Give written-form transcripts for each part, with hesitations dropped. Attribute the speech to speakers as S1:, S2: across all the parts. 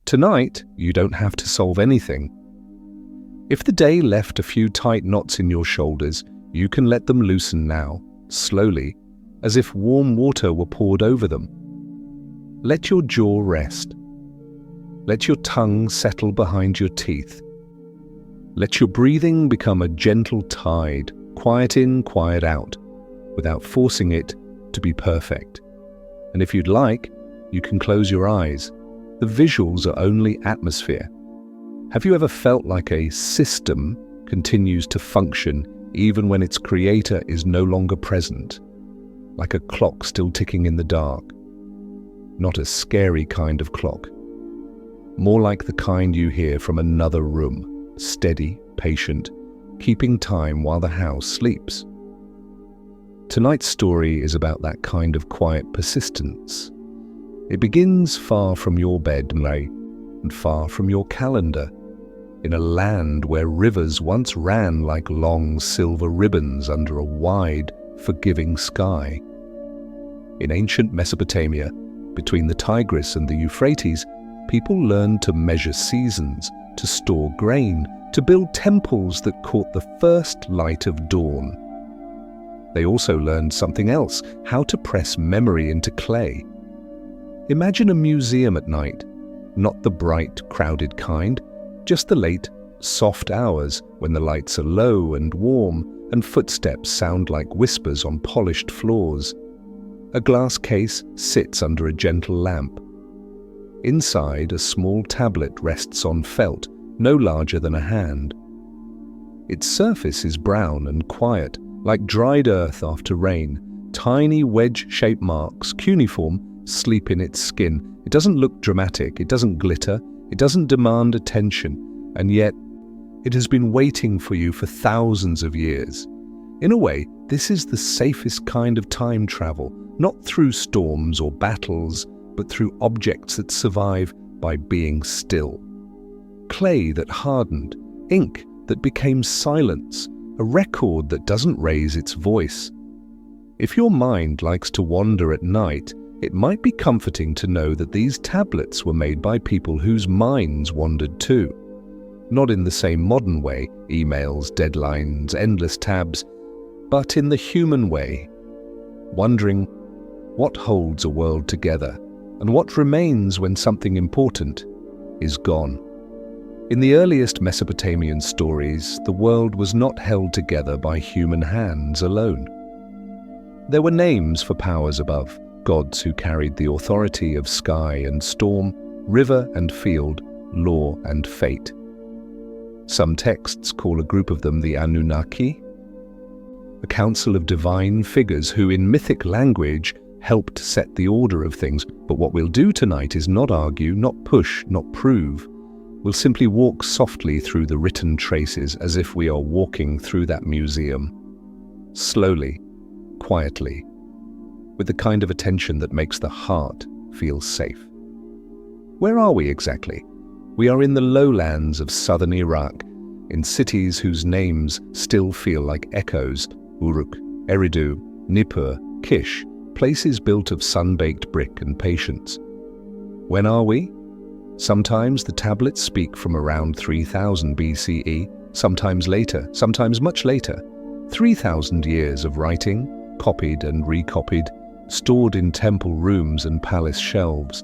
S1: Tonight, you don't have to solve anything. If the day left a few tight knots in your shoulders, you can let them loosen now, slowly, as if warm water were poured over them. Let your jaw rest. Let your tongue settle behind your teeth. Let your breathing become a gentle tide, quiet in, quiet out, without forcing it to be perfect. And if you'd like, you can close your eyes. The visuals are only atmosphere. Have you ever felt like a system continues to function even when its creator is no longer present? Like a clock still ticking in the dark. Not a scary kind of clock. More like the kind you hear from another room, steady, patient, keeping time while the house sleeps. Tonight's story is about that kind of quiet persistence. It begins far from your bed, May, and far from your calendar, in a land where rivers once ran like long silver ribbons under a wide, forgiving sky. In ancient Mesopotamia, between the Tigris and the Euphrates, people learned to measure seasons, to store grain, to build temples that caught the first light of dawn. They also learned something else, how to press memory into clay. Imagine a museum at night, not the bright, crowded kind, just the late, soft hours when the lights are low and warm and footsteps sound like whispers on polished floors. A glass case sits under a gentle lamp. Inside, a small tablet rests on felt, no larger than a hand. Its surface is brown and quiet, like dried earth after rain. Tiny wedge-shaped marks, cuneiform, sleep in its skin. It doesn't look dramatic, it doesn't glitter, it doesn't demand attention, and yet it has been waiting for you for thousands of years. In a way, this is the safest kind of time travel, not through storms or battles, but through objects that survive by being still. Clay that hardened, ink that became silence, a record that doesn't raise its voice. If your mind likes to wander at night, it might be comforting to know that these tablets were made by people whose minds wandered too. Not in the same modern way, emails, deadlines, endless tabs, but in the human way, wondering what holds a world together and what remains when something important is gone. In the earliest Mesopotamian stories, the world was not held together by human hands alone. There were names for powers above, gods who carried the authority of sky and storm, river and field, law and fate. Some texts call a group of them the Anunnaki, a council of divine figures who, in mythic language, helped set the order of things. But what we'll do tonight is not argue, not push, not prove. We'll simply walk softly through the written traces as if we are walking through that museum. Slowly, quietly, with the kind of attention that makes the heart feel safe. Where are we exactly? We are in the lowlands of southern Iraq, in cities whose names still feel like echoes: Uruk, Eridu, Nippur, Kish, places built of sun-baked brick and patience. When are we? Sometimes the tablets speak from around 3000 BCE, sometimes later, sometimes much later. 3000 years of writing, copied and recopied, stored in temple rooms and palace shelves.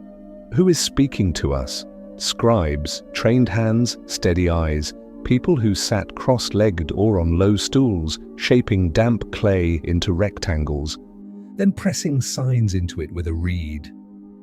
S1: Who is speaking to us? Scribes, trained hands, steady eyes, people who sat cross-legged or on low stools, shaping damp clay into rectangles, then pressing signs into it with a reed.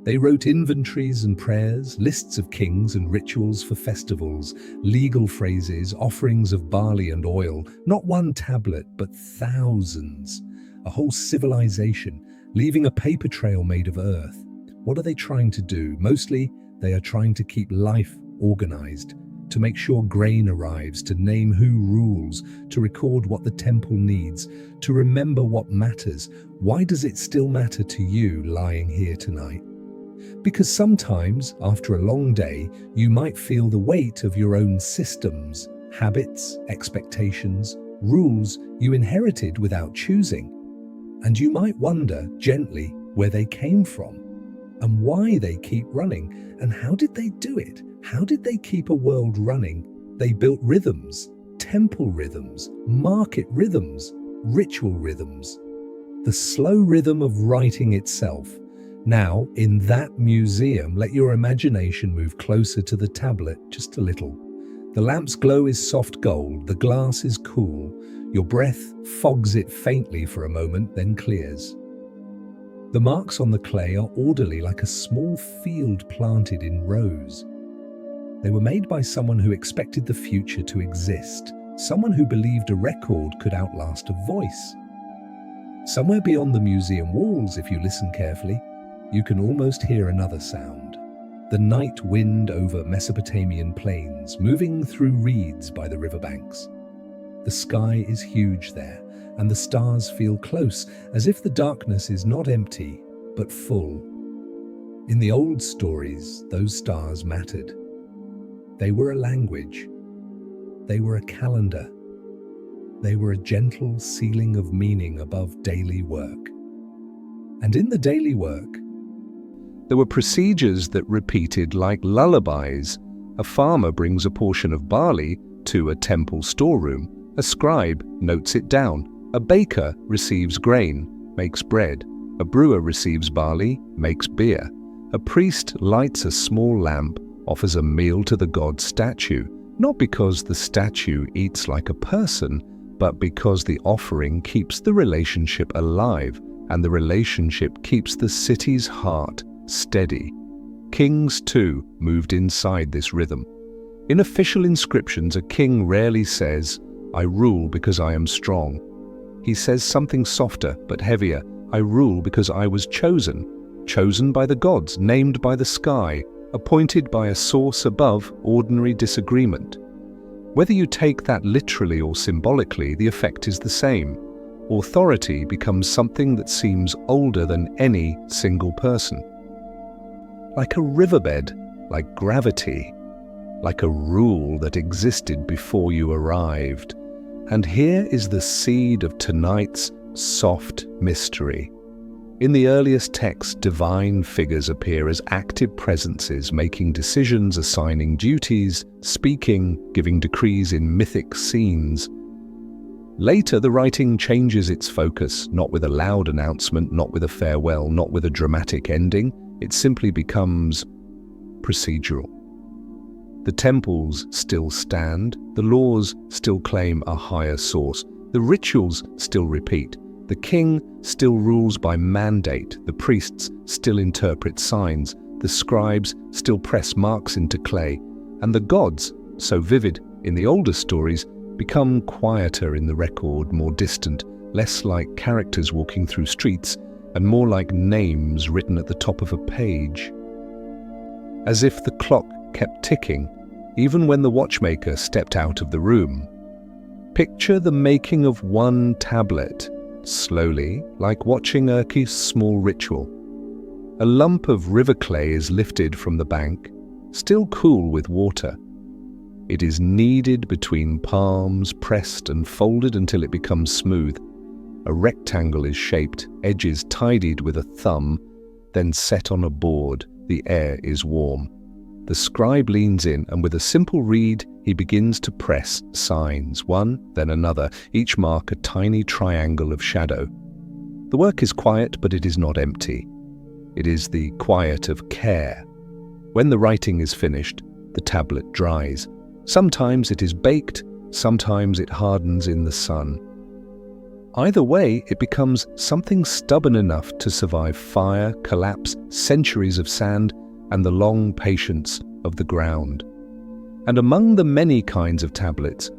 S1: They wrote inventories and prayers, lists of kings and rituals for festivals, legal phrases, offerings of barley and oil, not one tablet, but thousands. A whole civilization, leaving a paper trail made of earth. What are they trying to do? Mostly, they are trying to keep life organized, to make sure grain arrives, to name who rules, to record what the temple needs, to remember what matters. Why does it still matter to you lying here tonight? Because sometimes, after a long day, you might feel the weight of your own systems, habits, expectations, rules you inherited without choosing. And you might wonder, gently, where they came from. and why they keep running. And how did they do it? How did they keep a world running? They built rhythms, temple rhythms, market rhythms, ritual rhythms. The slow rhythm of writing itself. Now, in that museum, let your imagination move closer to the tablet just a little. The lamp's glow is soft gold, the glass is cool. Your breath fogs it faintly for a moment, then clears. The marks on the clay are orderly, like a small field planted in rows. They were made by someone who expected the future to exist, someone who believed a record could outlast a voice. Somewhere beyond the museum walls, if you listen carefully, you can almost hear another sound. The night wind over Mesopotamian plains, moving through reeds by the riverbanks. The sky is huge there, and the stars feel close, as if the darkness is not empty, but full. In the old stories, those stars mattered. They were a language. They were a calendar. They were a gentle ceiling of meaning above daily work. And in the daily work, there were procedures that repeated like lullabies. A farmer brings a portion of barley to a temple storeroom. A scribe notes it down. A baker receives grain, makes bread. A brewer receives barley, makes beer. A priest lights a small lamp, offers a meal to the god statue, not because the statue eats like a person, but because the offering keeps the relationship alive, and the relationship keeps the city's heart steady. Kings, too, moved inside this rhythm. In official inscriptions, a king rarely says, "I rule because I am strong." He says something softer but heavier, "I rule because I was chosen by the gods, named by the sky, appointed by a source above ordinary disagreement." Whether you take that literally or symbolically, the effect is the same. Authority becomes something that seems older than any single person. Like a riverbed, like gravity, like a rule that existed before you arrived. And here is the seed of tonight's soft mystery. In the earliest texts, divine figures appear as active presences, making decisions, assigning duties, speaking, giving decrees in mythic scenes. Later, the writing changes its focus, not with a loud announcement, not with a farewell, not with a dramatic ending. It simply becomes procedural. The temples still stand, the laws still claim a higher source, the rituals still repeat, the king still rules by mandate, the priests still interpret signs, the scribes still press marks into clay, and the gods, so vivid in the older stories, become quieter in the record, more distant, less like characters walking through streets, and more like names written at the top of a page. As if the clock kept ticking, even when the watchmaker stepped out of the room. Picture the making of one tablet, slowly, like watching a small ritual. A lump of river clay is lifted from the bank, still cool with water. It is kneaded between palms, pressed and folded until it becomes smooth. A rectangle is shaped, edges tidied with a thumb, then set on a board. The air is warm. The scribe leans in, and with a simple reed, he begins to press signs, one, then another, each mark a tiny triangle of shadow. The work is quiet, but it is not empty. It is the quiet of care. When the writing is finished, the tablet dries. Sometimes it is baked, sometimes it hardens in the sun. Either way, it becomes something stubborn enough to survive fire, collapse, centuries of sand, and the long patience of the ground. And among the many kinds of tablets,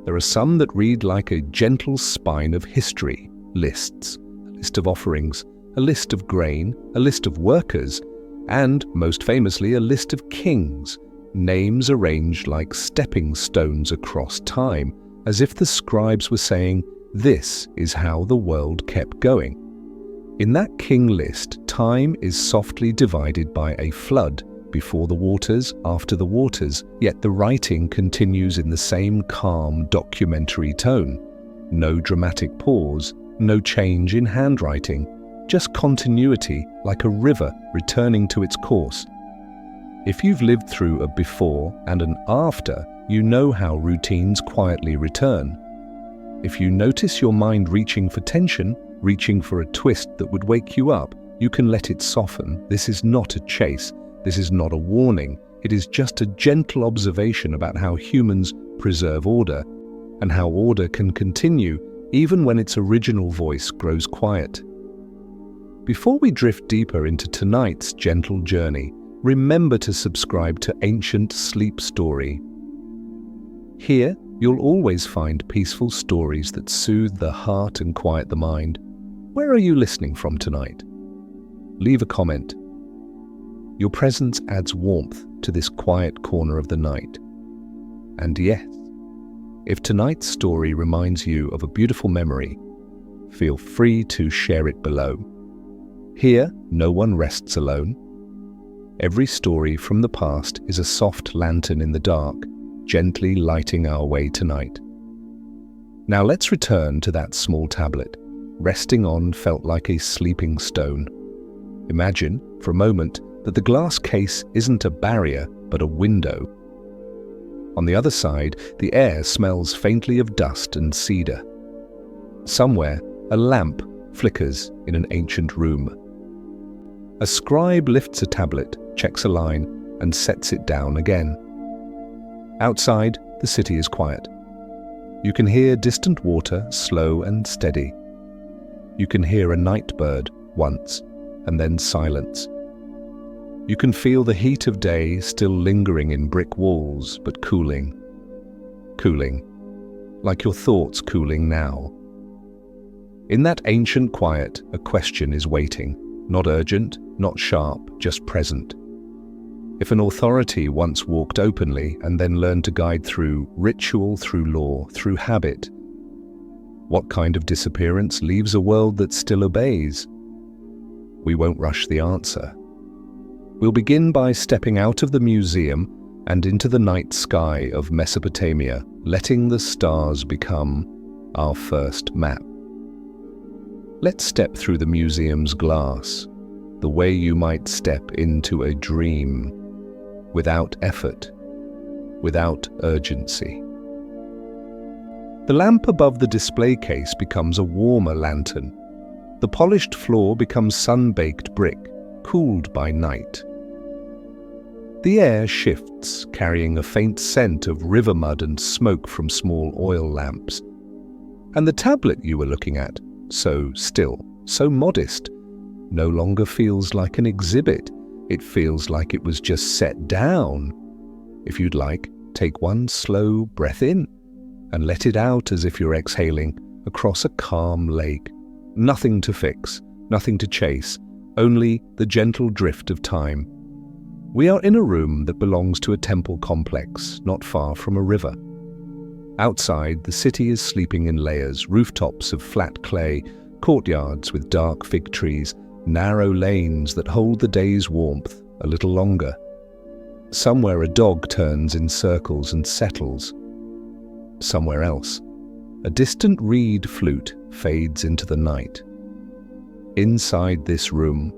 S1: there are some that read like a gentle spine of history, lists, a list of offerings, a list of grain, a list of workers, and, most famously, a list of kings, names arranged like stepping stones across time, as if the scribes were saying, "This is how the world kept going." In that king list, time is softly divided by a flood, before the waters, after the waters, yet the writing continues in the same calm, documentary tone. No dramatic pause, no change in handwriting, just continuity, like a river returning to its course. If you've lived through a before and an after, you know how routines quietly return. If you notice your mind reaching for tension, reaching for a twist that would wake you up, you can let it soften. This is not a chase. This is not a warning. It is just a gentle observation about how humans preserve order and how order can continue even when its original voice grows quiet. Before we drift deeper into tonight's gentle journey, remember to subscribe to Ancient Sleep Story. Here, you'll always find peaceful stories that soothe the heart and quiet the mind. Where are you listening from tonight? Leave a comment. Your presence adds warmth to this quiet corner of the night. And yes, if tonight's story reminds you of a beautiful memory, feel free to share it below. Here, no one rests alone. Every story from the past is a soft lantern in the dark, gently lighting our way tonight. Now let's return to that small tablet. Resting on felt like a sleeping stone. Imagine, for a moment, that the glass case isn't a barrier, but a window. On the other side, the air smells faintly of dust and cedar. Somewhere, a lamp flickers in an ancient room. A scribe lifts a tablet, checks a line, and sets it down again. Outside, the city is quiet. You can hear distant water, slow and steady. You can hear a night bird once, and then silence. You can feel the heat of day still lingering in brick walls, but cooling. Cooling. Like your thoughts cooling now. In that ancient quiet, a question is waiting. Not urgent, not sharp, just present. If an authority once walked openly and then learned to guide through ritual, through law, through habit, what kind of disappearance leaves a world that still obeys? We won't rush the answer. We'll begin by stepping out of the museum and into the night sky of Mesopotamia, letting the stars become our first map. Let's step through the museum's glass, the way you might step into a dream, without effort, without urgency. The lamp above the display case becomes a warmer lantern. The polished floor becomes sun-baked brick, cooled by night. The air shifts, carrying a faint scent of river mud and smoke from small oil lamps. And the tablet you were looking at, so still, so modest, no longer feels like an exhibit. It feels like it was just set down. If you'd like, take one slow breath in and let it out as if you're exhaling across a calm lake. Nothing to fix, nothing to chase, only the gentle drift of time. We are in a room that belongs to a temple complex, not far from a river. Outside, the city is sleeping in layers, rooftops of flat clay, courtyards with dark fig trees, narrow lanes that hold the day's warmth a little longer. Somewhere a dog turns in circles and settles. Somewhere else, a distant reed flute fades into the night. Inside this room,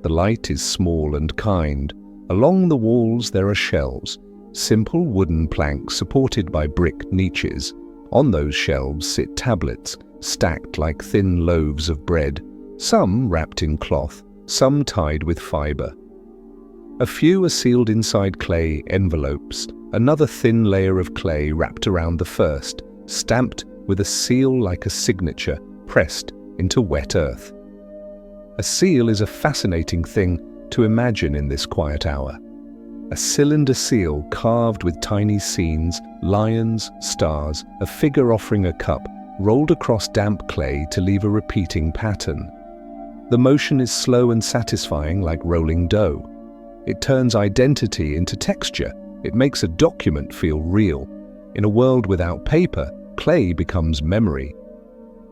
S1: the light is small and kind. Along the walls there are shelves, simple wooden planks supported by brick niches. On those shelves sit tablets, stacked like thin loaves of bread, some wrapped in cloth, some tied with fiber. A few are sealed inside clay envelopes, another thin layer of clay wrapped around the first, stamped with a seal like a signature pressed into wet earth. A seal is a fascinating thing to imagine in this quiet hour. A cylinder seal carved with tiny scenes, lions, stars, a figure offering a cup, rolled across damp clay to leave a repeating pattern. The motion is slow and satisfying like rolling dough. It turns identity into texture. It makes a document feel real. In a world without paper, clay becomes memory.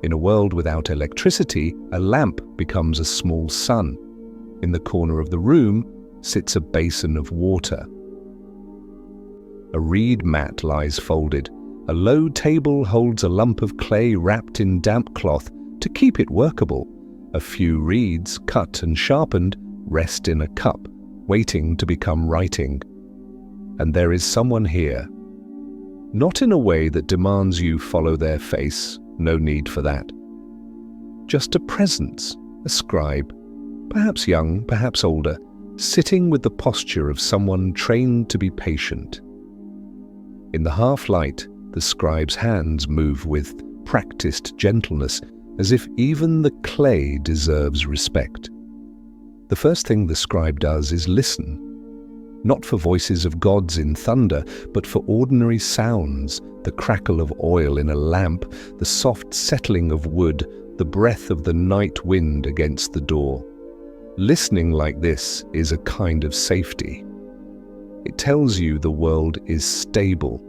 S1: In a world without electricity, a lamp becomes a small sun. In the corner of the room sits a basin of water. A reed mat lies folded. A low table holds a lump of clay wrapped in damp cloth to keep it workable. A few reeds, cut and sharpened, rest in a cup, waiting to become writing. And there is someone here. Not in a way that demands you follow their face, no need for that. Just a presence, a scribe, perhaps young, perhaps older, sitting with the posture of someone trained to be patient. In the half-light, the scribe's hands move with practiced gentleness, as if even the clay deserves respect. The first thing the scribe does is listen, not for voices of gods in thunder, but for ordinary sounds, the crackle of oil in a lamp, the soft settling of wood, the breath of the night wind against the door. Listening like this is a kind of safety. It tells you the world is stable.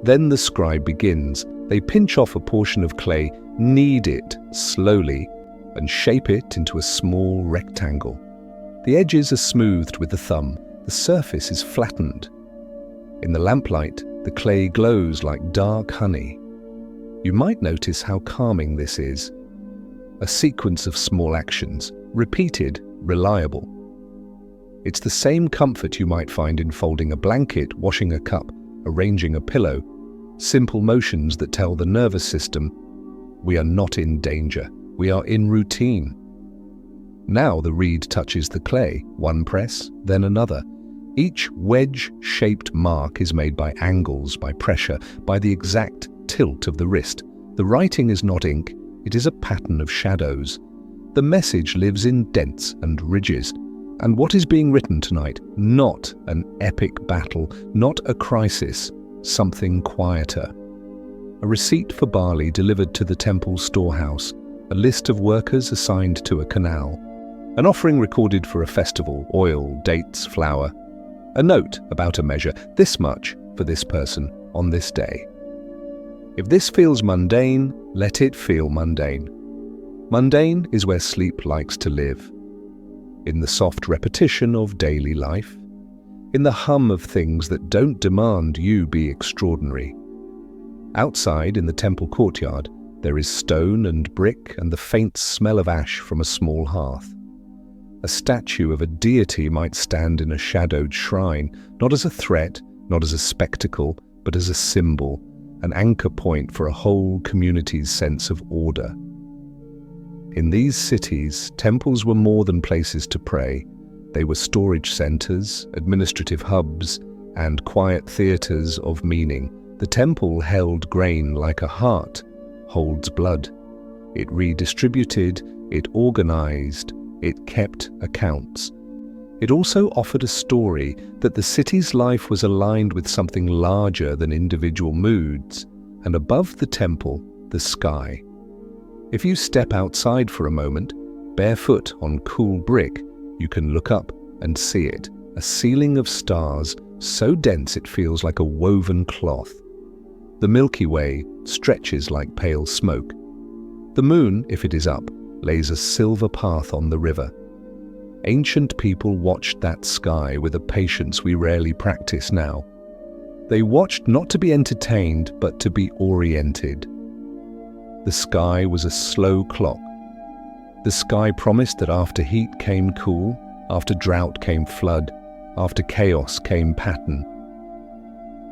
S1: Then the scribe begins. They pinch off a portion of clay, knead it slowly, and shape it into a small rectangle. The edges are smoothed with the thumb. The surface is flattened. In the lamplight, the clay glows like dark honey. You might notice how calming this is. A sequence of small actions, repeated, reliable. It's the same comfort you might find in folding a blanket, washing a cup, arranging a pillow. Simple motions that tell the nervous system, we are not in danger, we are in routine. Now the reed touches the clay, one press, then another. Each wedge-shaped mark is made by angles, by pressure, by the exact tilt of the wrist. The writing is not ink, it is a pattern of shadows. The message lives in dents and ridges. And what is being written tonight? Not an epic battle, not a crisis, something quieter. A receipt for barley delivered to the temple storehouse, a list of workers assigned to a canal, an offering recorded for a festival, oil, dates, flour, a note about a measure, this much for this person on this day. If this feels mundane, let it feel mundane. Mundane is where sleep likes to live. In the soft repetition of daily life, in the hum of things that don't demand you be extraordinary. Outside, in the temple courtyard, there is stone and brick and the faint smell of ash from a small hearth. A statue of a deity might stand in a shadowed shrine, not as a threat, not as a spectacle, but as a symbol, an anchor point for a whole community's sense of order. In these cities, temples were more than places to pray. They were storage centers, administrative hubs, and quiet theaters of meaning. The temple held grain like a heart holds blood. It redistributed, it organized, it kept accounts. It also offered a story that the city's life was aligned with something larger than individual moods, and above the temple, the sky. If you step outside for a moment, barefoot on cool brick, you can look up and see it, a ceiling of stars so dense it feels like a woven cloth. The Milky Way stretches like pale smoke. The moon, if it is up, lays a silver path on the river. Ancient people watched that sky with a patience we rarely practice now. They watched not to be entertained, but to be oriented. The sky was a slow clock. The sky promised that after heat came cool, after drought came flood, after chaos came pattern.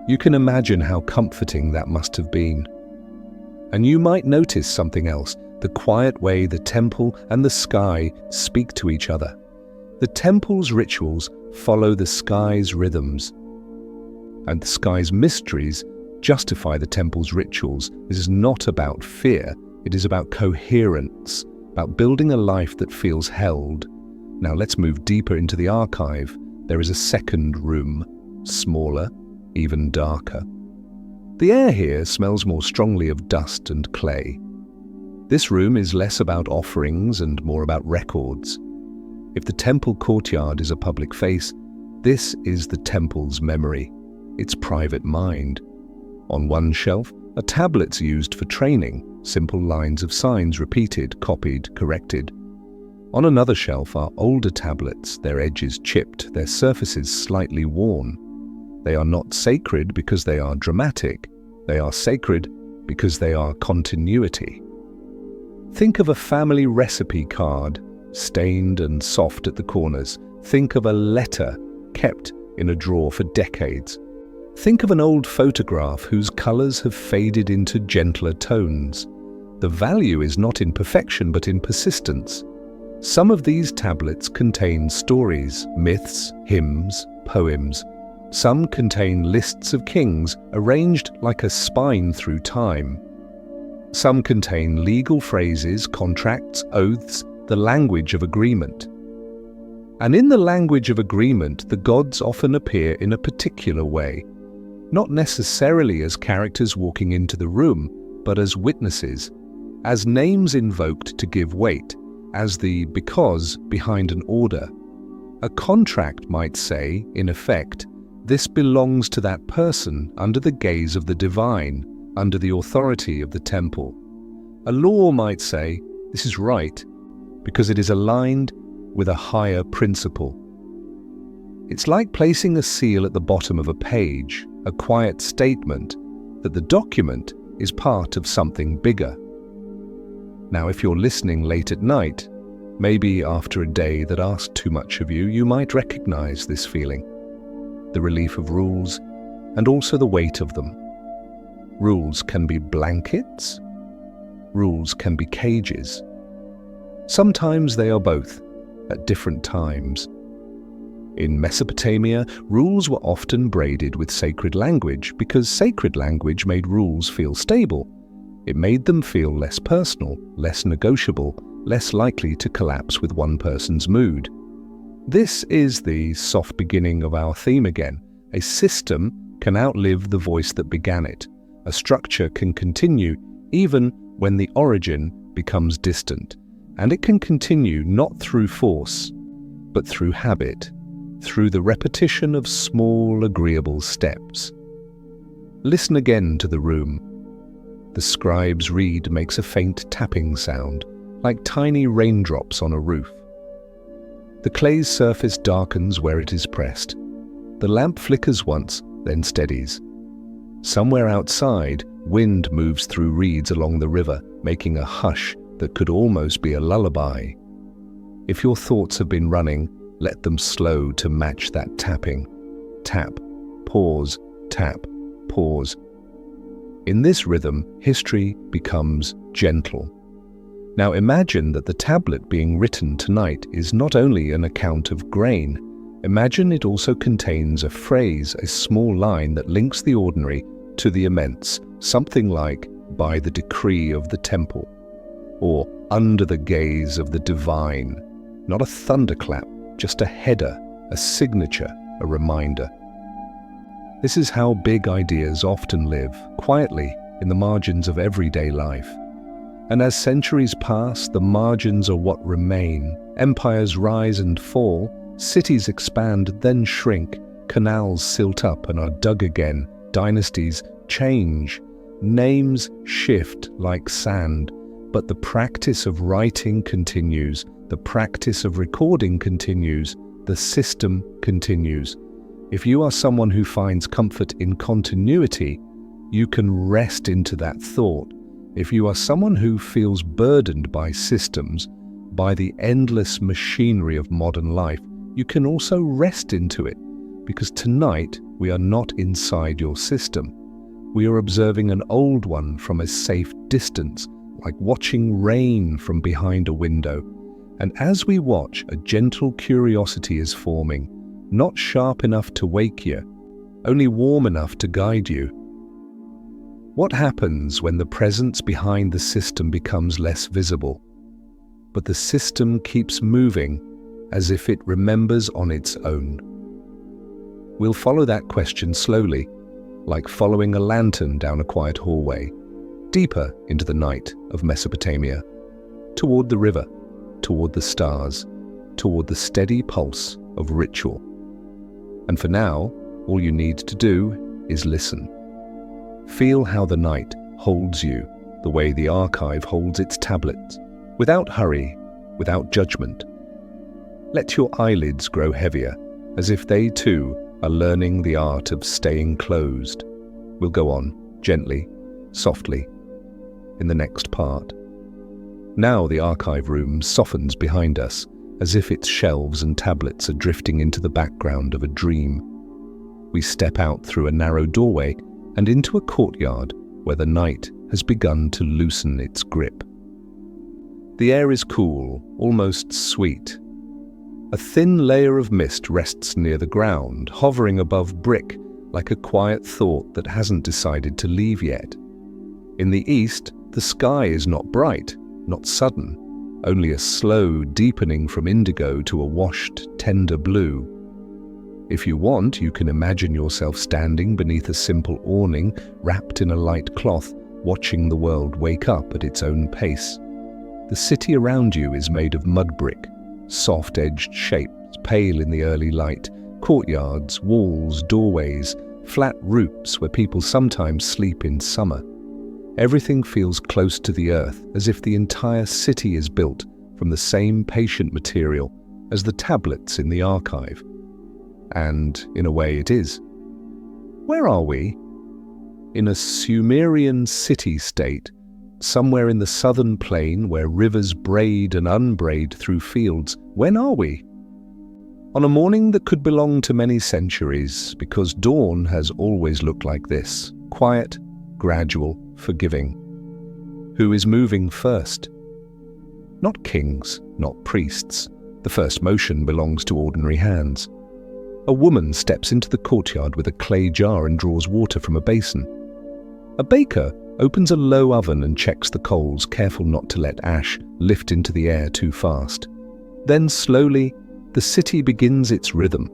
S1: You can imagine how comforting that must have been. And you might notice something else, the quiet way the temple and the sky speak to each other. The temple's rituals follow the sky's rhythms, and the sky's mysteries justify the temple's rituals. This is not about fear, it is about coherence, about building a life that feels held. Now let's move deeper into the archive. There is a second room, smaller, even darker. The air here smells more strongly of dust and clay. This room is less about offerings and more about records. If the temple courtyard is a public face, this is the temple's memory, its private mind. On one shelf are tablets used for training, simple lines of signs repeated, copied, corrected. On another shelf are older tablets, their edges chipped, their surfaces slightly worn. They are not sacred because they are dramatic. They are sacred because they are continuity. Think of a family recipe card, stained and soft at the corners. Think of a letter kept in a drawer for decades. Think of an old photograph whose colors have faded into gentler tones. The value is not in perfection but in persistence. Some of these tablets contain stories, myths, hymns, poems. Some contain lists of kings arranged like a spine through time. Some contain legal phrases, contracts, oaths, the language of agreement. And in the language of agreement, the gods often appear in a particular way, not necessarily as characters walking into the room, but as witnesses, as names invoked to give weight, as the because behind an order. A contract might say, in effect, this belongs to that person under the gaze of the divine, under the authority of the temple. A law might say, this is right, because it is aligned with a higher principle. It's like placing a seal at the bottom of a page, a quiet statement that the document is part of something bigger. Now, if you're listening late at night, maybe after a day that asked too much of you, you might recognize this feeling, the relief of rules and also the weight of them. Rules can be blankets. Rules can be cages. Sometimes they are both, at different times. In Mesopotamia, rules were often braided with sacred language because sacred language made rules feel stable. It made them feel less personal, less negotiable, less likely to collapse with one person's mood. This is the soft beginning of our theme again. A system can outlive the voice that began it. A structure can continue even when the origin becomes distant. And it can continue not through force, but through habit, through the repetition of small, agreeable steps. Listen again to the room. The scribe's reed makes a faint tapping sound, like tiny raindrops on a roof. The clay's surface darkens where it is pressed. The lamp flickers once, then steadies. Somewhere outside, wind moves through reeds along the river, making a hush that could almost be a lullaby. If your thoughts have been running, let them slow to match that tapping. Tap, pause, tap, pause. In this rhythm, history becomes gentle. Now imagine that the tablet being written tonight is not only an account of grain. Imagine it also contains a phrase, a small line that links the ordinary to the immense, something like, by the decree of the temple, or under the gaze of the divine. Not a thunderclap, just a header, a signature, a reminder. This is how big ideas often live, quietly, in the margins of everyday life. And as centuries pass, the margins are what remain. Empires rise and fall, cities expand, then shrink, canals silt up and are dug again, dynasties change, names shift like sand, but the practice of writing continues, the practice of recording continues, the system continues. If you are someone who finds comfort in continuity, you can rest into that thought. If you are someone who feels burdened by systems, by the endless machinery of modern life, you can also rest into it, because tonight we are not inside your system. We are observing an old one from a safe distance, like watching rain from behind a window. And as we watch, a gentle curiosity is forming, not sharp enough to wake you, only warm enough to guide you. What happens when the presence behind the system becomes less visible, but the system keeps moving as if it remembers on its own? We'll follow that question slowly, like following a lantern down a quiet hallway, deeper into the night of Mesopotamia, toward the river, toward the stars, toward the steady pulse of ritual. And for now, all you need to do is listen. Feel how the night holds you, the way the archive holds its tablets, without hurry, without judgment. Let your eyelids grow heavier, as if they too are learning the art of staying closed. We'll go on, gently, softly, in the next part. Now the archive room softens behind us, as if its shelves and tablets are drifting into the background of a dream. We step out through a narrow doorway and into a courtyard where the night has begun to loosen its grip. The air is cool, almost sweet. A thin layer of mist rests near the ground, hovering above brick like a quiet thought that hasn't decided to leave yet. In the east, the sky is not bright, not sudden, only a slow deepening from indigo to a washed, tender blue. If you want, you can imagine yourself standing beneath a simple awning, wrapped in a light cloth, watching the world wake up at its own pace. The city around you is made of mud brick, soft-edged shapes, pale in the early light, courtyards, walls, doorways, flat roofs where people sometimes sleep in summer. Everything feels close to the earth, as if the entire city is built from the same patient material as the tablets in the archive. And, in a way, it is. Where are we? In a Sumerian city-state, somewhere in the southern plain where rivers braid and unbraid through fields. When are we? On a morning that could belong to many centuries, because dawn has always looked like this, quiet, gradual, forgiving. Who is moving first? Not kings, not priests. The first motion belongs to ordinary hands. A woman steps into the courtyard with a clay jar and draws water from a basin. A baker opens a low oven and checks the coals, careful not to let ash lift into the air too fast. Then slowly, the city begins its rhythm.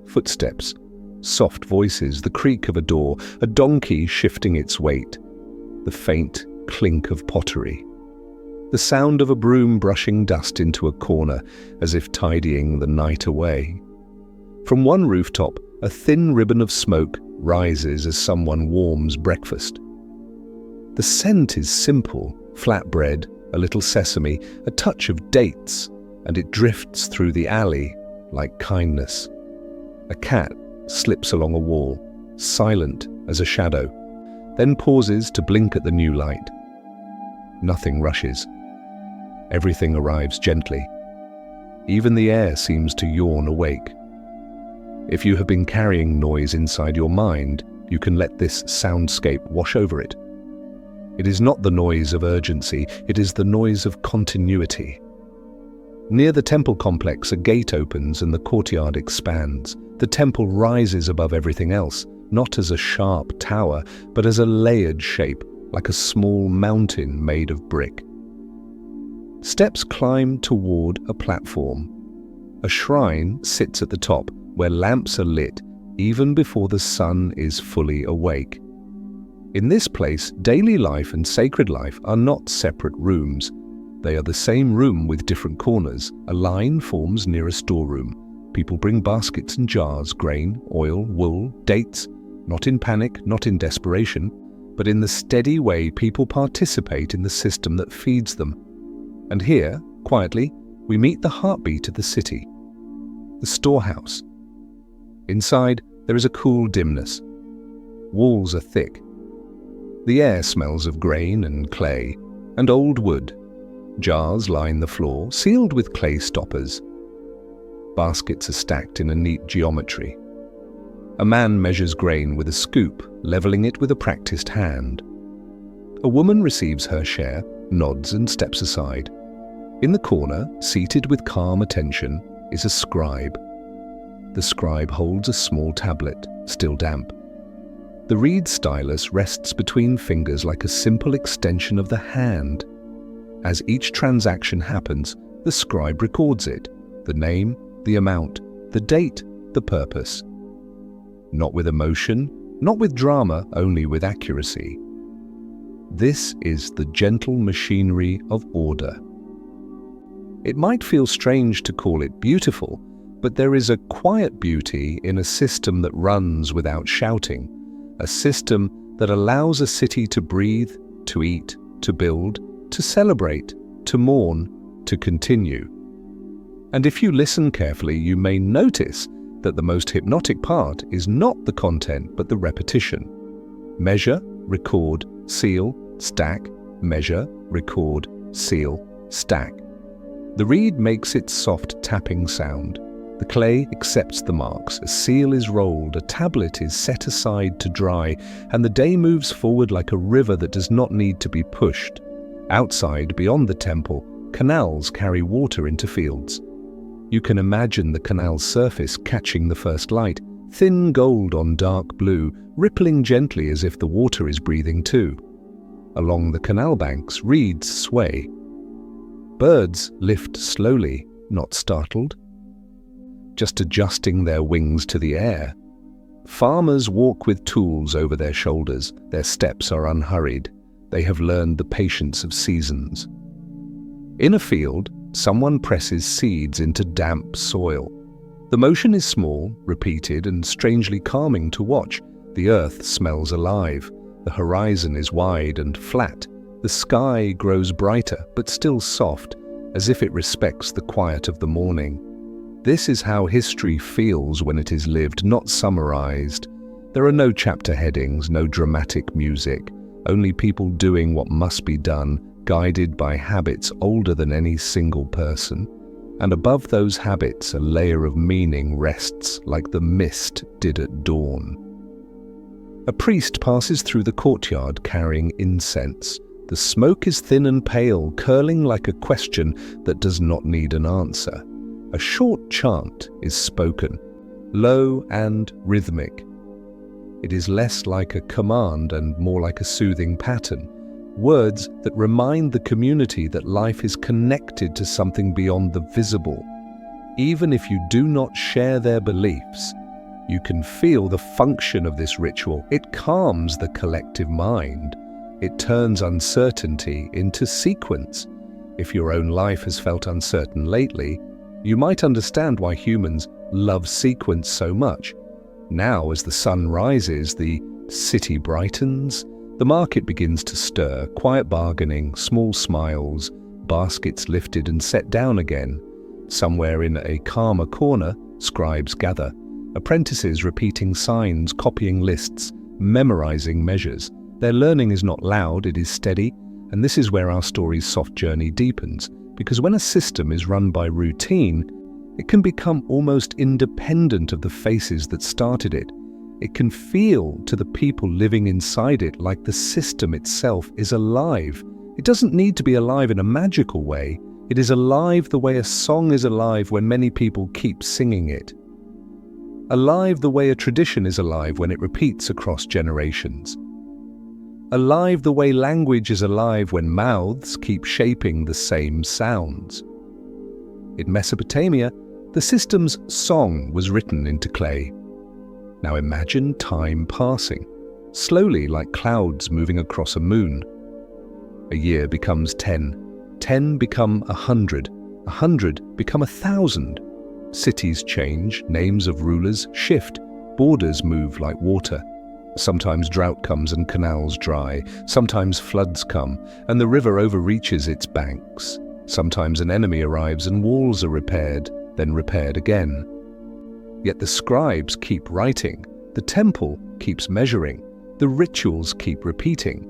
S1: Footsteps, soft voices, the creak of a door, a donkey shifting its weight, the faint clink of pottery, the sound of a broom brushing dust into a corner as if tidying the night away. From one rooftop, a thin ribbon of smoke rises as someone warms breakfast. The scent is simple, flatbread, a little sesame, a touch of dates, and it drifts through the alley like kindness. A cat slips along a wall, silent as a shadow, then pauses to blink at the new light. Nothing rushes. Everything arrives gently. Even the air seems to yawn awake. If you have been carrying noise inside your mind, you can let this soundscape wash over it. It is not the noise of urgency, it is the noise of continuity. Near the temple complex, a gate opens and the courtyard expands. The temple rises above everything else, not as a sharp tower, but as a layered shape, like a small mountain made of brick. Steps climb toward a platform. A shrine sits at the top, where lamps are lit even before the sun is fully awake. In this place, daily life and sacred life are not separate rooms. They are the same room with different corners. A line forms near a storeroom. People bring baskets and jars, grain, oil, wool, dates, not in panic, not in desperation, but in the steady way people participate in the system that feeds them. And here, quietly, we meet the heartbeat of the city, the storehouse. Inside, there is a cool dimness. Walls are thick. The air smells of grain and clay and old wood. Jars line the floor, sealed with clay stoppers. Baskets are stacked in a neat geometry. A man measures grain with a scoop, leveling it with a practiced hand. A woman receives her share, nods and steps aside. In the corner, seated with calm attention, is a scribe. The scribe holds a small tablet, still damp. The reed stylus rests between fingers like a simple extension of the hand. As each transaction happens, the scribe records it, the name, the amount, the date, the purpose. Not with emotion, not with drama, only with accuracy. This is the gentle machinery of order. It might feel strange to call it beautiful, but there is a quiet beauty in a system that runs without shouting, a system that allows a city to breathe, to eat, to build, to celebrate, to mourn, to continue. And if you listen carefully, you may notice that the most hypnotic part is not the content but the repetition. Measure, record, seal, stack, measure, record, seal, stack. The reed makes its soft tapping sound. The clay accepts the marks, a seal is rolled, a tablet is set aside to dry, and the day moves forward like a river that does not need to be pushed. Outside, beyond the temple, canals carry water into fields. You can imagine the canal's surface catching the first light, thin gold on dark blue, rippling gently as if the water is breathing too. Along the canal banks, reeds sway. Birds lift slowly, not startled, just adjusting their wings to the air. Farmers walk with tools over their shoulders. Their steps are unhurried. They have learned the patience of seasons. In a field, someone presses seeds into damp soil. The motion is small, repeated, and strangely calming to watch. The earth smells alive. The horizon is wide and flat. The sky grows brighter, but still soft, as if it respects the quiet of the morning. This is how history feels when it is lived, not summarized. There are no chapter headings, no dramatic music, only people doing what must be done, guided by habits older than any single person. And above those habits, a layer of meaning rests like the mist did at dawn. A priest passes through the courtyard carrying incense. The smoke is thin and pale, curling like a question that does not need an answer. A short chant is spoken, low and rhythmic. It is less like a command and more like a soothing pattern. Words that remind the community that life is connected to something beyond the visible. Even if you do not share their beliefs, you can feel the function of this ritual. It calms the collective mind. It turns uncertainty into sequence. If your own life has felt uncertain lately, you might understand why humans love sequence so much. Now, as the sun rises, the city brightens, the market begins to stir, quiet bargaining, small smiles, baskets lifted and set down again. Somewhere in a calmer corner, scribes gather, apprentices repeating signs, copying lists, memorizing measures. Their learning is not loud, it is steady, and this is where our story's soft journey deepens. Because when a system is run by routine, it can become almost independent of the faces that started it. It can feel to the people living inside it like the system itself is alive. It doesn't need to be alive in a magical way. It is alive the way a song is alive when many people keep singing it. Alive the way a tradition is alive when it repeats across generations. Alive the way language is alive when mouths keep shaping the same sounds. In Mesopotamia, the system's song was written into clay. Now imagine time passing, slowly like clouds moving across a moon. A year becomes 10, 10 become 100, 100 become 1,000. Cities change, names of rulers shift, borders move like water. Sometimes drought comes and canals dry, sometimes floods come and the river overreaches its banks. Sometimes an enemy arrives and walls are repaired, then repaired again. Yet the scribes keep writing, the temple keeps measuring, the rituals keep repeating.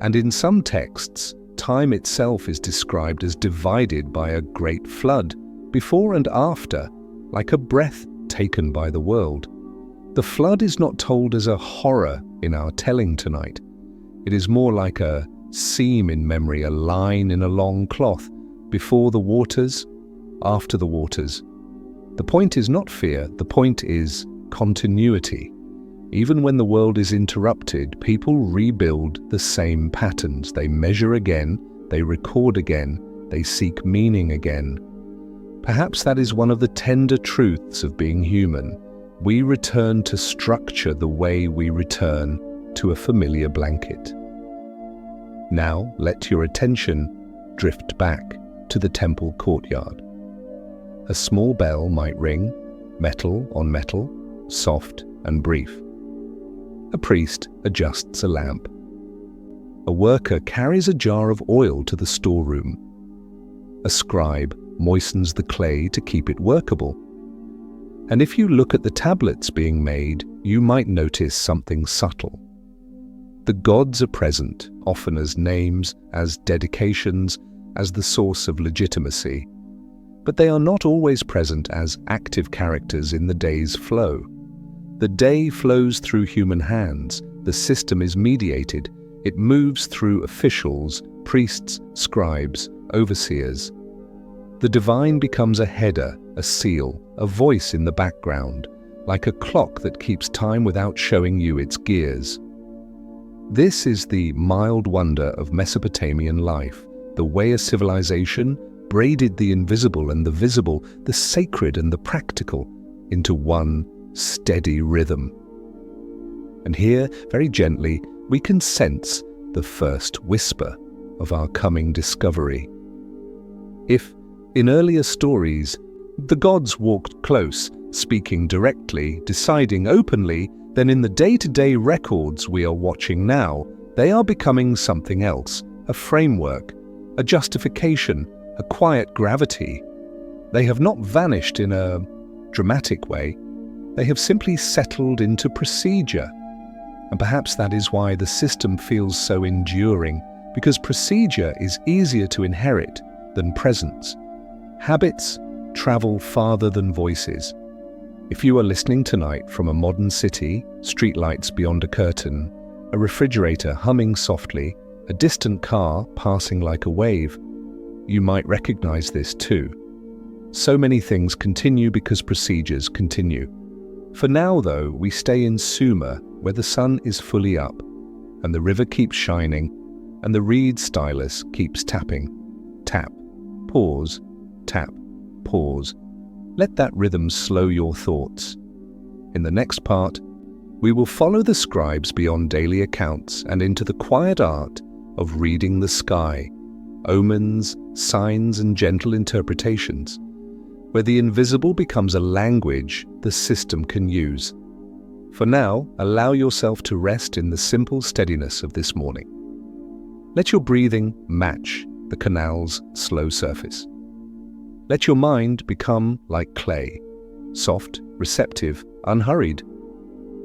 S1: And in some texts, time itself is described as divided by a great flood, before and after, like a breath taken by the world. The flood is not told as a horror in our telling tonight. It is more like a seam in memory, a line in a long cloth, before the waters, after the waters. The point is not fear, the point is continuity. Even when the world is interrupted, people rebuild the same patterns. They measure again, they record again, they seek meaning again. Perhaps that is one of the tender truths of being human. We return to structure the way we return to a familiar blanket. Now let your attention drift back to the temple courtyard. A small bell might ring, metal on metal, soft and brief. A priest adjusts a lamp. A worker carries a jar of oil to the storeroom. A scribe moistens the clay to keep it workable. And if you look at the tablets being made, you might notice something subtle. The gods are present, often as names, as dedications, as the source of legitimacy, but they are not always present as active characters in the day's flow. The day flows through human hands, the system is mediated, it moves through officials, priests, scribes, overseers. The divine becomes a header, a seal, a voice in the background, like a clock that keeps time without showing you its gears. This is the mild wonder of Mesopotamian life, the way a civilization braided the invisible and the visible, the sacred and the practical, into one steady rhythm. And here, very gently, we can sense the first whisper of our coming discovery. If, in earlier stories, the gods walked close, speaking directly, deciding openly, then in the day-to-day records we are watching now, they are becoming something else, a framework, a justification, a quiet gravity. They have not vanished in a dramatic way. They have simply settled into procedure. And perhaps that is why the system feels so enduring, because procedure is easier to inherit than presence. Habits travel farther than voices. If you are listening tonight from a modern city, streetlights beyond a curtain, a refrigerator humming softly, a distant car passing like a wave, you might recognize this too. So many things continue because procedures continue. For now, though, we stay in Sumer, where the sun is fully up, and the river keeps shining, and the reed stylus keeps tapping. Tap, pause, tap, pause. Let that rhythm slow your thoughts. In the next part, we will follow the scribes beyond daily accounts and into the quiet art of reading the sky, omens, signs, and gentle interpretations, where the invisible becomes a language the system can use. For now, allow yourself to rest in the simple steadiness of this morning. Let your breathing match the canal's slow surface. Let your mind become like clay, soft, receptive, unhurried.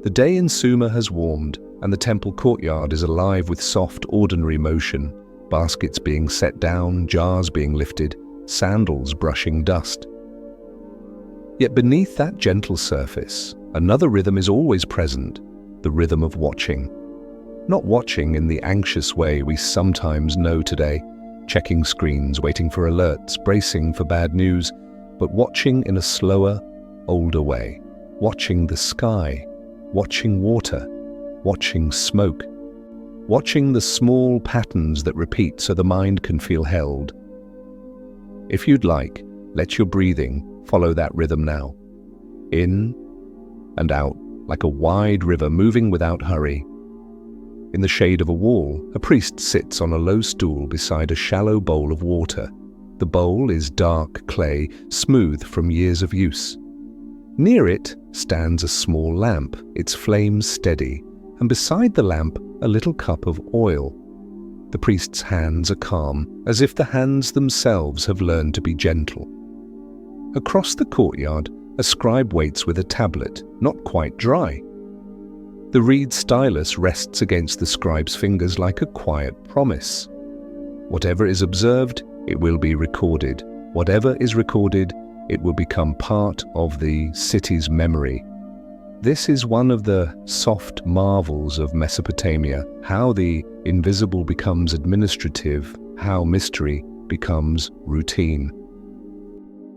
S1: The day in Sumer has warmed, and the temple courtyard is alive with soft, ordinary motion, baskets being set down, jars being lifted, sandals brushing dust. Yet beneath that gentle surface, another rhythm is always present, the rhythm of watching. Not watching in the anxious way we sometimes know today, checking screens, waiting for alerts, bracing for bad news, but watching in a slower, older way. Watching the sky, watching water, watching smoke, watching the small patterns that repeat so the mind can feel held. If you'd like, let your breathing follow that rhythm now. In and out, like a wide river moving without hurry. In the shade of a wall, a priest sits on a low stool beside a shallow bowl of water. The bowl is dark clay, smooth from years of use. Near it stands a small lamp, its flames steady, and beside the lamp a little cup of oil. The priest's hands are calm, as if the hands themselves have learned to be gentle. Across the courtyard, a scribe waits with a tablet, not quite dry. The reed stylus rests against the scribe's fingers like a quiet promise. Whatever is observed, it will be recorded. Whatever is recorded, it will become part of the city's memory. This is one of the soft marvels of Mesopotamia, how the invisible becomes administrative, how mystery becomes routine.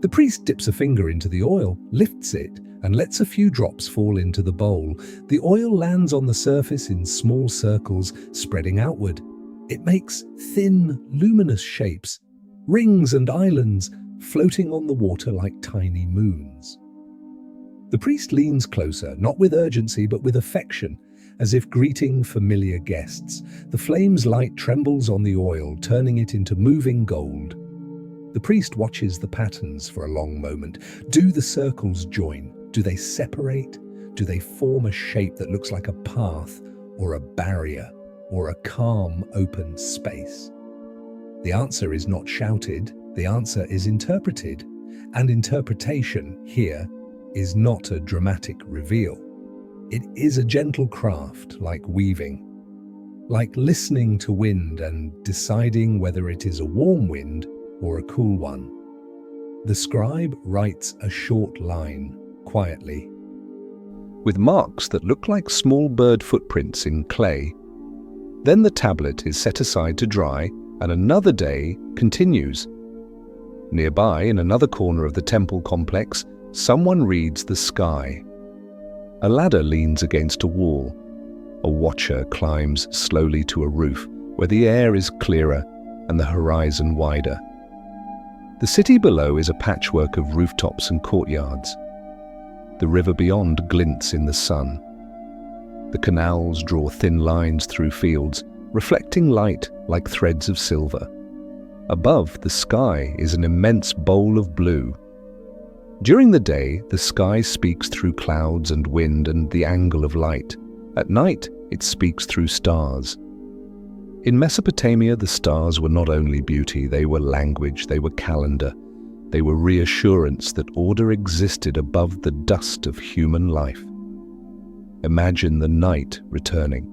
S1: The priest dips a finger into the oil, lifts it, and lets a few drops fall into the bowl. The oil lands on the surface in small circles, spreading outward. It makes thin, luminous shapes, rings and islands, floating on the water like tiny moons. The priest leans closer, not with urgency but with affection, as if greeting familiar guests. The flame's light trembles on the oil, turning it into moving gold. The priest watches the patterns for a long moment. Do the circles join? Do they separate? Do they form a shape that looks like a path or a barrier or a calm, open space? The answer is not shouted, the answer is interpreted. And interpretation here is not a dramatic reveal. It is a gentle craft like weaving. like listening to wind and deciding whether it is a warm wind or a cool one. The scribe writes a short line, quietly, with marks that look like small bird footprints in clay. Then the tablet is set aside to dry, and another day continues. Nearby, in another corner of the temple complex, someone reads the sky. A ladder leans against a wall. A watcher climbs slowly to a roof where the air is clearer and the horizon wider. The city below is a patchwork of rooftops and courtyards. The river beyond glints in the sun. The canals draw thin lines through fields, reflecting light like threads of silver. Above, the sky is an immense bowl of blue. During the day, the sky speaks through clouds and wind and the angle of light. At night, it speaks through stars. In Mesopotamia, the stars were not only beauty, they were language, they were calendar. They were reassurance that order existed above the dust of human life. Imagine the night returning.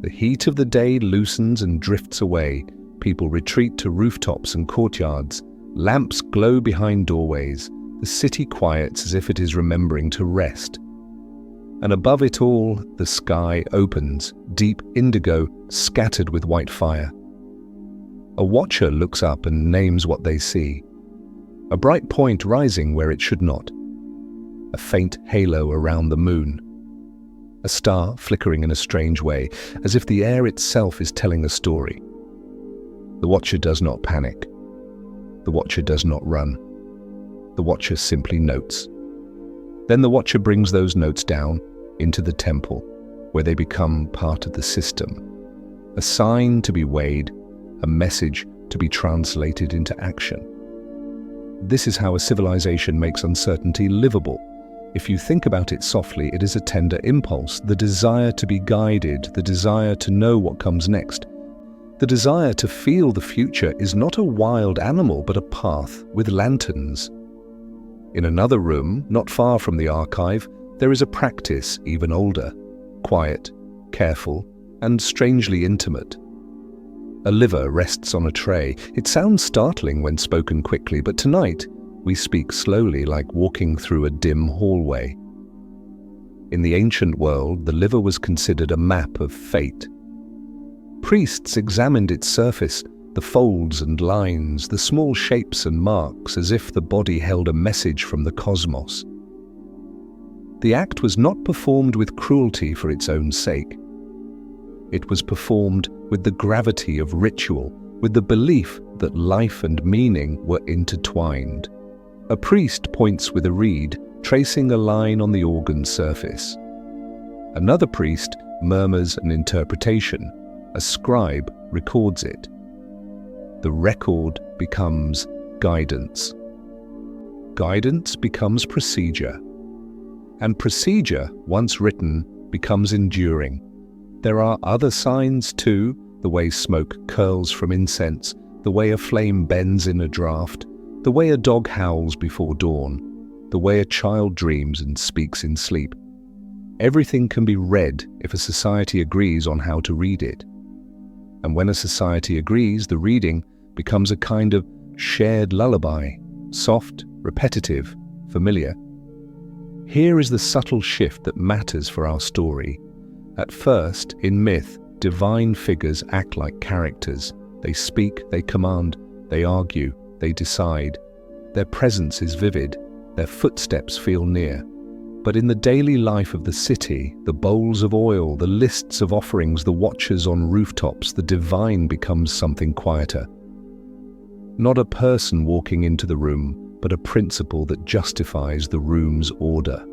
S1: The heat of the day loosens and drifts away. People retreat to rooftops and courtyards. Lamps glow behind doorways. The city quiets as if it is remembering to rest. And above it all, the sky opens, deep indigo, scattered with white fire. A watcher looks up and names what they see. A bright point rising where it should not. A faint halo around the moon. A star flickering in a strange way, as if the air itself is telling a story. The watcher does not panic. The watcher does not run. The watcher simply notes. Then the watcher brings those notes down into the temple, where they become part of the system. A sign to be weighed, a message to be translated into action. This is how a civilization makes uncertainty livable. If you think about it softly, it is a tender impulse, the desire to be guided, the desire to know what comes next. The desire to feel the future is not a wild animal, but a path with lanterns. In another room, not far from the archive, there is a practice even older, quiet, careful, and strangely intimate. A liver rests on a tray. It sounds startling when spoken quickly, but tonight we speak slowly, like walking through a dim hallway. In the ancient world, the liver was considered a map of fate. Priests examined its surface, the folds and lines, the small shapes and marks, as if the body held a message from the cosmos. The act was not performed with cruelty for its own sake. It was performed with the gravity of ritual, with the belief that life and meaning were intertwined. A priest points with a reed, tracing a line on the organ surface. Another priest murmurs an interpretation. A scribe records it. The record becomes guidance. Guidance becomes procedure. And procedure, once written, becomes enduring. There are other signs too, the way smoke curls from incense, the way a flame bends in a draught, the way a dog howls before dawn, the way a child dreams and speaks in sleep. Everything can be read if a society agrees on how to read it. And when a society agrees, the reading becomes a kind of shared lullaby, soft, repetitive, familiar. Here is the subtle shift that matters for our story. At first, in myth, divine figures act like characters. They speak, they command, they argue, they decide. Their presence is vivid, their footsteps feel near. But in the daily life of the city, the bowls of oil, the lists of offerings, the watchers on rooftops, the divine becomes something quieter. Not a person walking into the room, but a principle that justifies the room's order.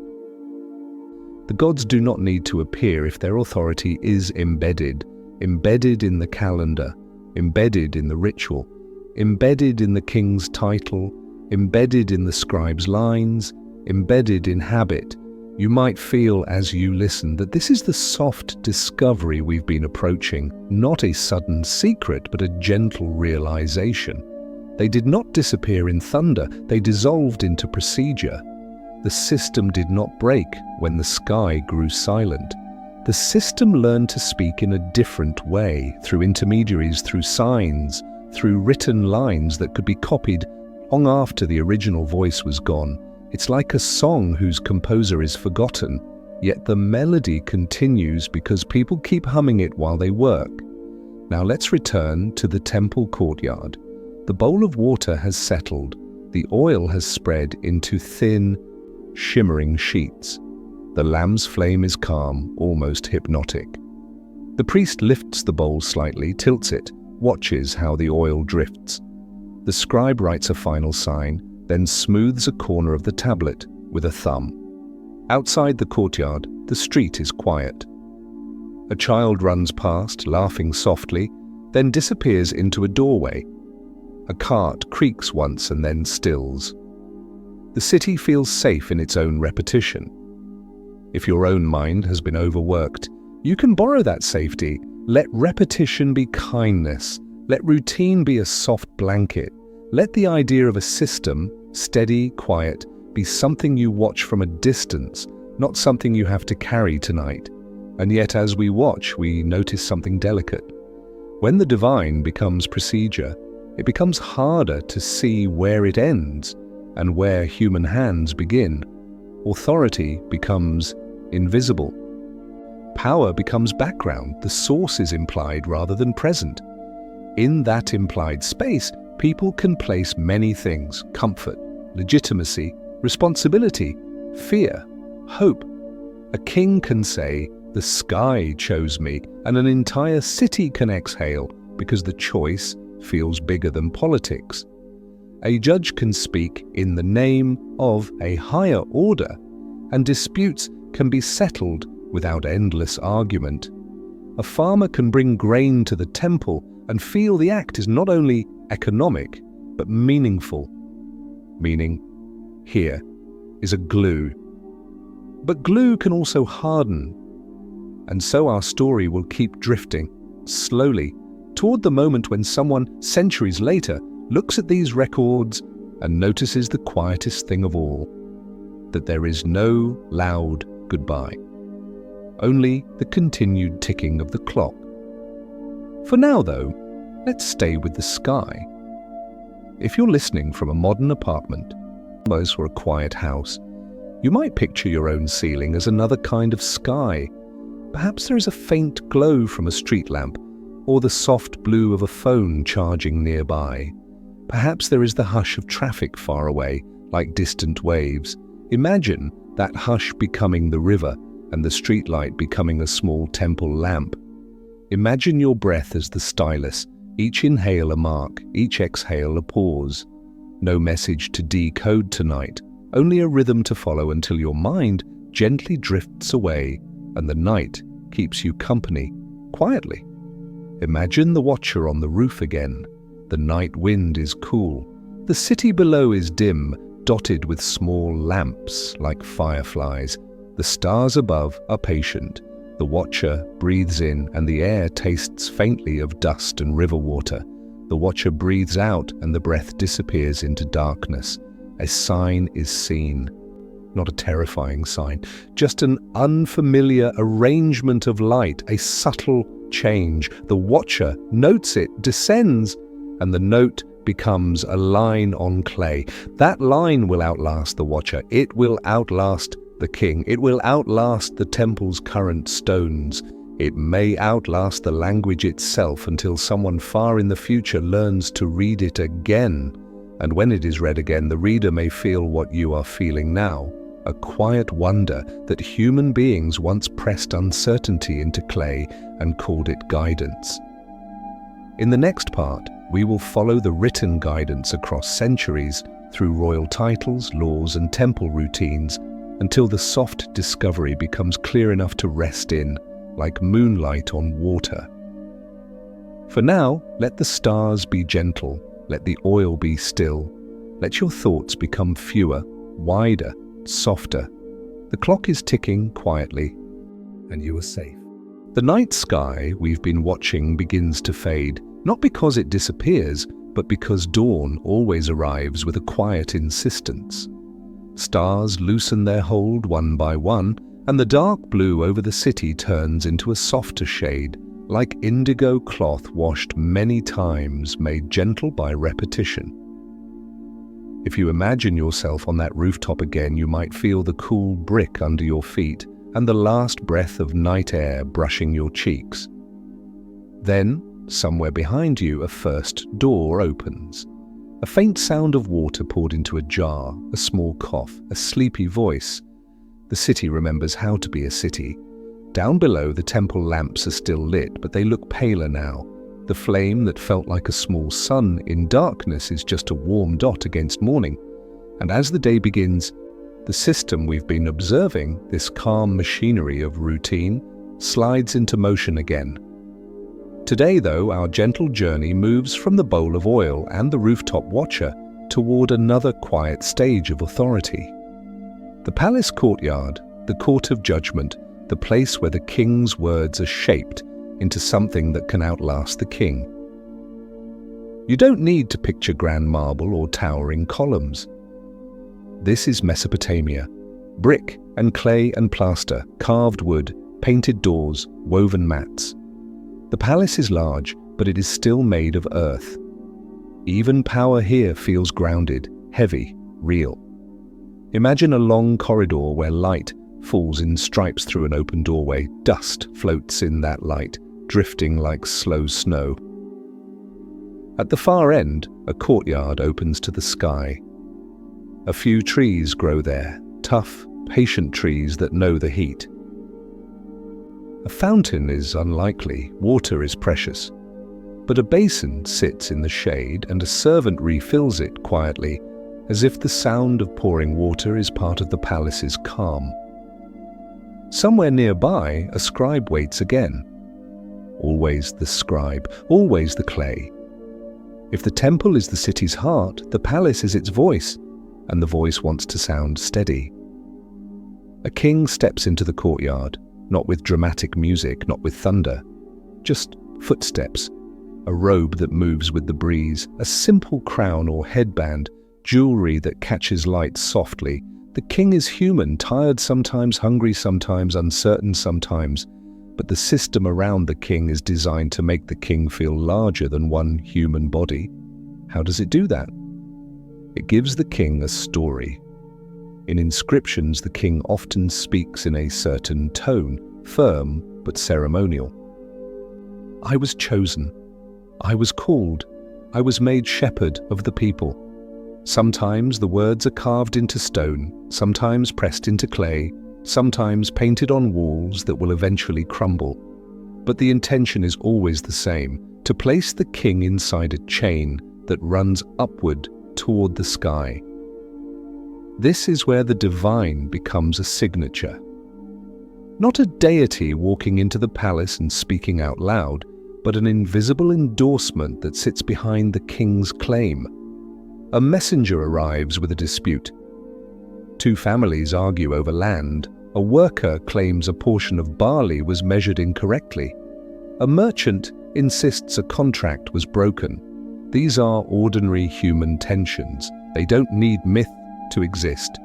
S1: The gods do not need to appear if their authority is embedded in the calendar, embedded in the ritual, embedded in the king's title, embedded in the scribe's lines, embedded in habit. You might feel as you listen that this is the soft discovery we've been approaching, not a sudden secret, but a gentle realization. They did not disappear in thunder, they dissolved into procedure. The system did not break when the sky grew silent. the system learned to speak in a different way, through intermediaries, through signs, through written lines that could be copied long after the original voice was gone. It's like a song whose composer is forgotten, yet the melody continues because people keep humming it while they work. Now let's return to the temple courtyard. The bowl of water has settled. The oil has spread into thin, shimmering sheets. The lamb's flame is calm, almost hypnotic. The priest lifts the bowl slightly, tilts it, watches how the oil drifts. The scribe writes a final sign, then smooths a corner of the tablet with a thumb. Outside the courtyard, the street is quiet. A child runs past, laughing softly, then disappears into a doorway. A cart creaks once and then stills. The city feels safe in its own repetition. If your own mind has been overworked, you can borrow that safety. Let repetition be kindness. Let routine be a soft blanket. Let the idea of a system, steady, quiet, be something you watch from a distance, not something you have to carry tonight. And yet as we watch, we notice something delicate. When the divine becomes procedure, it becomes harder to see where it ends and where human hands begin. Authority becomes invisible. Power becomes background. The source is implied rather than present. In that implied space, people can place many things: comfort, legitimacy, responsibility, fear, hope. A king can say, "The sky chose me," and an entire city can exhale because the choice feels bigger than politics. A judge can speak in the name of a higher order, and disputes can be settled without endless argument. A farmer can bring grain to the temple and feel the act is not only economic, but meaningful. Meaning, here is a glue. But glue can also harden. And so our story will keep drifting, slowly, toward the moment when someone, centuries later, looks at these records and notices the quietest thing of all, that there is no loud goodbye, only the continued ticking of the clock. For now, though, let's stay with the sky. If you're listening from a modern apartment, or a quiet house, you might picture your own ceiling as another kind of sky. Perhaps there is a faint glow from a street lamp, or the soft blue of a phone charging nearby. Perhaps there is the hush of traffic far away, like distant waves. Imagine that hush becoming the river and the streetlight becoming a small temple lamp. Imagine your breath as the stylus, each inhale a mark, each exhale a pause. No message to decode tonight, only a rhythm to follow until your mind gently drifts away and the night keeps you company, quietly. Imagine the watcher on the roof again. The night wind is cool. The city below is dim, dotted with small lamps like fireflies. The stars above are patient. The watcher breathes in and the air tastes faintly of dust and river water. The watcher breathes out and the breath disappears into darkness. A sign is seen. Not a terrifying sign, just an unfamiliar arrangement of light, a subtle change. The watcher notes it, descends, and the note becomes a line on clay. That line will outlast the watcher. It will outlast the king. It will outlast the temple's current stones. It may outlast the language itself until someone far in the future learns to read it again. And when it is read again, the reader may feel what you are feeling now, a quiet wonder that human beings once pressed uncertainty into clay and called it guidance. In the next part, we will follow the written guidance across centuries through royal titles, laws, and temple routines until the soft discovery becomes clear enough to rest in, like moonlight on water. For now, let the stars be gentle, let the oil be still, let your thoughts become fewer, wider, softer. The clock is ticking quietly, and you are safe. The night sky we've been watching begins to fade, not because it disappears, but because dawn always arrives with a quiet insistence. Stars loosen their hold one by one, and the dark blue over the city turns into a softer shade, like indigo cloth washed many times, made gentle by repetition. If you imagine yourself on that rooftop again, you might feel the cool brick under your feet and the last breath of night air brushing your cheeks. Then, somewhere behind you, a first door opens. A faint sound of water poured into a jar, a small cough, a sleepy voice. The city remembers how to be a city. Down below, the temple lamps are still lit, but they look paler now. The flame that felt like a small sun in darkness is just a warm dot against morning. And as the day begins, the system we've been observing, this calm machinery of routine, slides into motion again. Today, though, our gentle journey moves from the bowl of oil and the rooftop watcher toward another quiet stage of authority. The palace courtyard, the court of judgment, the place where the king's words are shaped into something that can outlast the king. You don't need to picture grand marble or towering columns. This is Mesopotamia. Brick and clay and plaster, carved wood, painted doors, woven mats. The palace is large, but it is still made of earth. Even power here feels grounded, heavy, real. Imagine a long corridor where light falls in stripes through an open doorway. Dust floats in that light, drifting like slow snow. At the far end, a courtyard opens to the sky. A few trees grow there, tough, patient trees that know the heat. A fountain is unlikely, water is precious. But a basin sits in the shade and a servant refills it quietly, as if the sound of pouring water is part of the palace's calm. Somewhere nearby, a scribe waits again. Always the scribe, always the clay. If the temple is the city's heart, the palace is its voice, and the voice wants to sound steady. A king steps into the courtyard, not with dramatic music, not with thunder, just footsteps, a robe that moves with the breeze, a simple crown or headband, jewelry that catches light softly. The king is human, tired sometimes, hungry sometimes, uncertain sometimes, but the system around the king is designed to make the king feel larger than one human body. How does it do that? It gives the king a story. In inscriptions, the king often speaks in a certain tone, firm but ceremonial. I was chosen. I was called. I was made shepherd of the people. Sometimes the words are carved into stone, sometimes pressed into clay, sometimes painted on walls that will eventually crumble. But the intention is always the same, to place the king inside a chain that runs upward toward the sky. This is where the divine becomes a signature. Not a deity walking into the palace and speaking out loud, but an invisible endorsement that sits behind the king's claim. A messenger arrives with a dispute. Two families argue over land. A worker claims a portion of barley was measured incorrectly. A merchant insists a contract was broken. These are ordinary human tensions. They don't need myth to exist.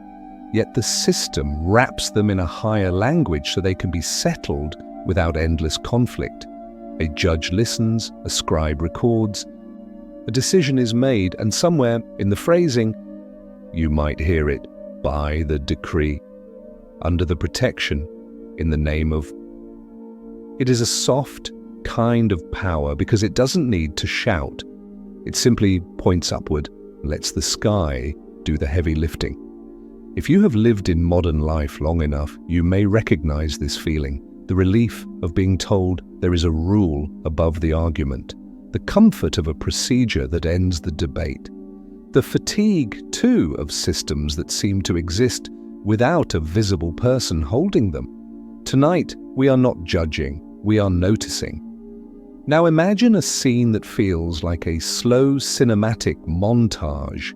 S1: Yet the system wraps them in a higher language so they can be settled without endless conflict. A judge listens, a scribe records, a decision is made, and somewhere in the phrasing, you might hear it, by the decree, under the protection, in the name of. It is a soft kind of power because it doesn't need to shout. It simply points upward, lets the sky do the heavy lifting. If you have lived in modern life long enough, you may recognize this feeling, the relief of being told there is a rule above the argument, the comfort of a procedure that ends the debate, the fatigue, too, of systems that seem to exist without a visible person holding them. Tonight, we are not judging, we are noticing. Now imagine a scene that feels like a slow cinematic montage.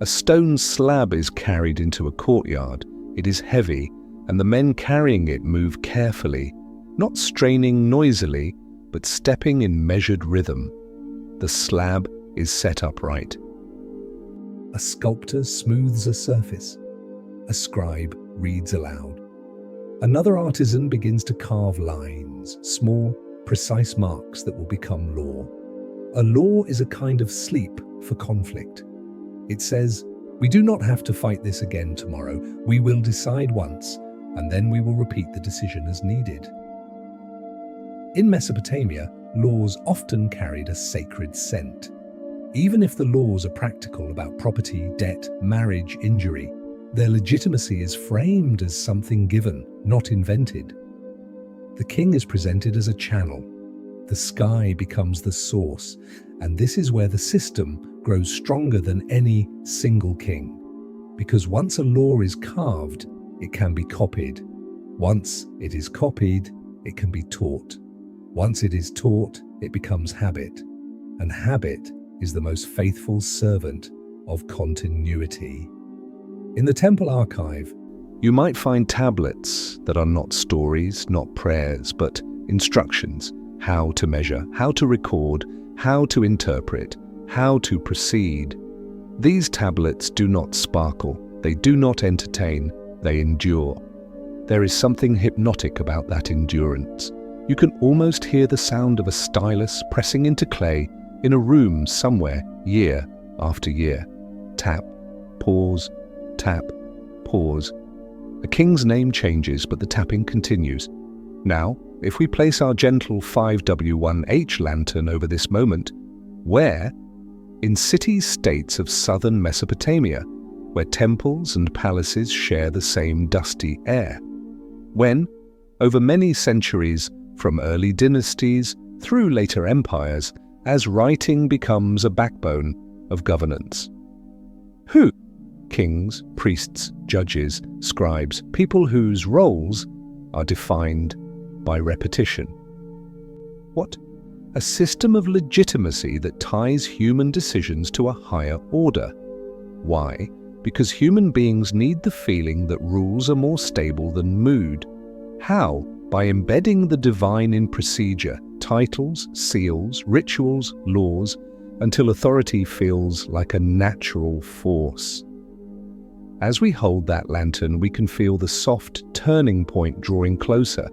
S1: A stone slab is carried into a courtyard. It is heavy, and the men carrying it move carefully, not straining noisily, but stepping in measured rhythm. The slab is set upright. A sculptor smooths a surface. A scribe reads aloud. Another artisan begins to carve lines, small, precise marks that will become law. A law is a kind of sleep for conflict. It says, we do not have to fight this again tomorrow. We will decide once, and then we will repeat the decision as needed. In Mesopotamia, laws often carried a sacred scent. Even if the laws are practical about property, debt, marriage, injury, their legitimacy is framed as something given, not invented. The king is presented as a channel. The sky becomes the source, and this is where the system grows stronger than any single king. Because once a law is carved, it can be copied. Once it is copied, it can be taught. Once it is taught, it becomes habit. And habit is the most faithful servant of continuity. In the temple archive, you might find tablets that are not stories, not prayers, but instructions. How to measure, how to record, how to interpret, how to proceed. These tablets do not sparkle, they do not entertain, they endure. There is something hypnotic about that endurance. You can almost hear the sound of a stylus pressing into clay in a room somewhere, year after year. Tap, pause, tap, pause. A king's name changes, but the tapping continues. Now, if we place our gentle 5W1H lantern over this moment, where? In city-states of southern Mesopotamia, where temples and palaces share the same dusty air. When, over many centuries, from early dynasties through later empires, as writing becomes a backbone of governance. Who? Kings, priests, judges, scribes, people whose roles are defined by repetition. What? A system of legitimacy that ties human decisions to a higher order. Why? Because human beings need the feeling that rules are more stable than mood. How? By embedding the divine in procedure, titles, seals, rituals, laws, until authority feels like a natural force. As we hold that lantern, we can feel the soft turning point drawing closer.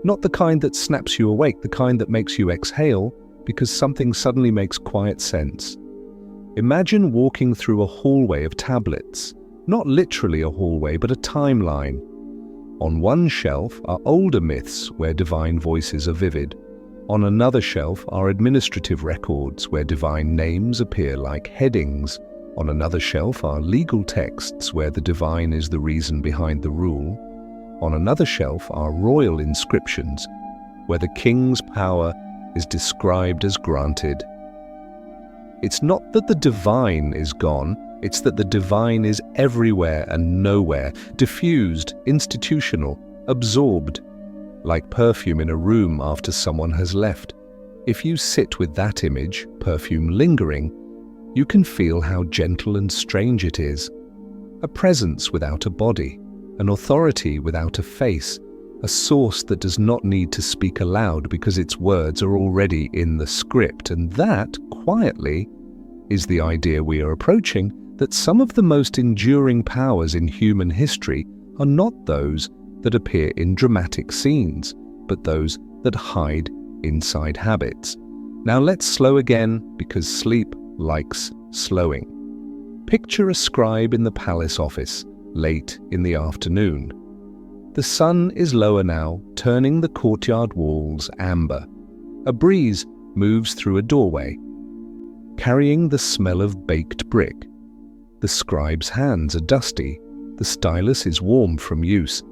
S1: Not the kind that snaps you awake, the kind that makes you exhale because something suddenly makes quiet sense. Imagine walking through a hallway of tablets, not literally a hallway, but a timeline. On one shelf are older myths where divine voices are vivid. On another shelf are administrative records where divine names appear like headings. On another shelf are legal texts where the divine is the reason behind the rule. On another shelf are royal inscriptions where the king's power is described as granted. It's not that the divine is gone, it's that the divine is everywhere and nowhere, diffused, institutional, absorbed, like perfume in a room after someone has left. If you sit with that image, perfume lingering, you can feel how gentle and strange it is. A presence without a body, an authority without a face, a source that does not need to speak aloud because its words are already in the script. And that, quietly, is the idea we are approaching, that some of the most enduring powers in human history are not those that appear in dramatic scenes, but those that hide inside habits. Now let's slow again, because sleep likes slowing. Picture a scribe in the palace office, late in the afternoon. The sun is lower now, turning the courtyard walls amber. A breeze moves through a doorway, carrying the smell of baked brick. The scribe's hands are dusty. The stylus is warm from use.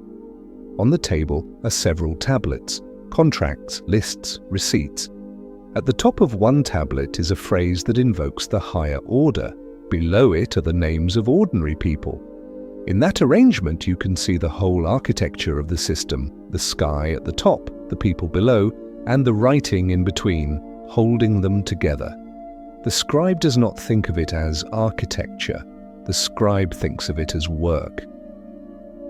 S1: On the table are several tablets, contracts, lists, receipts. At the top of one tablet is a phrase that invokes the higher order. Below it are the names of ordinary people. In that arrangement, you can see the whole architecture of the system, the sky at the top, the people below, and the writing in between, holding them together. The scribe does not think of it as architecture. The scribe thinks of it as work.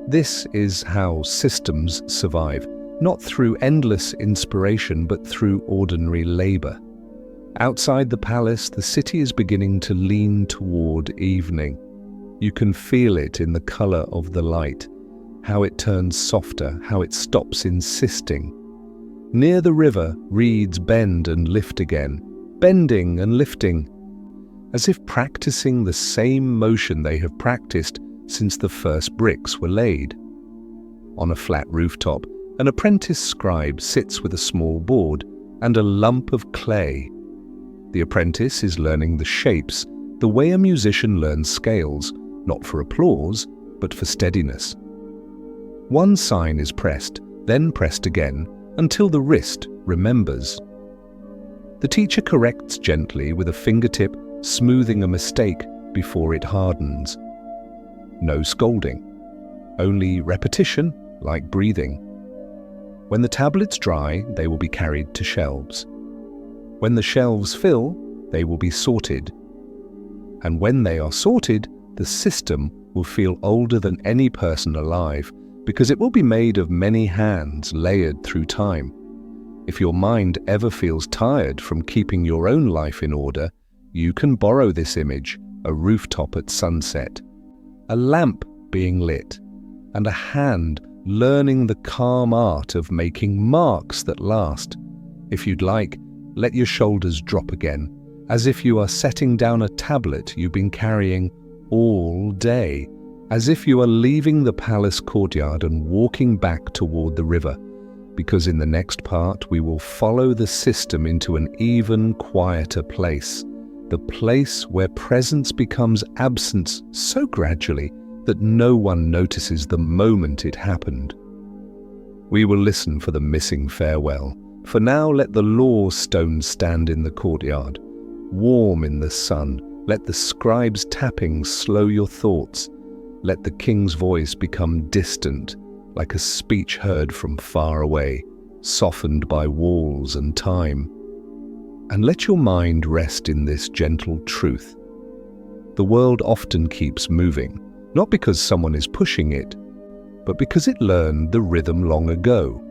S1: This is how systems survive, not through endless inspiration, but through ordinary labor. Outside the palace, the city is beginning to lean toward evening. You can feel it in the color of the light. how it turns softer, how it stops insisting. Near the river, reeds bend and lift again, bending and lifting, as if practicing the same motion they have practiced since the first bricks were laid. On a flat rooftop, an apprentice scribe sits with a small board and a lump of clay. The apprentice is learning the shapes, the way a musician learns scales, not for applause, but for steadiness. One sign is pressed, then pressed again, until the wrist remembers. The teacher corrects gently with a fingertip, smoothing a mistake before it hardens. No scolding, only repetition, like breathing. When the tablets dry, they will be carried to shelves. When the shelves fill, they will be sorted. And when they are sorted, the system will feel older than any person alive, because it will be made of many hands layered through time. If your mind ever feels tired from keeping your own life in order, you can borrow this image, a rooftop at sunset, a lamp being lit, and a hand learning the calm art of making marks that last. If you'd like, let your shoulders drop again, as if you are setting down a tablet you've been carrying all day, as if you are leaving the palace courtyard and walking back toward the river, because in the next part we will follow the system into an even quieter place, the place where presence becomes absence so gradually that no one notices the moment it happened. We will listen for the missing farewell. For now, let the law stone stand in the courtyard, warm in the sun. Let the scribe's tapping slow your thoughts. Let the king's voice become distant, like a speech heard from far away, softened by walls and time. And let your mind rest in this gentle truth. The world often keeps moving, not because someone is pushing it, but because it learned the rhythm long ago.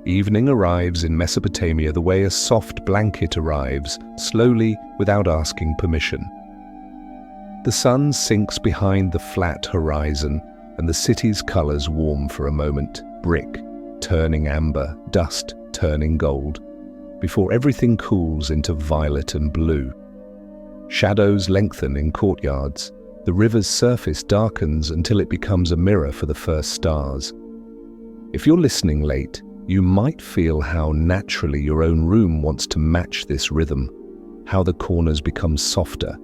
S1: Evening arrives in Mesopotamia the way a soft blanket arrives, slowly, without asking permission. The sun sinks behind the flat horizon, and the city's colors warm for a moment, brick turning amber, dust turning gold, before everything cools into violet and blue. Shadows lengthen in courtyards. The river's surface darkens until it becomes a mirror for the first stars. If you're listening late, you might feel how naturally your own room wants to match this rhythm, how the corners become softer,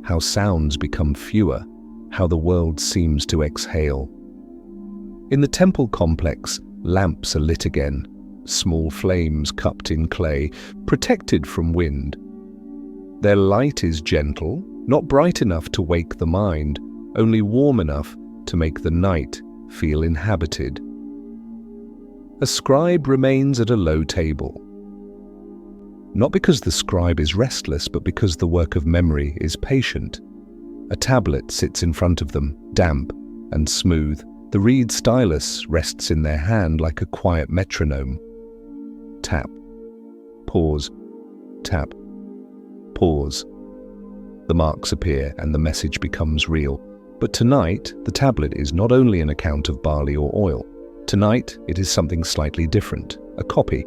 S1: how sounds become fewer, how the world seems to exhale. In the temple complex, lamps are lit again, small flames cupped in clay, protected from wind. Their light is gentle, not bright enough to wake the mind, only warm enough to make the night feel inhabited. A scribe remains at a low table. Not because the scribe is restless, but because the work of memory is patient. A tablet sits in front of them, damp and smooth. The reed stylus rests in their hand like a quiet metronome. Tap, pause, tap, pause. The marks appear and the message becomes real. But tonight, the tablet is not only an account of barley or oil. Tonight, it is something slightly different, a copy.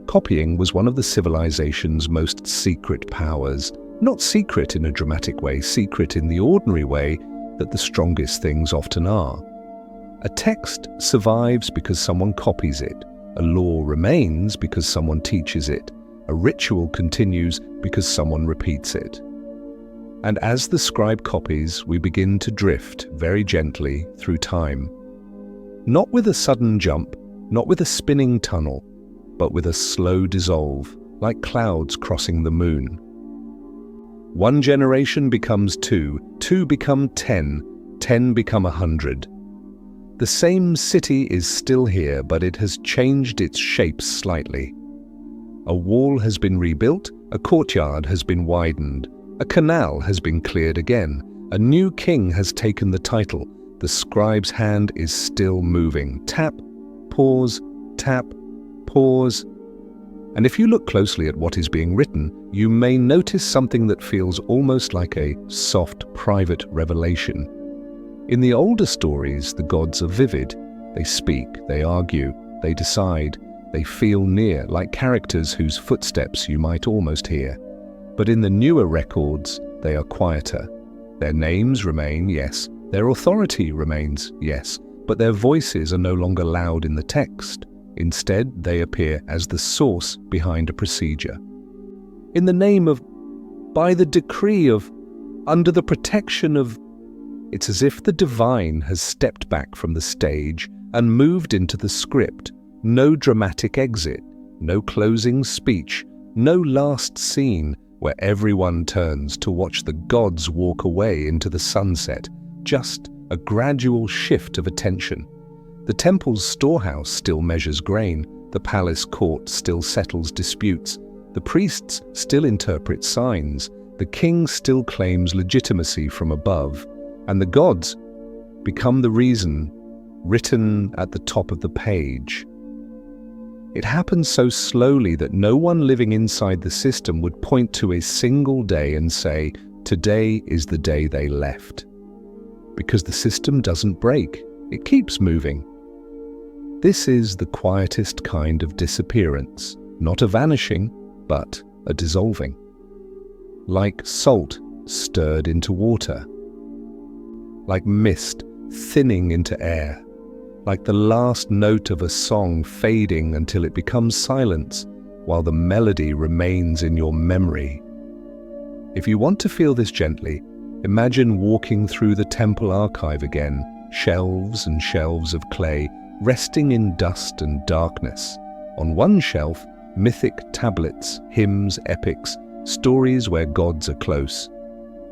S1: Copying was one of the civilization's most secret powers. Not secret in a dramatic way, secret in the ordinary way that the strongest things often are. A text survives because someone copies it. A law remains because someone teaches it. A ritual continues because someone repeats it. And as the scribe copies, we begin to drift very gently through time. Not with a sudden jump, not with a spinning tunnel, but with a slow dissolve, like clouds crossing the moon. One generation becomes two, two become 10, 10 become 100. The same city is still here, but it has changed its shape slightly. A wall has been rebuilt, a courtyard has been widened, a canal has been cleared again, a new king has taken the title. The scribe's hand is still moving. Tap, pause, tap, pause. And if you look closely at what is being written, you may notice something that feels almost like a soft, private revelation. In the older stories, the gods are vivid. They speak, they argue, they decide, they feel near, like characters whose footsteps you might almost hear. But in the newer records, they are quieter. Their names remain, yes. Their authority remains, yes. But their voices are no longer loud in the text. Instead, they appear as the source behind a procedure. In the name of, by the decree of, under the protection of, it's as if the divine has stepped back from the stage and moved into the script. No dramatic exit, no closing speech, no last scene where everyone turns to watch the gods walk away into the sunset. Just a gradual shift of attention. The temple's storehouse still measures grain, the palace court still settles disputes, the priests still interpret signs, the king still claims legitimacy from above, and the gods become the reason written at the top of the page. It happens so slowly that no one living inside the system would point to a single day and say, today is the day they left. Because the system doesn't break, it keeps moving. This is the quietest kind of disappearance, not a vanishing, but a dissolving. Like salt stirred into water. Like mist thinning into air. Like the last note of a song fading until it becomes silence, while the melody remains in your memory. If you want to feel this gently, imagine walking through the temple archive again, shelves and shelves of clay, resting in dust and darkness. On one shelf, mythic tablets, hymns, epics, stories where gods are close.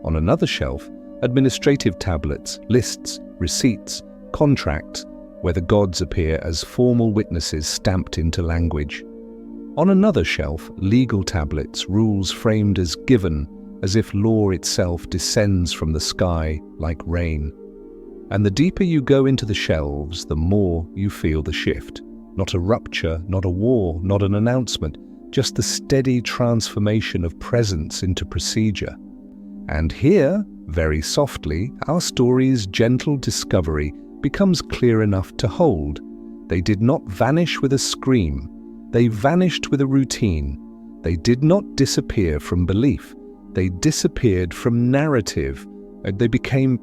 S1: On another shelf, administrative tablets, lists, receipts, contracts, where the gods appear as formal witnesses stamped into language. On another shelf, legal tablets, rules framed as given, as if law itself descends from the sky like rain. And the deeper you go into the shelves, the more you feel the shift. Not a rupture, not a war, not an announcement, just the steady transformation of presence into procedure. And here, very softly, our story's gentle discovery becomes clear enough to hold. They did not vanish with a scream. They vanished with a routine. They did not disappear from belief. They disappeared from narrative. They became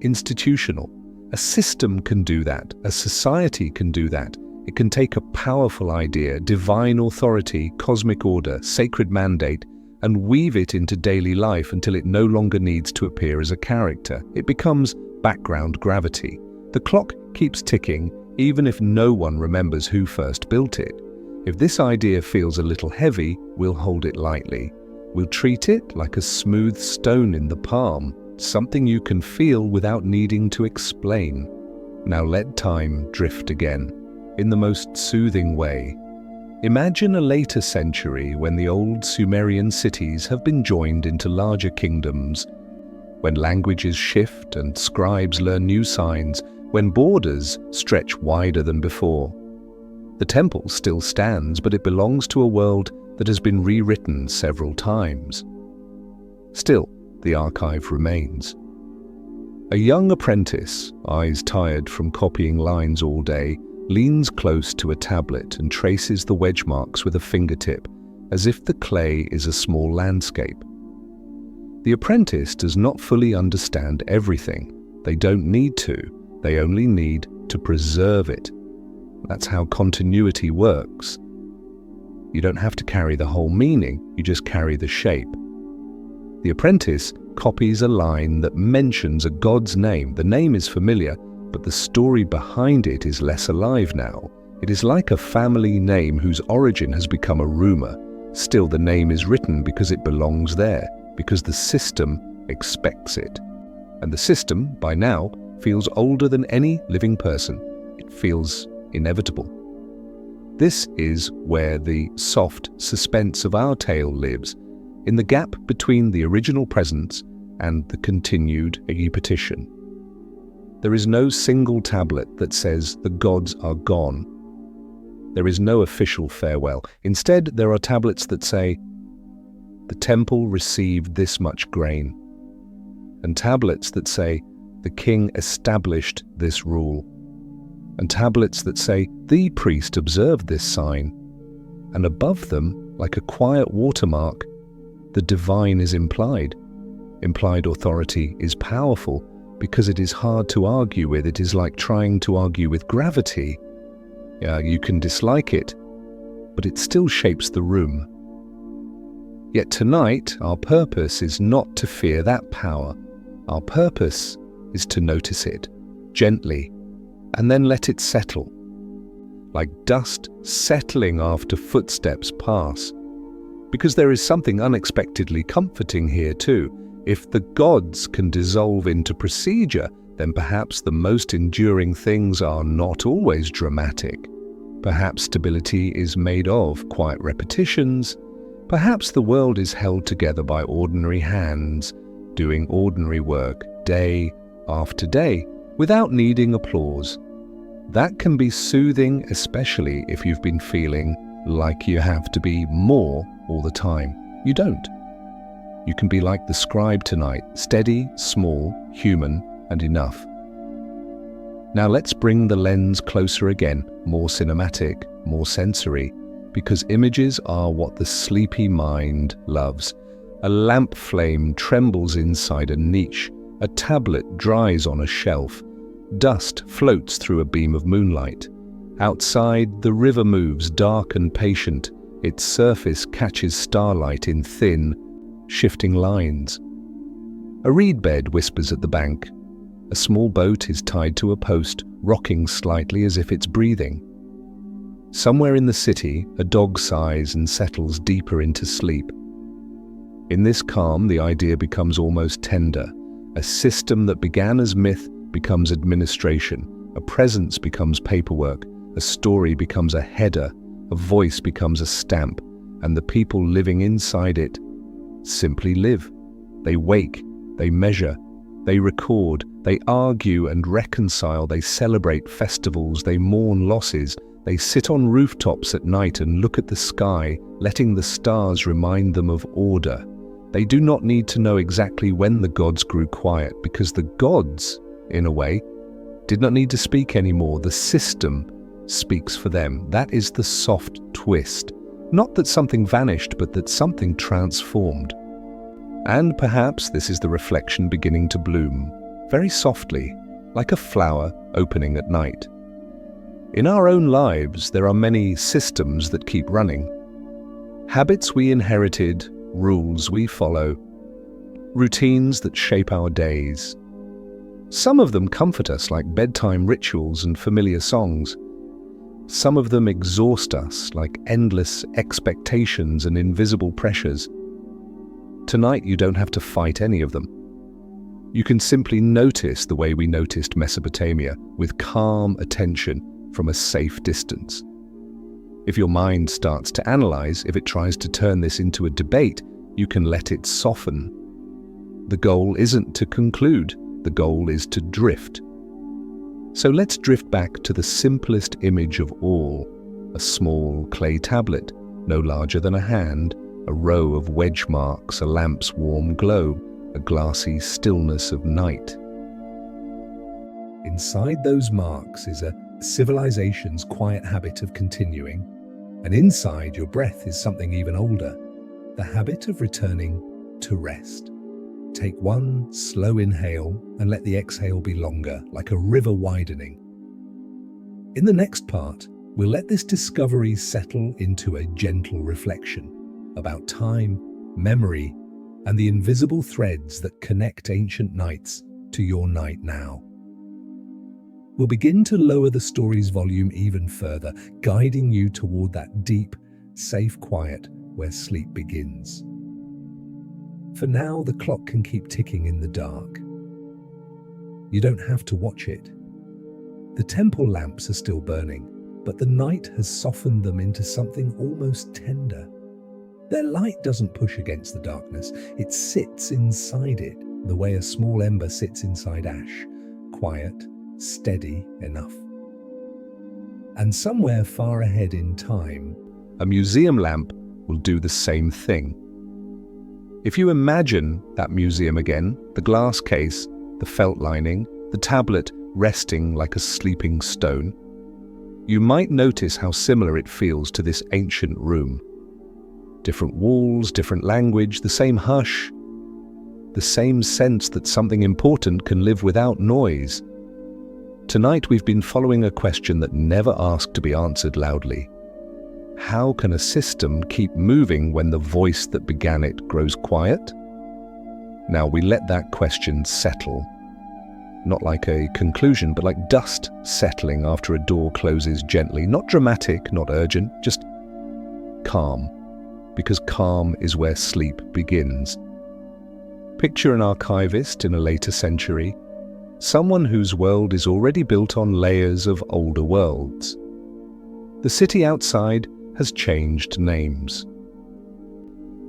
S1: institutional. A system can do that. A society can do that. It can take a powerful idea, divine authority, cosmic order, sacred mandate, and weave it into daily life until it no longer needs to appear as a character. It becomes background gravity. The clock keeps ticking, even if no one remembers who first built it. If this idea feels a little heavy, we'll hold it lightly. We'll treat it like a smooth stone in the palm, something you can feel without needing to explain. Now let time drift again, in the most soothing way. Imagine a later century when the old Sumerian cities have been joined into larger kingdoms, when languages shift and scribes learn new signs, when borders stretch wider than before. The temple still stands, but it belongs to a world that has been rewritten several times. Still, the archive remains. A young apprentice, eyes tired from copying lines all day, leans close to a tablet and traces the wedge marks with a fingertip, as if the clay is a small landscape. The apprentice does not fully understand everything. They don't need to. They only need to preserve it. That's how continuity works. You don't have to carry the whole meaning, you just carry the shape. The apprentice copies a line that mentions a god's name. The name is familiar, but the story behind it is less alive now. It is like a family name whose origin has become a rumor. Still, the name is written because it belongs there, because the system expects it. And the system, by now, feels older than any living person. It feels inevitable. This is where the soft suspense of our tale lives, in the gap between the original presence and the continued repetition. There is no single tablet that says the gods are gone. There is no official farewell. Instead, there are tablets that say, the temple received this much grain, and tablets that say, The king established this rule. And tablets that say, "The priest observed this sign." And above them, like a quiet watermark, the divine is implied. Implied authority is powerful because it is hard to argue with. It is like trying to argue with gravity. Yeah, you can dislike it, but it still shapes the room. Yet tonight, our purpose is not to fear that power. Our purpose is to notice it, gently, and then let it settle, like dust settling after footsteps pass. Because there is something unexpectedly comforting here too. If the gods can dissolve into procedure, then perhaps the most enduring things are not always dramatic. Perhaps stability is made of quiet repetitions. Perhaps the world is held together by ordinary hands, doing ordinary work day after day, without needing applause. That can be soothing, especially if you've been feeling like you have to be more all the time. You don't. You can be like the scribe tonight, steady, small, human, and enough. Now let's bring the lens closer again, more cinematic, more sensory, because images are what the sleepy mind loves. A lamp flame trembles inside a niche. A tablet dries on a shelf. Dust floats through a beam of moonlight. Outside, the river moves dark and patient. Its surface catches starlight in thin, shifting lines. A reed bed whispers at the bank. A small boat is tied to a post, rocking slightly as if it's breathing. Somewhere in the city, a dog sighs and settles deeper into sleep. In this calm, the idea becomes almost tender. A system that began as myth becomes administration. A presence becomes paperwork. A story becomes a header. A voice becomes a stamp. And the people living inside it simply live. They wake, they measure, they record, they argue and reconcile, they celebrate festivals, they mourn losses, they sit on rooftops at night and look at the sky, letting the stars remind them of order. They do not need to know exactly when the gods grew quiet, because the gods, in a way, did not need to speak anymore. The system speaks for them. That is the soft twist. Not that something vanished, but that something transformed. And perhaps this is the reflection beginning to bloom, very softly, like a flower opening at night. In our own lives, there are many systems that keep running. Habits we inherited, rules we follow, routines that shape our days. Some of them comfort us, like bedtime rituals and familiar songs. Some of them exhaust us, like endless expectations and invisible pressures. Tonight, you don't have to fight any of them. You can simply notice the way we noticed Mesopotamia, with calm attention from a safe distance. If your mind starts to analyze, if it tries to turn this into a debate, you can let it soften. The goal isn't to conclude, the goal is to drift. So let's drift back to the simplest image of all, a small clay tablet, no larger than a hand, a row of wedge marks, a lamp's warm glow, a glassy stillness of night. Inside those marks is a civilization's quiet habit of continuing, and inside your breath is something even older, the habit of returning to rest. Take one slow inhale and let the exhale be longer, like a river widening. In the next part, we'll let this discovery settle into a gentle reflection about time, memory, and the invisible threads that connect ancient nights to your night now. We'll begin to lower the story's volume even further, guiding you toward that deep, safe quiet where sleep begins. For now, the clock can keep ticking in the dark. You don't have to watch it. The temple lamps are still burning, but the night has softened them into something almost tender. Their light doesn't push against the darkness, it sits inside it, the way a small ember sits inside ash, quiet, steady enough. And somewhere far ahead in time, a museum lamp will do the same thing. If you imagine that museum again, the glass case, the felt lining, the tablet resting like a sleeping stone. You might notice how similar it feels to this ancient room. Different walls, different language, the same hush, the same sense that something important can live without noise. Tonight we've been following a question that never asked to be answered loudly. How can a system keep moving when the voice that began it grows quiet? Now we let that question settle. Not like a conclusion, but like dust settling after a door closes gently. Not dramatic, not urgent, just calm. Because calm is where sleep begins. Picture an archivist in a later century, someone whose world is already built on layers of older worlds. The city outside has changed names.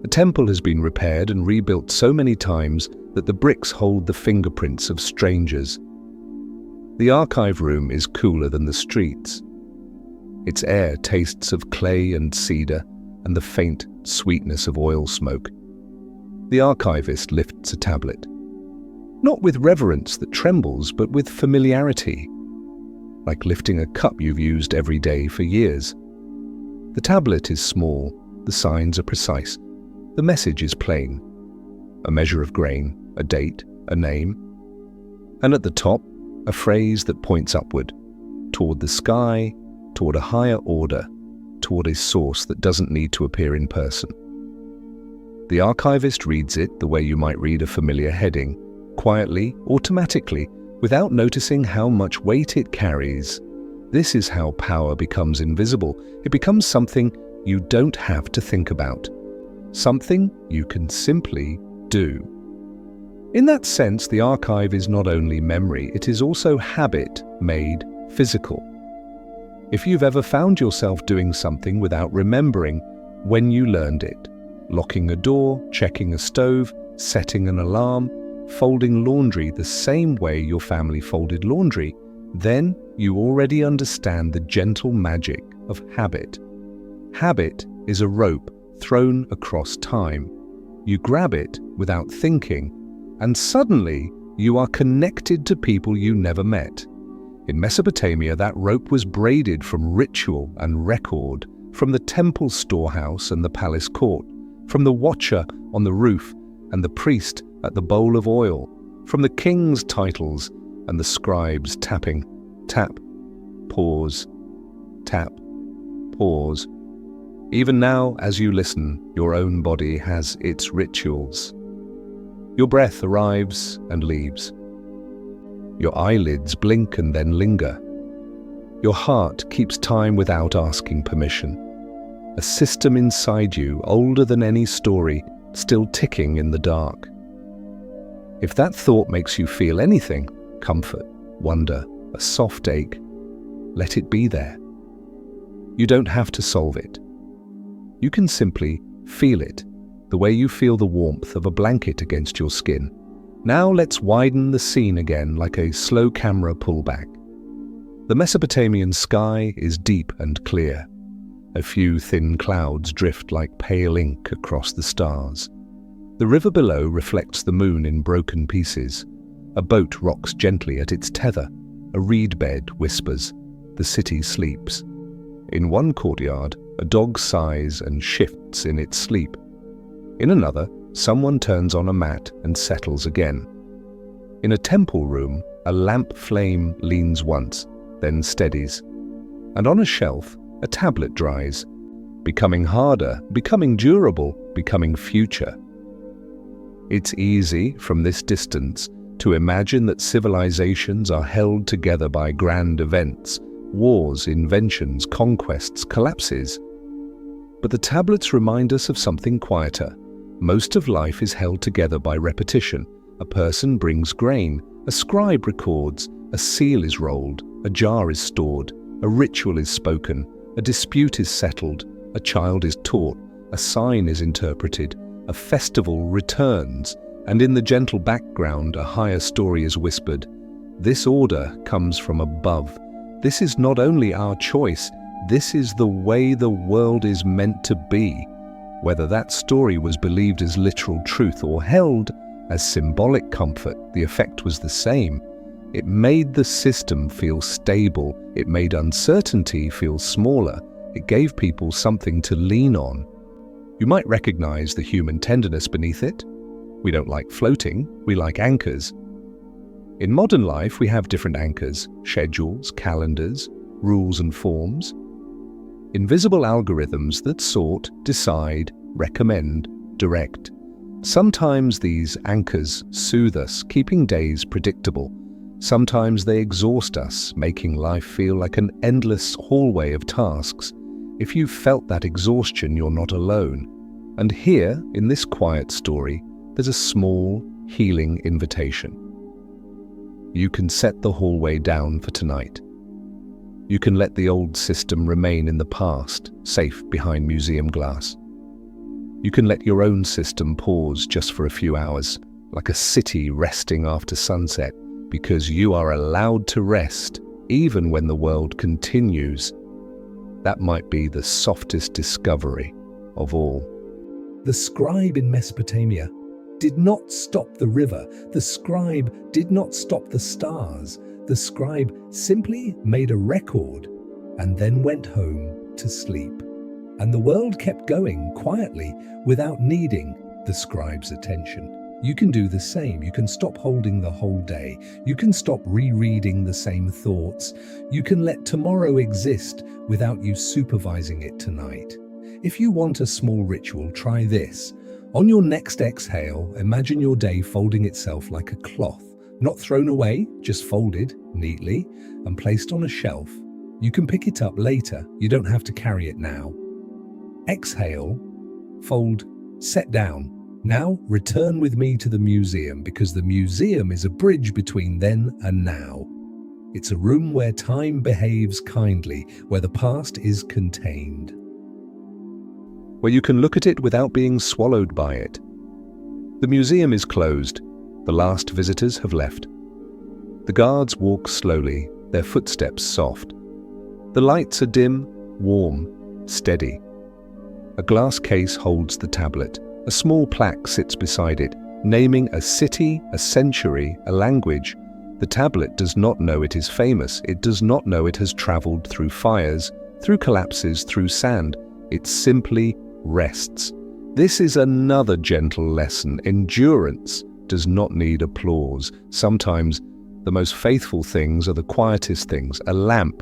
S1: The temple has been repaired and rebuilt so many times that the bricks hold the fingerprints of strangers. The archive room is cooler than the streets. Its air tastes of clay and cedar and the faint sweetness of oil smoke. The archivist lifts a tablet, not with reverence that trembles, but with familiarity, like lifting a cup you've used every day for years. The tablet is small, the signs are precise, the message is plain. A measure of grain, a date, a name, and at the top, a phrase that points upward, toward the sky, toward a higher order, toward a source that doesn't need to appear in person. The archivist reads it the way you might read a familiar heading, quietly, automatically, without noticing how much weight it carries. This is how power becomes invisible. It becomes something you don't have to think about. Something you can simply do. In that sense, the archive is not only memory, it is also habit made physical. If you've ever found yourself doing something without remembering when you learned it, locking a door, checking a stove, setting an alarm, folding laundry the same way your family folded laundry, then you already understand the gentle magic of habit. Habit is a rope thrown across time. You grab it without thinking, and suddenly you are connected to people you never met. In Mesopotamia, that rope was braided from ritual and record, from the temple storehouse and the palace court, from the watcher on the roof and the priest at the bowl of oil, from the king's titles and the scribes tapping, tap, pause, tap, pause. Even now, as you listen, your own body has its rituals. Your breath arrives and leaves. Your eyelids blink and then linger. Your heart keeps time without asking permission. A system inside you, older than any story, still ticking in the dark. If that thought makes you feel anything, comfort, wonder, a soft ache, let it be there. You don't have to solve it. You can simply feel it, the way you feel the warmth of a blanket against your skin. Now let's widen the scene again like a slow camera pullback. The Mesopotamian sky is deep and clear. A few thin clouds drift like pale ink across the stars. The river below reflects the moon in broken pieces. A boat rocks gently at its tether. A reed bed whispers. The city sleeps. In one courtyard, a dog sighs and shifts in its sleep. In another, someone turns on a mat and settles again. In a temple room, a lamp flame leans once, then steadies. And on a shelf, a tablet dries, becoming harder, becoming durable, becoming future. It's easy, from this distance, to imagine that civilizations are held together by grand events, wars, inventions, conquests, collapses. But the tablets remind us of something quieter. Most of life is held together by repetition. A person brings grain, a scribe records, a seal is rolled, a jar is stored, a ritual is spoken, a dispute is settled, a child is taught, a sign is interpreted, a festival returns, and in the gentle background a higher story is whispered. This order comes from above. This is not only our choice, this is the way the world is meant to be. Whether that story was believed as literal truth or held As symbolic comfort, the effect was the same. It made the system feel stable. It made uncertainty feel smaller. It gave people something to lean on. You might recognize the human tenderness beneath it. We don't like floating, we like anchors. In modern life, we have different anchors: schedules, calendars, rules and forms. Invisible algorithms that sort, decide, recommend, direct. Sometimes these anchors soothe us, keeping days predictable. Sometimes they exhaust us, making life feel like an endless hallway of tasks. If you've felt that exhaustion, you're not alone. And here, in this quiet story, there's a small, healing invitation. You can set the hallway down for tonight. You can let the old system remain in the past, safe behind museum glass. You can let your own system pause just for a few hours, like a city resting after sunset, because you are allowed to rest, even when the world continues. That might be the softest discovery of all.
S2: The scribe in Mesopotamia did not stop the river. The scribe did not stop the stars. The scribe simply made a record and then went home to sleep. And the world kept going quietly without needing the scribe's attention. You can do the same. You can stop holding the whole day. You can stop rereading the same thoughts. You can let tomorrow exist without you supervising it tonight. If you want a small ritual, try this. On your next exhale, imagine your day folding itself like a cloth, not thrown away, just folded neatly and placed on a shelf. You can pick it up later. You don't have to carry it now. Exhale, fold, set down. Now return with me to the museum, because the museum is a bridge between then and now. It's a room where time behaves kindly, where the past is contained.
S1: Where you can look at it without being swallowed by it. The museum is closed. The last visitors have left. The guards walk slowly, their footsteps soft. The lights are dim, warm, steady. A glass case holds the tablet. A small plaque sits beside it, naming a city, a century, a language. The tablet does not know it is famous. It does not know it has traveled through fires, through collapses, through sand. It simply rests. This is another gentle lesson. Endurance does not need applause. Sometimes the most faithful things are the quietest things. A lamp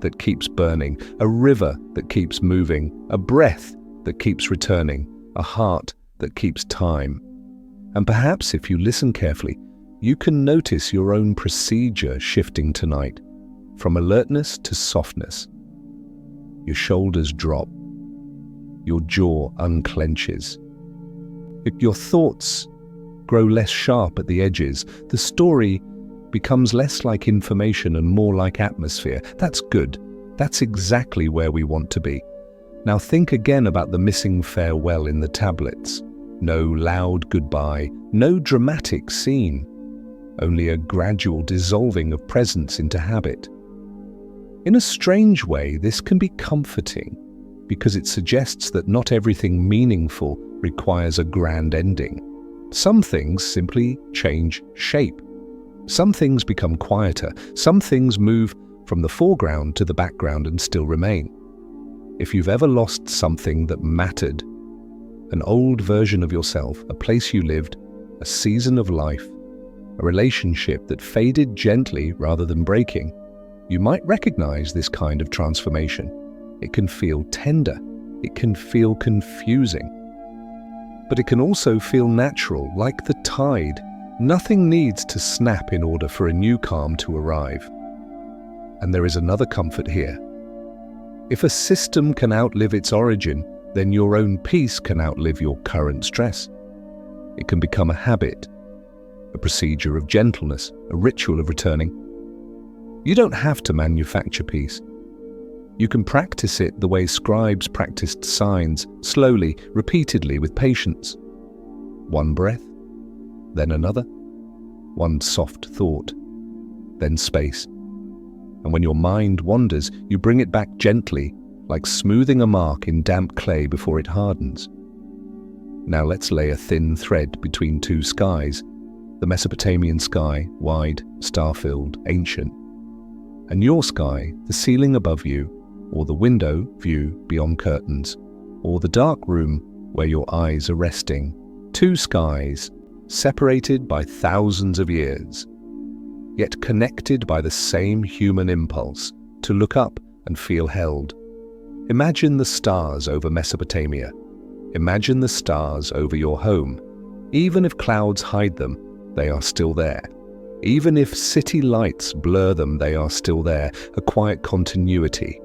S1: that keeps burning, a river that keeps moving, a breath that keeps returning, a heart that keeps time. And perhaps if you listen carefully, you can notice your own procedure shifting tonight, from alertness to softness. Your shoulders drop. Your jaw unclenches. Your thoughts grow less sharp at the edges. The story becomes less like information and more like atmosphere. That's good. That's exactly where we want to be. Now think again about the missing farewell in the tablets. No loud goodbye, no dramatic scene, only a gradual dissolving of presence into habit. In a strange way, this can be comforting, because it suggests that not everything meaningful requires a grand ending. Some things simply change shape. Some things become quieter. Some things move from the foreground to the background and still remain. If you've ever lost something that mattered, an old version of yourself, a place you lived, a season of life, a relationship that faded gently rather than breaking, you might recognize this kind of transformation. It can feel tender, it can feel confusing, but it can also feel natural, like the tide. Nothing needs to snap in order for a new calm to arrive. And there is another comfort here. If a system can outlive its origin, then your own peace can outlive your current stress. It can become a habit, a procedure of gentleness, a ritual of returning. You don't have to manufacture peace. You can practice it the way scribes practiced signs, slowly, repeatedly, with patience. One breath, then another. One soft thought, then space. And when your mind wanders, you bring it back gently, like smoothing a mark in damp clay before it hardens. Now let's lay a thin thread between two skies, the Mesopotamian sky, wide, star-filled, ancient, and your sky, the ceiling above you, or the window view beyond curtains, or the dark room where your eyes are resting. Two skies, separated by thousands of years, yet connected by the same human impulse to look up and feel held. Imagine the stars over Mesopotamia. Imagine the stars over your home. Even if clouds hide them, they are still there. Even if city lights blur them, they are still there, a quiet continuity.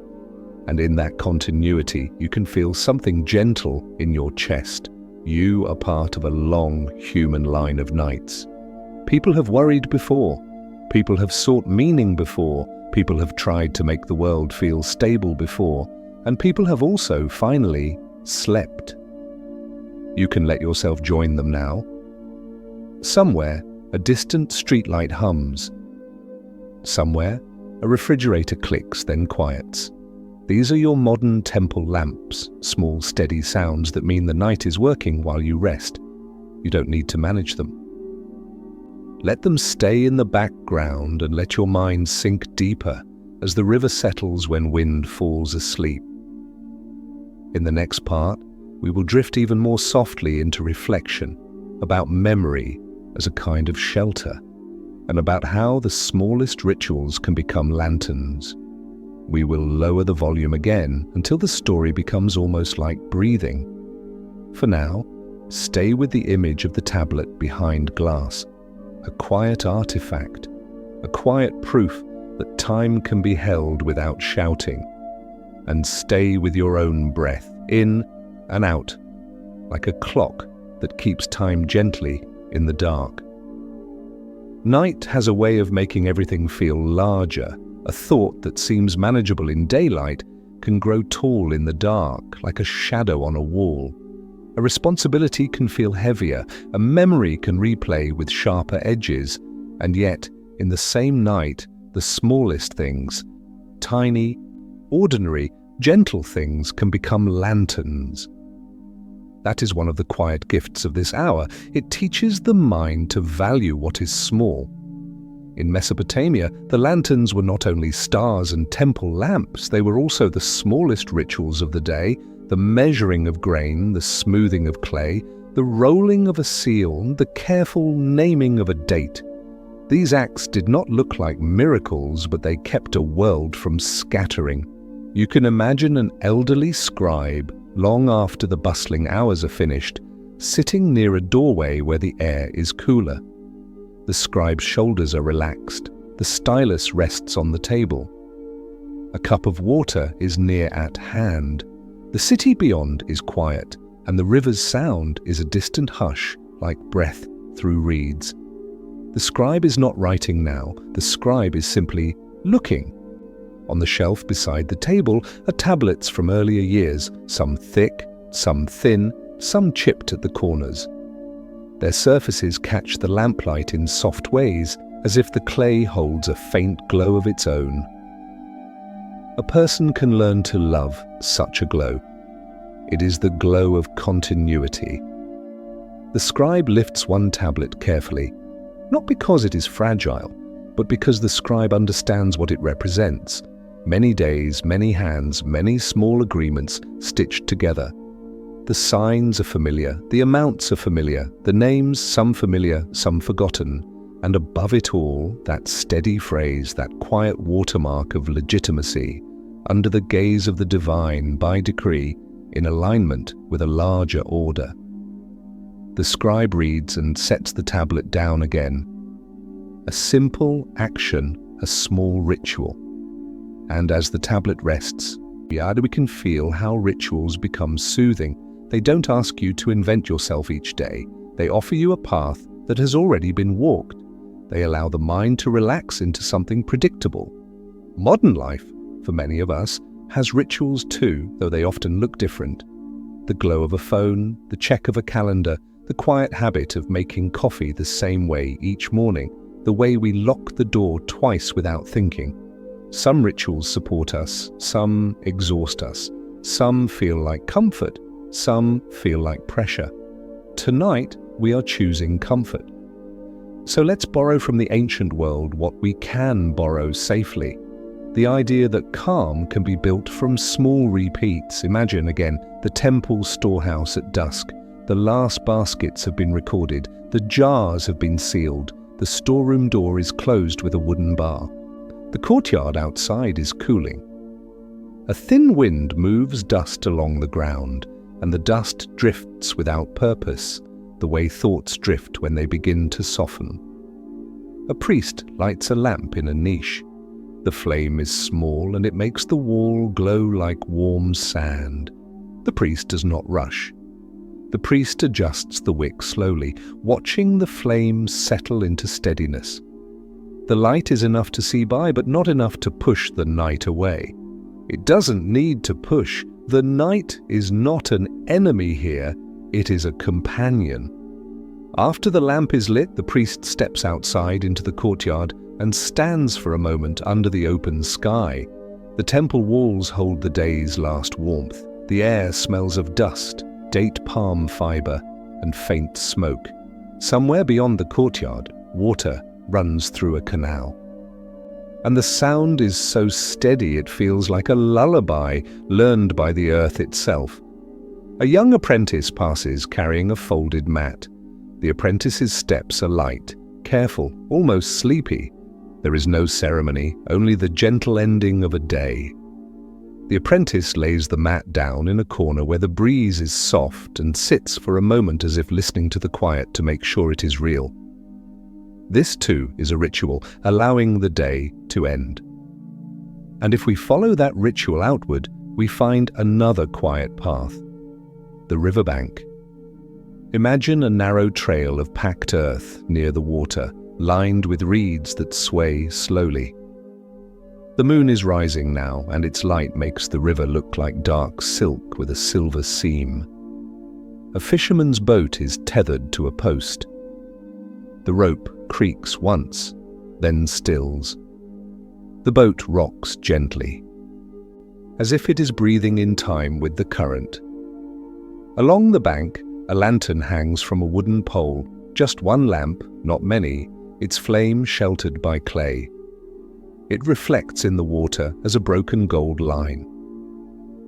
S1: And in that continuity, you can feel something gentle in your chest. You are part of a long human line of nights. People have worried before. People have sought meaning before. People have tried to make the world feel stable before. And people have also, finally, slept. You can let yourself join them now. Somewhere, a distant streetlight hums. Somewhere, a refrigerator clicks, then quiets. These are your modern temple lamps, small steady sounds that mean the night is working while you rest. You don't need to manage them. Let them stay in the background and let your mind sink deeper as the river settles when wind falls asleep. In the next part, we will drift even more softly into reflection about memory as a kind of shelter, and about how the smallest rituals can become lanterns. We will lower the volume again until the story becomes almost like breathing. For now, stay with the image of the tablet behind glass, a quiet artifact, a quiet proof that time can be held without shouting, and stay with your own breath, in and out, like a clock that keeps time gently in the dark. Night has a way of making everything feel larger. A thought that seems manageable in daylight can grow tall in the dark, like a shadow on a wall. A responsibility can feel heavier, a memory can replay with sharper edges, and yet, in the same night, the smallest things, tiny, ordinary, gentle things can become lanterns. That is one of the quiet gifts of this hour. It teaches the mind to value what is small. In Mesopotamia, the lanterns were not only stars and temple lamps, they were also the smallest rituals of the day, the measuring of grain, the smoothing of clay, the rolling of a seal, the careful naming of a date. These acts did not look like miracles, but they kept a world from scattering. You can imagine an elderly scribe, long after the bustling hours are finished, sitting near a doorway where the air is cooler. The scribe's shoulders are relaxed. The stylus rests on the table. A cup of water is near at hand. The city beyond is quiet, and the river's sound is a distant hush, like breath through reeds. The scribe is not writing now. The scribe is simply looking. On the shelf beside the table are tablets from earlier years, some thick, some thin, some chipped at the corners. Their surfaces catch the lamplight in soft ways, as if the clay holds a faint glow of its own. A person can learn to love such a glow. It is the glow of continuity. The scribe lifts one tablet carefully, not because it is fragile, but because the scribe understands what it represents. Many days, many hands, many small agreements stitched together. The signs are familiar, the amounts are familiar, the names, some familiar, some forgotten, and above it all, that steady phrase, that quiet watermark of legitimacy, under the gaze of the divine by decree, in alignment with a larger order. The scribe reads and sets the tablet down again. A simple action, a small ritual. And as the tablet rests, we can feel how rituals become soothing. They don't ask you to invent yourself each day. They offer you a path that has already been walked. They allow the mind to relax into something predictable. Modern life, for many of us, has rituals too, though they often look different. The glow of a phone, the check of a calendar, the quiet habit of making coffee the same way each morning, the way we lock the door twice without thinking. Some rituals support us, some exhaust us, some feel like comfort, some feel like pressure. tonight we are choosing comfort. So let's borrow from the ancient world what we can borrow safely. The idea that calm can be built from small repeats. Imagine again the temple storehouse at dusk. The last baskets have been recorded, the jars have been sealed, the storeroom door is closed with a wooden bar. The courtyard outside is cooling. A thin wind moves dust along the ground, and the dust drifts without purpose, the way thoughts drift when they begin to soften. A priest lights a lamp in a niche. The flame is small and it makes the wall glow like warm sand. The priest does not rush. The priest adjusts the wick slowly, watching the flame settle into steadiness. The light is enough to see by, but not enough to push the night away. It doesn't need to push. The night is not an enemy here, it is a companion. After the lamp is lit, the priest steps outside into the courtyard and stands for a moment under the open sky. The temple walls hold the day's last warmth. The air smells of dust, date palm fiber, and faint smoke. Somewhere beyond the courtyard, water runs through a canal. And the sound is so steady it feels like a lullaby learned by the earth itself. A young apprentice passes carrying a folded mat. The apprentice's steps are light, careful, almost sleepy. There is no ceremony, only the gentle ending of a day. The apprentice lays the mat down in a corner where the breeze is soft and sits for a moment as if listening to the quiet to make sure it is real. This too is a ritual, allowing the day to end. And if we follow that ritual outward, we find another quiet path, the riverbank. Imagine a narrow trail of packed earth near the water, lined with reeds that sway slowly. The moon is rising now, and its light makes the river look like dark silk with a silver seam. A fisherman's boat is tethered to a post. The rope creaks once, then stills. The boat rocks gently, as if it is breathing in time with the current. Along the bank, a lantern hangs from a wooden pole, just one lamp, not many, its flame sheltered by clay. It reflects in the water as a broken gold line.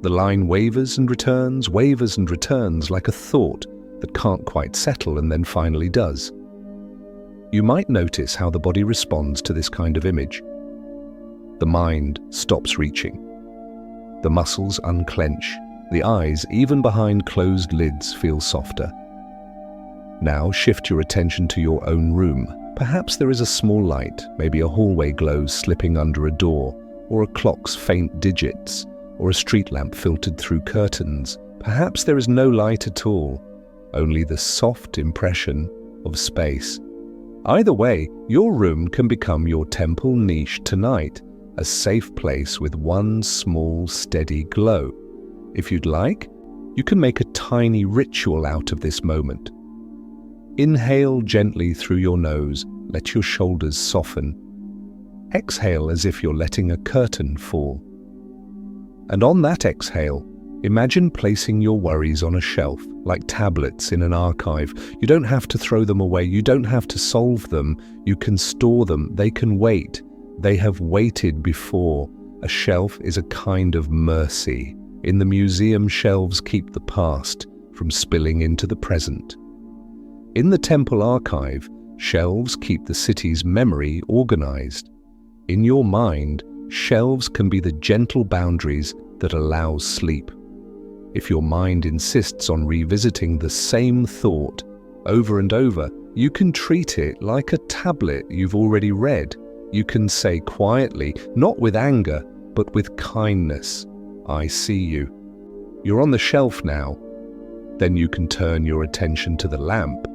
S1: The line wavers and returns like a thought that can't quite settle and then finally does. You might notice how the body responds to this kind of image. The mind stops reaching. The muscles unclench. The eyes, even behind closed lids, feel softer. Now shift your attention to your own room. Perhaps there is a small light, maybe a hallway glow slipping under a door, or a clock's faint digits, or a street lamp filtered through curtains. Perhaps there is no light at all, only the soft impression of space. Either way, your room can become your temple niche tonight, a safe place with one small, steady glow. If you'd like, you can make a tiny ritual out of this moment. Inhale gently through your nose, let your shoulders soften. Exhale as if you're letting a curtain fall. And on that exhale, imagine placing your worries on a shelf, like tablets in an archive. You don't have to throw them away, you don't have to solve them, you can store them, they can wait. They have waited before. A shelf is a kind of mercy. In the museum, shelves keep the past from spilling into the present. In the temple archive, shelves keep the city's memory organized. In your mind, shelves can be the gentle boundaries that allow sleep. If your mind insists on revisiting the same thought over and over, you can treat it like a tablet you've already read. You can say quietly, not with anger, but with kindness, "I see you." You're on the shelf now. Then you can turn your attention to the lamp,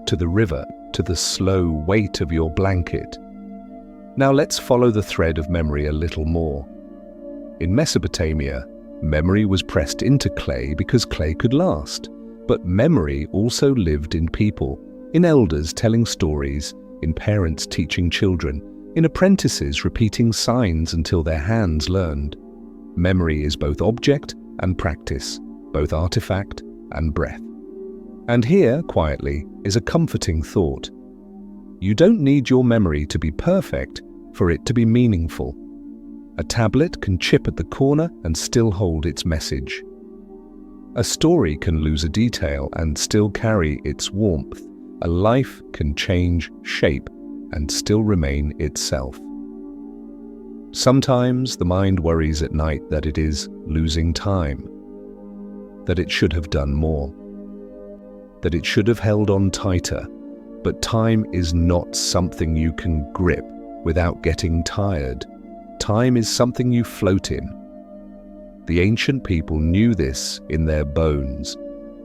S1: to the river, to the slow weight of your blanket. Now let's follow the thread of memory a little more. In Mesopotamia, memory was pressed into clay because clay could last. But memory also lived in people, in elders telling stories, in parents teaching children, in apprentices repeating signs until their hands learned. Memory is both object and practice, both artifact and breath. And here, quietly, is a comforting thought. You don't need your memory to be perfect for it to be meaningful. A tablet can chip at the corner and still hold its message. A story can lose a detail and still carry its warmth. A life can change shape and still remain itself. Sometimes the mind worries at night that it is losing time, that it should have done more, that it should have held on tighter, but time is not something you can grip without getting tired. Time is something you float in. The ancient people knew this in their bones.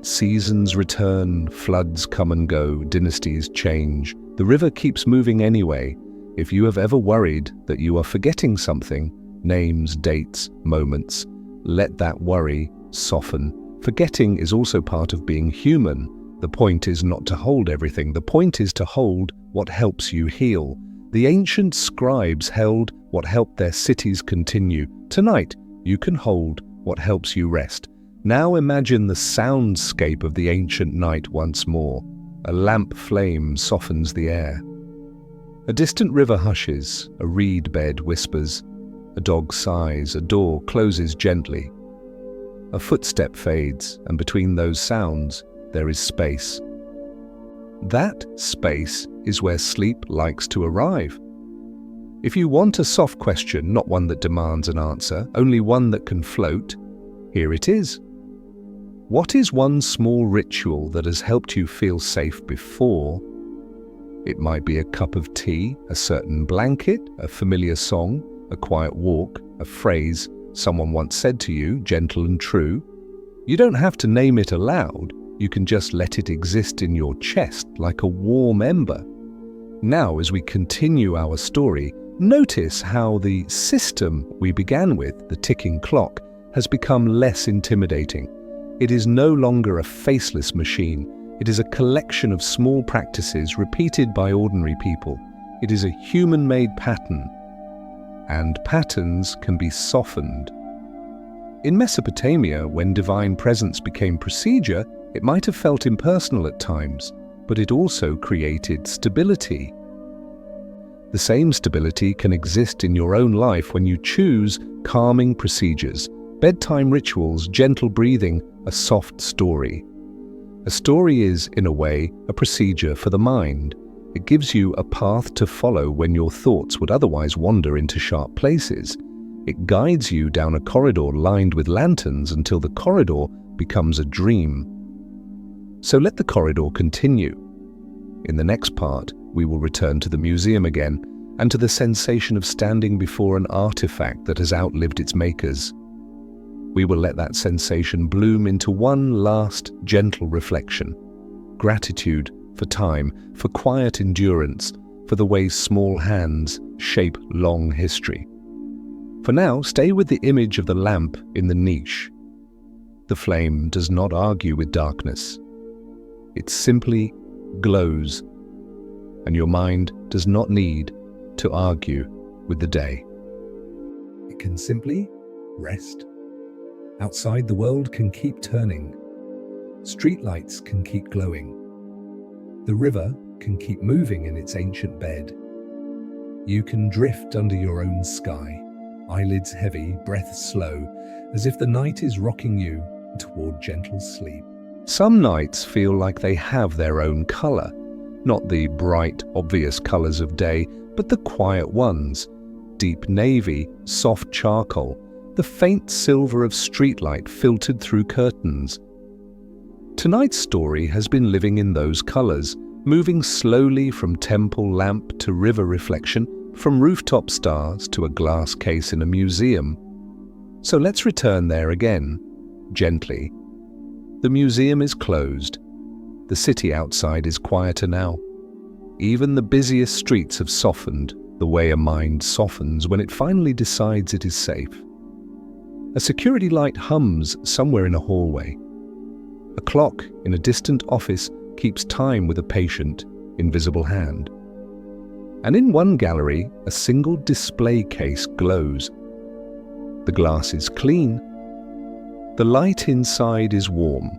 S1: Seasons return, floods come and go, dynasties change. The river keeps moving anyway. If you have ever worried that you are forgetting something, names, dates, moments, let that worry soften. Forgetting is also part of being human. The point is not to hold everything. The point is to hold what helps you heal. The ancient scribes held what helped their cities continue. Tonight, you can hold what helps you rest. Now imagine the soundscape of the ancient night once more. A lamp flame softens the air. A distant river hushes, a reed bed whispers, a dog sighs, a door closes gently. A footstep fades, and between those sounds, there is space. That space is where sleep likes to arrive. If you want a soft question, not one that demands an answer, only one that can float, here it is. What is one small ritual that has helped you feel safe before? It might be a cup of tea, a certain blanket, a familiar song, a quiet walk, a phrase someone once said to you, gentle and true. You don't have to name it aloud. You can just let it exist in your chest like a warm ember. Now, as we continue our story, notice how the system we began with, the ticking clock, has become less intimidating. It is no longer a faceless machine. It is a collection of small practices repeated by ordinary people. It is a human-made pattern, and patterns can be softened. In Mesopotamia, when divine presence became procedure, it might have felt impersonal at times, but it also created stability. The same stability can exist in your own life when you choose calming procedures, bedtime rituals, gentle breathing, a soft story. A story is, in a way, a procedure for the mind. It gives you a path to follow when your thoughts would otherwise wander into sharp places. It guides you down a corridor lined with lanterns until the corridor becomes a dream. So let the corridor continue. In the next part, we will return to the museum again and to the sensation of standing before an artifact that has outlived its makers. We will let that sensation bloom into one last gentle reflection. Gratitude for time, for quiet endurance, for the way small hands shape long history. For now, stay with the image of the lamp in the niche. The flame does not argue with darkness. It simply glows, and your mind does not need to argue with the day.
S2: It can simply rest. Outside, the world can keep turning. Streetlights can keep glowing. The river can keep moving in its ancient bed. You can drift under your own sky, eyelids heavy, breath slow, as if the night is rocking you toward gentle sleep.
S1: Some nights feel like they have their own color, not the bright, obvious colors of day, but the quiet ones, deep navy, soft charcoal, the faint silver of streetlight filtered through curtains. Tonight's story has been living in those colors, moving slowly from temple lamp to river reflection, from rooftop stars to a glass case in a museum. So let's return there again, gently. The museum is closed. The city outside is quieter now. Even the busiest streets have softened, the way a mind softens when it finally decides it is safe. A security light hums somewhere in a hallway. A clock in a distant office keeps time with a patient, invisible hand. And in one gallery, a single display case glows. The glass is clean. The light inside is warm,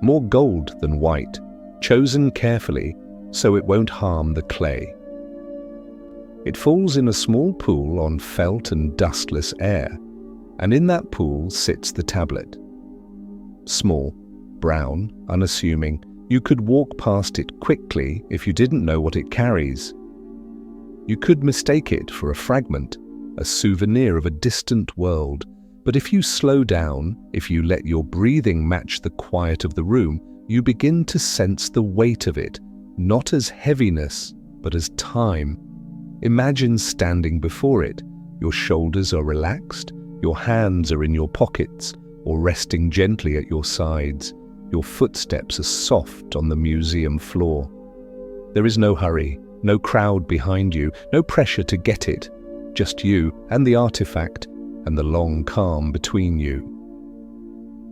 S1: more gold than white, chosen carefully so it won't harm the clay. It falls in a small pool on felt and dustless air, and in that pool sits the tablet. Small, brown, unassuming, you could walk past it quickly if you didn't know what it carries. You could mistake it for a fragment, a souvenir of a distant world, but if you slow down, if you let your breathing match the quiet of the room, you begin to sense the weight of it, not as heaviness, but as time. Imagine standing before it. Your shoulders are relaxed, your hands are in your pockets, or resting gently at your sides. Your footsteps are soft on the museum floor. There is no hurry, no crowd behind you, no pressure to get it, just you and the artifact and the long calm between you.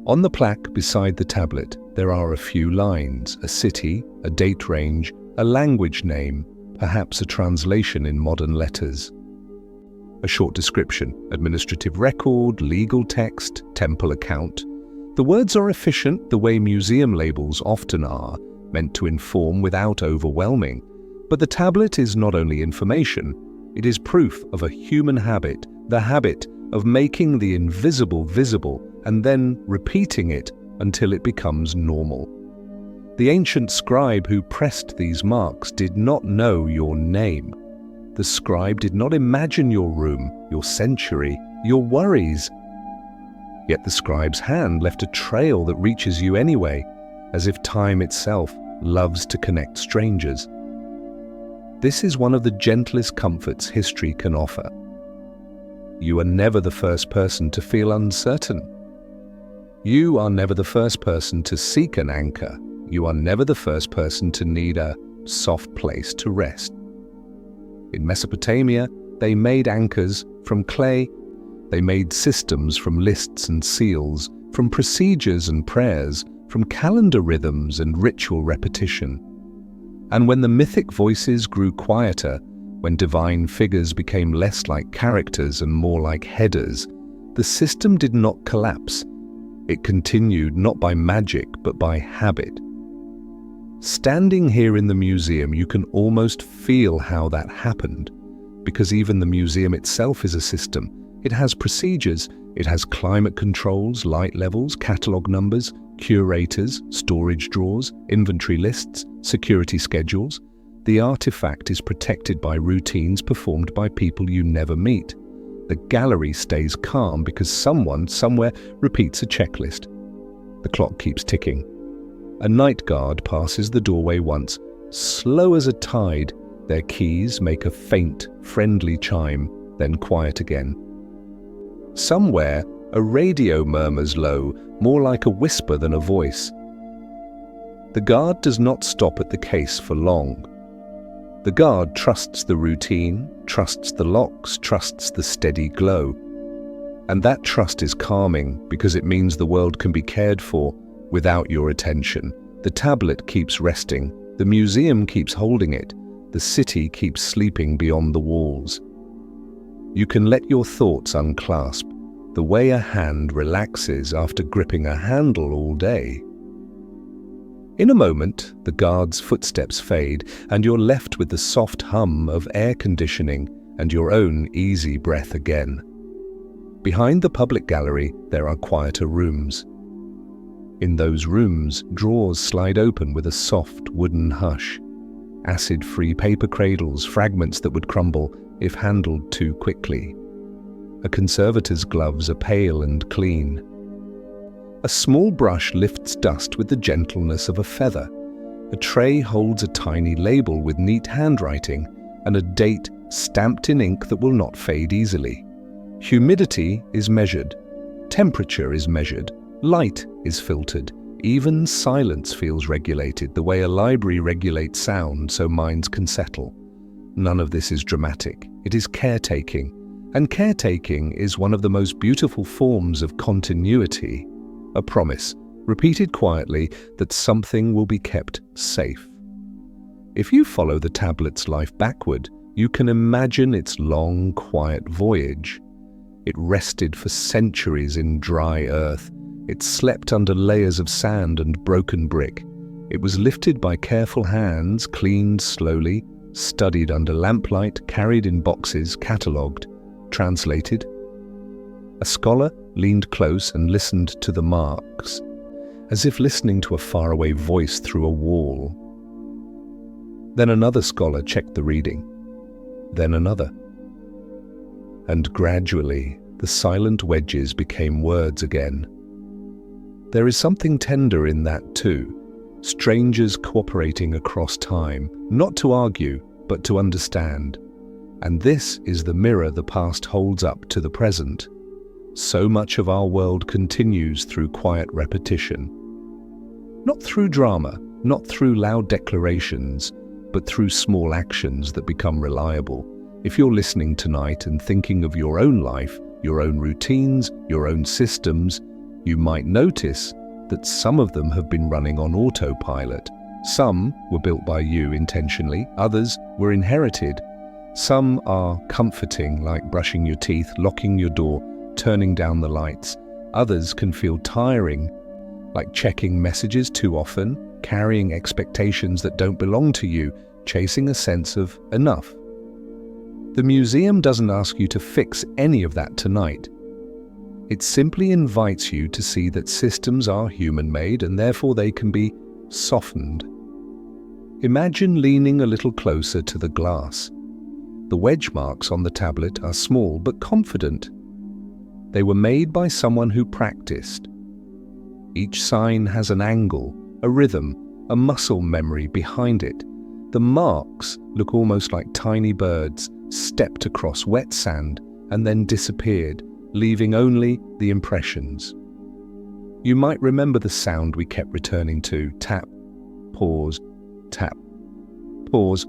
S1: On the plaque beside the tablet, there are a few lines, a city, a date range, a language name, perhaps a translation in modern letters. A short description, administrative record, legal text, temple account. The words are efficient the way museum labels often are, meant to inform without overwhelming. But the tablet is not only information, it is proof of a human habit, the habit of making the invisible visible and then repeating it until it becomes normal. The ancient scribe who pressed these marks did not know your name. The scribe did not imagine your room, your century, your worries. Yet the scribe's hand left a trail that reaches you anyway, as if time itself loves to connect strangers. This is one of the gentlest comforts history can offer. You are never the first person to feel uncertain. You are never the first person to seek an anchor. You are never the first person to need a soft place to rest. In Mesopotamia, they made anchors from clay. They made systems from lists and seals, from procedures and prayers, from calendar rhythms and ritual repetition. And when the mythic voices grew quieter, when divine figures became less like characters and more like headers, the system did not collapse. It continued not by magic, but by habit. Standing here in the museum, you can almost feel how that happened, because even the museum itself is a system. It has procedures, it has climate controls, light levels, catalogue numbers, curators, storage drawers, inventory lists, security schedules. The artifact is protected by routines performed by people you never meet. The gallery stays calm because someone somewhere repeats a checklist. The clock keeps ticking. A night guard passes the doorway once, slow as a tide. Their keys make a faint, friendly chime, then quiet again. Somewhere, a radio murmurs low, more like a whisper than a voice. The guard does not stop at the case for long. The guard trusts the routine, trusts the locks, trusts the steady glow. And that trust is calming because it means the world can be cared for without your attention. The tablet keeps resting, the museum keeps holding it, the city keeps sleeping beyond the walls. You can let your thoughts unclasp, the way a hand relaxes after gripping a handle all day. In a moment, the guard's footsteps fade, and you're left with the soft hum of air conditioning and your own easy breath again. Behind the public gallery, there are quieter rooms. In those rooms, drawers slide open with a soft wooden hush. Acid-free paper cradles, fragments that would crumble if handled too quickly. A conservator's gloves are pale and clean. A small brush lifts dust with the gentleness of a feather. A tray holds a tiny label with neat handwriting and a date stamped in ink that will not fade easily. Humidity is measured. Temperature is measured. Light is filtered. Even silence feels regulated, the way a library regulates sound so minds can settle. None of this is dramatic. It is caretaking. And caretaking is one of the most beautiful forms of continuity. A promise, repeated quietly, that something will be kept safe. If you follow the tablet's life backward, you can imagine its long, quiet voyage. It rested for centuries in dry earth. It slept under layers of sand and broken brick. It was lifted by careful hands, cleaned slowly, studied under lamplight, carried in boxes, catalogued, translated. A scholar leaned close and listened to the marks, as if listening to a faraway voice through a wall. Then another scholar checked the reading, then another. And gradually, the silent wedges became words again. There is something tender in that too. Strangers cooperating across time, not to argue, but to understand. And this is the mirror the past holds up to the present. So much of our world continues through quiet repetition. Not through drama, not through loud declarations, but through small actions that become reliable. If you're listening tonight and thinking of your own life, your own routines, your own systems, you might notice that some of them have been running on autopilot. Some were built by you intentionally, others were inherited. Some are comforting, like brushing your teeth, locking your door, turning down the lights. Others can feel tiring, like checking messages too often, carrying expectations that don't belong to you, chasing a sense of enough. The museum doesn't ask you to fix any of that tonight. It simply invites you to see that systems are human-made and therefore they can be softened. Imagine leaning a little closer to the glass. The wedge marks on the tablet are small but confident. They were made by someone who practiced. Each sign has an angle, a rhythm, a muscle memory behind it. The marks look almost like tiny birds stepped across wet sand and then disappeared, leaving only the impressions. You might remember the sound we kept returning to: tap, pause, tap, pause.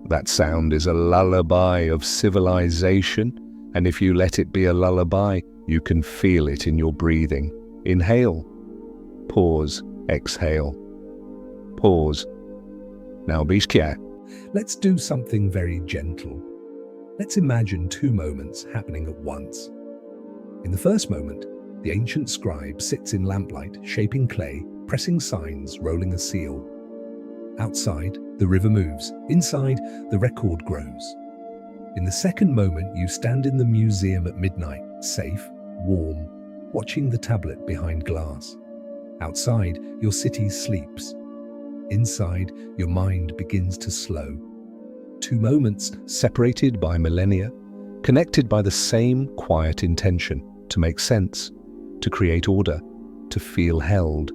S1: That sound is a lullaby of civilization, and if you let it be a lullaby, you can feel it in your breathing. Inhale, pause, exhale, pause. Now be quiet.
S2: Let's do something very gentle. Let's imagine two moments happening at once. In the first moment, the ancient scribe sits in lamplight, shaping clay, pressing signs, rolling a seal. Outside, the river moves. Inside, the record grows. In the second moment, you stand in the museum at midnight, safe, warm, watching the tablet behind glass. Outside, your city sleeps. Inside, your mind begins to slow. Two moments separated by millennia, connected by the same quiet intention to make sense, to create order, to feel held.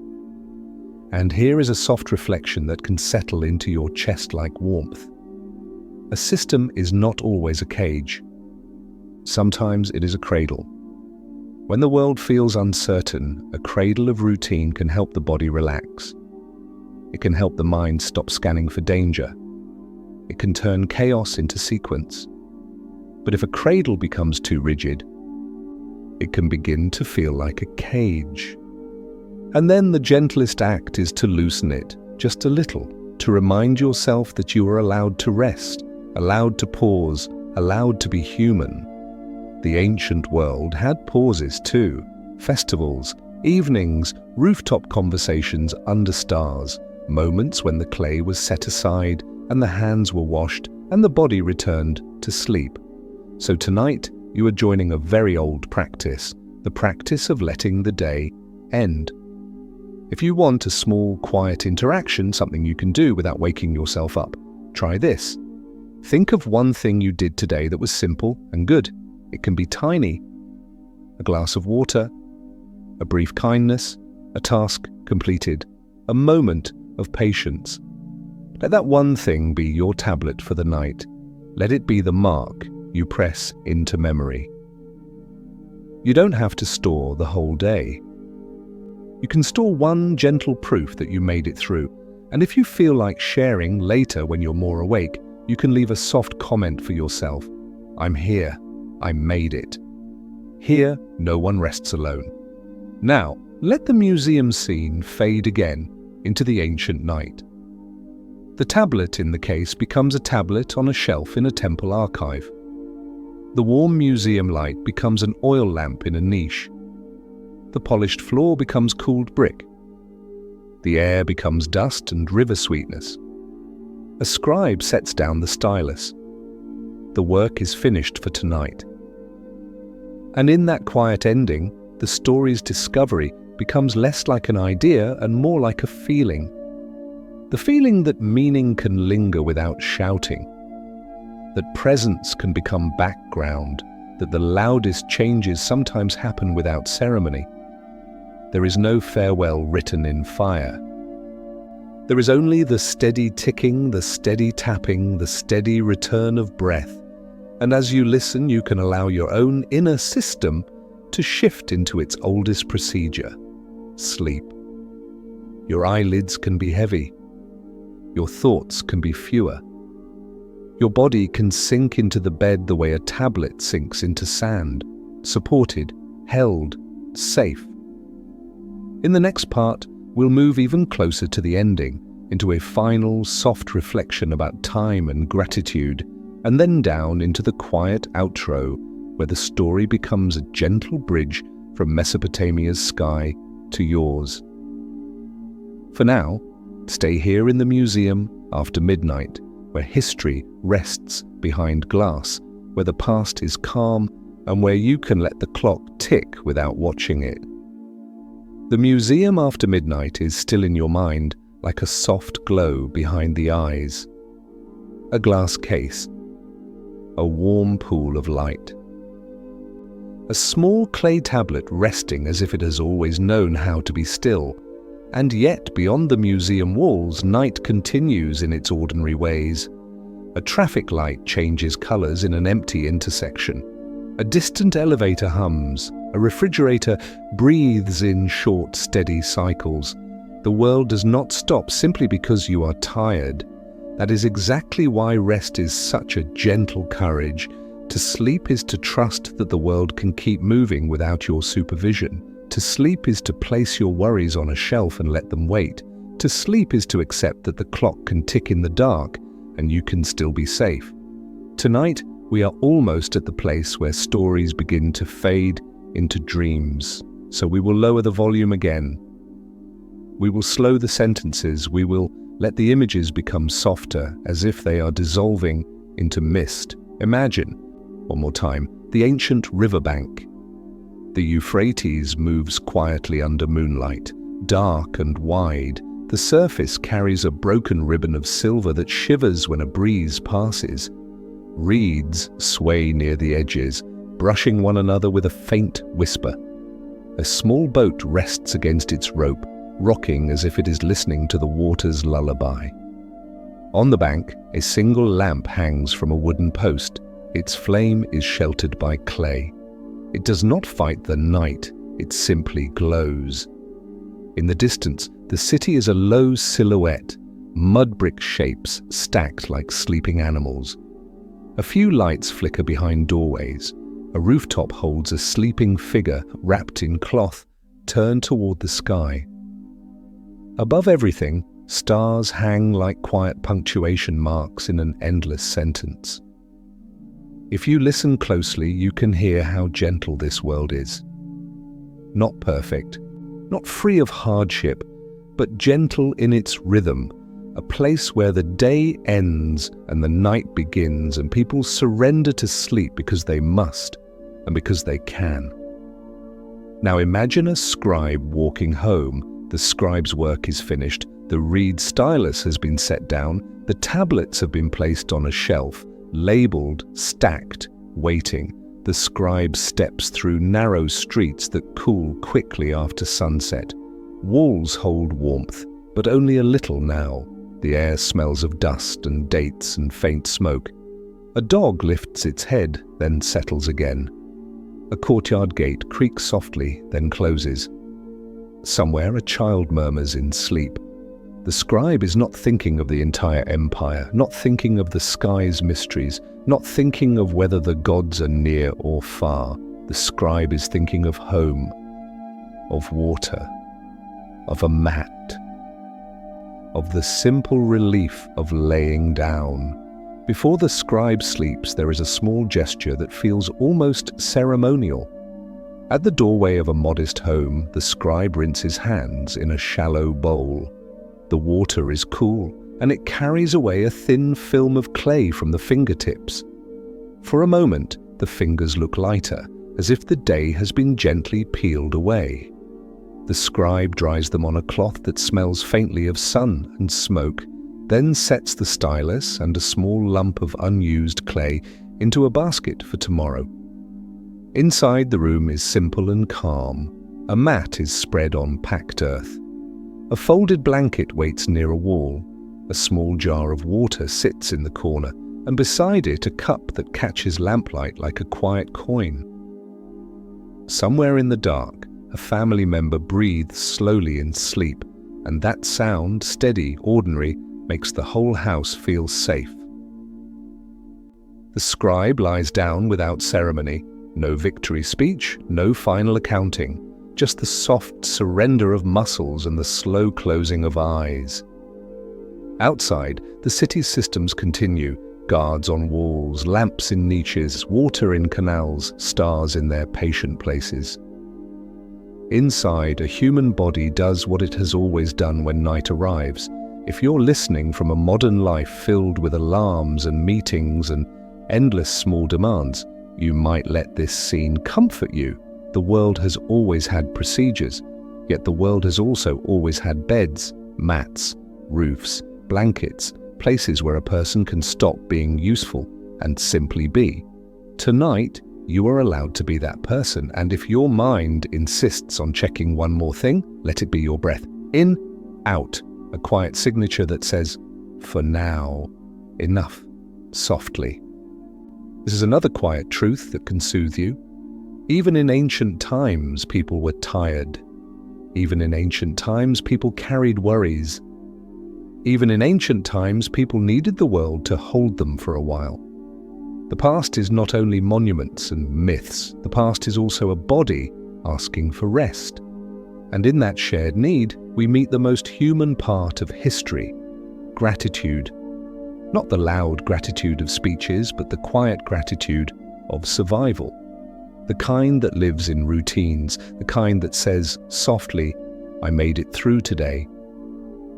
S2: And here is a soft reflection that can settle into your chest like warmth. A system is not always a cage. Sometimes it is a cradle. When the world feels uncertain, a cradle of routine can help the body relax. It can help the mind stop scanning for danger. It can turn chaos into sequence. But if a cradle becomes too rigid, it can begin to feel like a cage. And then the gentlest act is to loosen it, just a little, to remind yourself that you are allowed to rest, allowed to pause, allowed to be human. The ancient world had pauses too, festivals, evenings, rooftop conversations under stars, moments when the clay was set aside and the hands were washed and the body returned to sleep. So tonight, you are joining a very old practice, the practice of letting the day end. If you want a small, quiet interaction, something you can do without waking yourself up, try this. Think of one thing you did today that was simple and good. It can be tiny. A glass of water, a brief kindness, a task completed, a moment of patience. Let that one thing be your tablet for the night. Let it be the mark you press into memory. You don't have to store the whole day. You can store one gentle proof that you made it through, and if you feel like sharing later when you're more awake, you can leave a soft comment for yourself. I'm here. I made it. Here, no one rests alone. Now, let the museum scene fade again into the ancient night. The tablet in the case becomes a tablet on a shelf in a temple archive. The warm museum light becomes an oil lamp in a niche. The polished floor becomes cooled brick.
S1: The air becomes dust and river sweetness. A scribe sets down the stylus. The work is finished for tonight. And in that quiet ending, the story's discovery becomes less like an idea and more like a feeling. The feeling that meaning can linger without shouting, that presence can become background, that the loudest changes sometimes happen without ceremony. There is no farewell written in fire. There is only the steady ticking, the steady tapping, the steady return of breath. And as you listen, you can allow your own inner system to shift into its oldest procedure, sleep. Your eyelids can be heavy. Your thoughts can be fewer. Your body can sink into the bed the way a tablet sinks into sand, supported, held, safe. In the next part, we'll move even closer to the ending, into a final, soft reflection about time and gratitude, and then down into the quiet outro, where the story becomes a gentle bridge from Mesopotamia's sky to yours. For now, stay here in the museum after midnight, where history rests behind glass, where the past is calm, and where you can let the clock tick without watching it. The museum after midnight is still in your mind, like a soft glow behind the eyes. A glass case. A warm pool of light. A small clay tablet resting as if it has always known how to be still. And yet, beyond the museum walls, night continues in its ordinary ways. A traffic light changes colors in an empty intersection. A distant elevator hums. A refrigerator breathes in short, steady cycles. The world does not stop simply because you are tired. That is exactly why rest is such a gentle courage. To sleep is to trust that the world can keep moving without your supervision. To sleep is to place your worries on a shelf and let them wait. To sleep is to accept that the clock can tick in the dark and you can still be safe. Tonight, we are almost at the place where stories begin to fade into dreams. So we will lower the volume again. We will slow the sentences. We will let the images become softer, as if they are dissolving into mist. Imagine, one more time, the ancient riverbank. The Euphrates moves quietly under moonlight, dark and wide. The surface carries a broken ribbon of silver that shivers when a breeze passes. Reeds sway near the edges, brushing one another with a faint whisper. A small boat rests against its rope, rocking as if it is listening to the water's lullaby. On the bank, a single lamp hangs from a wooden post. Its flame is sheltered by clay. It does not fight the night, it simply glows. In the distance, the city is a low silhouette, mud brick shapes stacked like sleeping animals. A few lights flicker behind doorways. A rooftop holds a sleeping figure wrapped in cloth, turned toward the sky. Above everything, stars hang like quiet punctuation marks in an endless sentence. If you listen closely, you can hear how gentle this world is. Not perfect, not free of hardship, but gentle in its rhythm, a place where the day ends and the night begins and people surrender to sleep because they must and because they can. Now imagine a scribe walking home. The scribe's work is finished. The reed stylus has been set down. The tablets have been placed on a shelf, labeled, stacked, waiting. The scribe steps through narrow streets that cool quickly after sunset. Walls hold warmth, but only a little now. The air smells of dust and dates and faint smoke. A dog lifts its head, then settles again. A courtyard gate creaks softly, then closes. Somewhere a child murmurs in sleep. The scribe is not thinking of the entire empire, not thinking of the sky's mysteries, not thinking of whether the gods are near or far. The scribe is thinking of home, of water, of a mat, of the simple relief of laying down. Before the scribe sleeps, there is a small gesture that feels almost ceremonial. At the doorway of a modest home, the scribe rinses hands in a shallow bowl. The water is cool, and it carries away a thin film of clay from the fingertips. For a moment, the fingers look lighter, as if the day has been gently peeled away. The scribe dries them on a cloth that smells faintly of sun and smoke, then sets the stylus and a small lump of unused clay into a basket for tomorrow. Inside the room is simple and calm. A mat is spread on packed earth. A folded blanket waits near a wall. A small jar of water sits in the corner, and beside it a cup that catches lamplight like a quiet coin. Somewhere in the dark, a family member breathes slowly in sleep, and that sound, steady, ordinary, makes the whole house feel safe. The scribe lies down without ceremony. No victory speech, no final accounting, just the soft surrender of muscles and the slow closing of eyes. Outside, the city's systems continue. Guards on walls, lamps in niches, water in canals, stars in their patient places. Inside, a human body does what it has always done when night arrives. If you're listening from a modern life filled with alarms and meetings and endless small demands, you might let this scene comfort you. The world has always had procedures, yet the world has also always had beds, mats, roofs, blankets, places where a person can stop being useful and simply be. Tonight, you are allowed to be that person, and if your mind insists on checking one more thing, let it be your breath. In, out, a quiet signature that says, for now, enough, softly. This is another quiet truth that can soothe you. Even in ancient times, people were tired. Even in ancient times, people carried worries. Even in ancient times, people needed the world to hold them for a while. The past is not only monuments and myths, the past is also a body asking for rest. And in that shared need, we meet the most human part of history, gratitude. Not the loud gratitude of speeches, but the quiet gratitude of survival. The kind that lives in routines, the kind that says softly, I made it through today.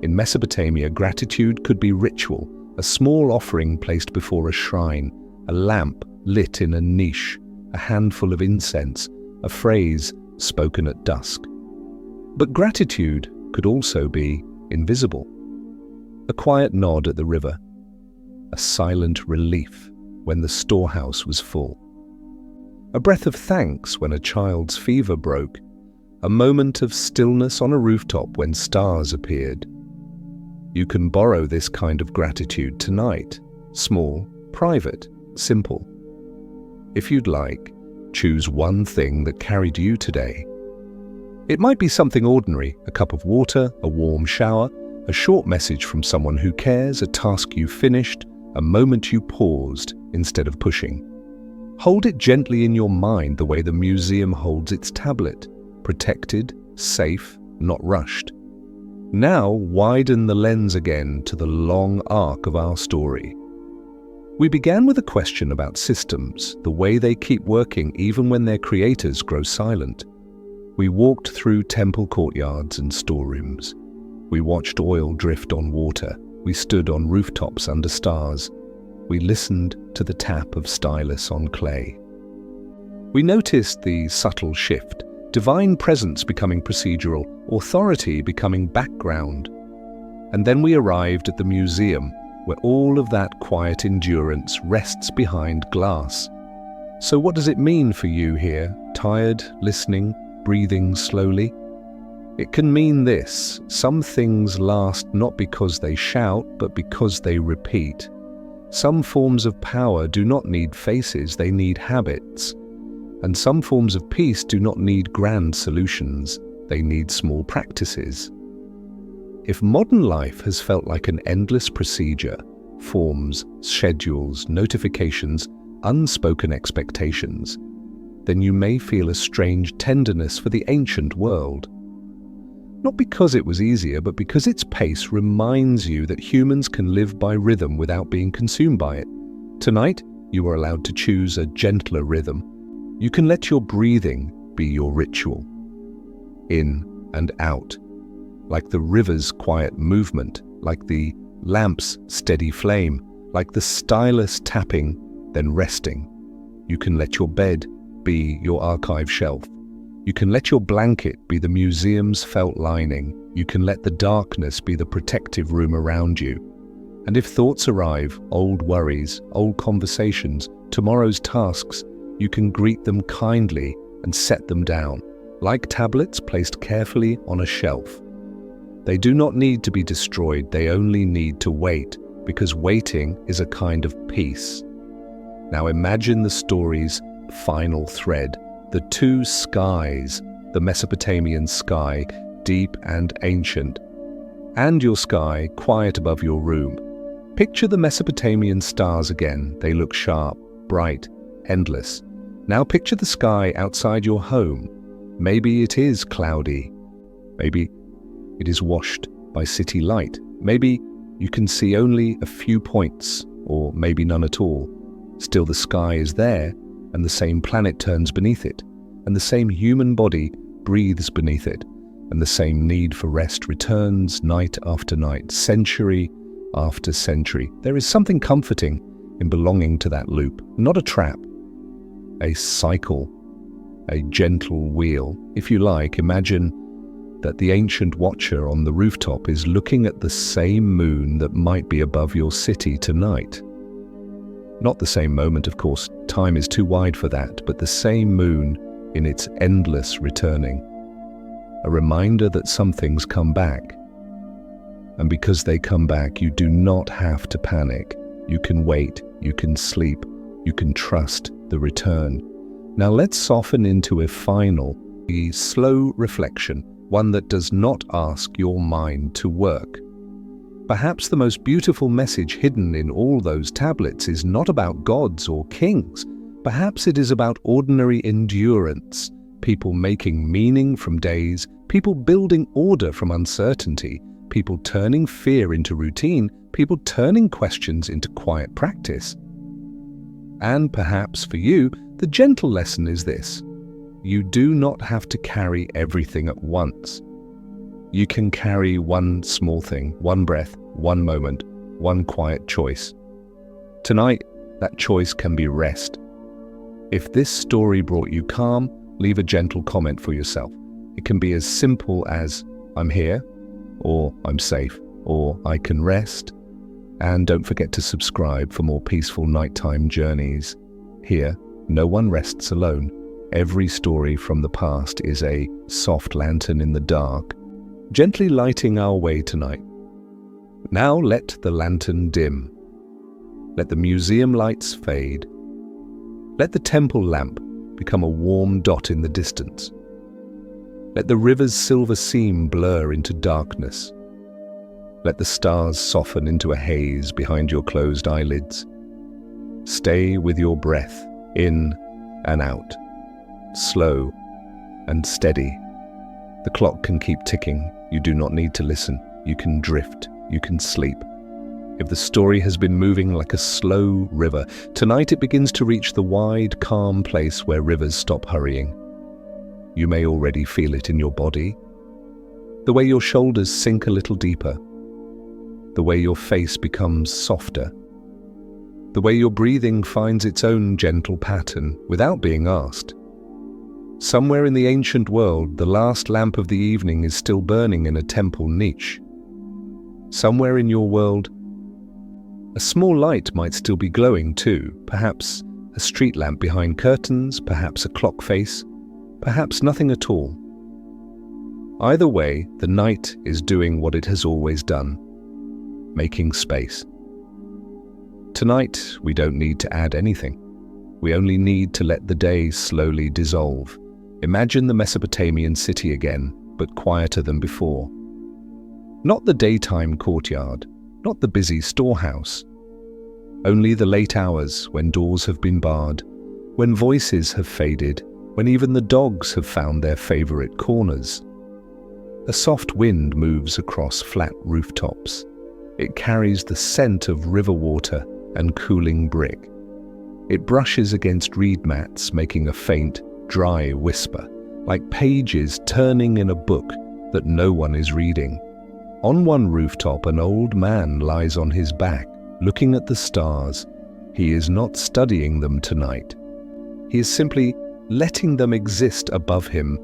S1: In Mesopotamia, gratitude could be ritual, a small offering placed before a shrine, a lamp lit in a niche, a handful of incense, a phrase spoken at dusk. But gratitude could also be invisible. A quiet nod at the river, a silent relief when the storehouse was full. A breath of thanks when a child's fever broke, a moment of stillness on a rooftop when stars appeared. You can borrow this kind of gratitude tonight, small, private, simple. If you'd like, choose one thing that carried you today. It might be something ordinary, a cup of water, a warm shower, a short message from someone who cares, a task you finished, a moment you paused instead of pushing. Hold it gently in your mind the way the museum holds its tablet, protected, safe, not rushed. Now widen the lens again to the long arc of our story. We began with a question about systems, the way they keep working even when their creators grow silent. We walked through temple courtyards and storerooms. We watched oil drift on water. We stood on rooftops under stars. We listened to the tap of stylus on clay. We noticed the subtle shift, divine presence becoming procedural, authority becoming background. And then we arrived at the museum, where all of that quiet endurance rests behind glass. So what does it mean for you here, tired, listening, breathing slowly? It can mean this: some things last not because they shout, but because they repeat. Some forms of power do not need faces, they need habits. And some forms of peace do not need grand solutions, they need small practices. If modern life has felt like an endless procedure, forms, schedules, notifications, unspoken expectations, then you may feel a strange tenderness for the ancient world. Not because it was easier, but because its pace reminds you that humans can live by rhythm without being consumed by it. Tonight, you are allowed to choose a gentler rhythm. You can let your breathing be your ritual. In and out, like the river's quiet movement, like the lamp's steady flame, like the stylus tapping, then resting. You can let your bed be your archive shelf. You can let your blanket be the museum's felt lining. You can let the darkness be the protective room around you. And if thoughts arrive, old worries, old conversations, tomorrow's tasks, you can greet them kindly and set them down, like tablets placed carefully on a shelf. They do not need to be destroyed, they only need to wait, because waiting is a kind of peace. Now imagine the story's final thread, the two skies, the Mesopotamian sky, deep and ancient, and your sky, quiet above your room. Picture the Mesopotamian stars again. They look sharp, bright, endless. Now picture the sky outside your home. Maybe it is cloudy. Maybe it is washed by city light. Maybe you can see only a few points, or maybe none at all. Still the sky is there, and the same planet turns beneath it, and the same human body breathes beneath it, and the same need for rest returns night after night, century after century. There is something comforting in belonging to that loop, not a trap, a cycle, a gentle wheel. If you like, imagine that the ancient watcher on the rooftop is looking at the same moon that might be above your city tonight. Not the same moment, of course, time is too wide for that, but the same moon in its endless returning. A reminder that some things come back. And because they come back, you do not have to panic. You can wait, you can sleep, you can trust the return. Now let's soften into a final, a slow reflection, one that does not ask your mind to work. Perhaps the most beautiful message hidden in all those tablets is not about gods or kings. Perhaps it is about ordinary endurance, people making meaning from days, people building order from uncertainty, people turning fear into routine, people turning questions into quiet practice. And perhaps for you, the gentle lesson is this: you do not have to carry everything at once. You can carry one small thing, one breath, one moment, one quiet choice. Tonight, that choice can be rest. If this story brought you calm, leave a gentle comment for yourself. It can be as simple as, "I'm here," or "I'm safe," or "I can rest." And don't forget to subscribe for more peaceful nighttime journeys. Here, no one rests alone. Every story from the past is a soft lantern in the dark, gently lighting our way tonight. Now let the lantern dim. Let the museum lights fade. Let the temple lamp become a warm dot in the distance. Let the river's silver seam blur into darkness. Let the stars soften into a haze behind your closed eyelids. Stay with your breath, in and out, slow and steady. The clock can keep ticking. You do not need to listen. You can drift. You can sleep. If the story has been moving like a slow river, tonight it begins to reach the wide, calm place where rivers stop hurrying. You may already feel it in your body, the way your shoulders sink a little deeper, the way your face becomes softer, the way your breathing finds its own gentle pattern without being asked. Somewhere in the ancient world, the last lamp of the evening is still burning in a temple niche. Somewhere in your world, a small light might still be glowing too, perhaps a street lamp behind curtains, perhaps a clock face, perhaps nothing at all. Either way, the night is doing what it has always done, making space. Tonight, we don't need to add anything. We only need to let the day slowly dissolve. Imagine the Mesopotamian city again, but quieter than before. Not the daytime courtyard, not the busy storehouse. Only the late hours when doors have been barred, when voices have faded, when even the dogs have found their favorite corners. A soft wind moves across flat rooftops. It carries the scent of river water and cooling brick. It brushes against reed mats, making a faint, dry whisper. like pages turning in a book that no one is reading. On one rooftop, an old man lies on his back, looking at the stars. He is not studying them tonight. He is simply letting them exist above him.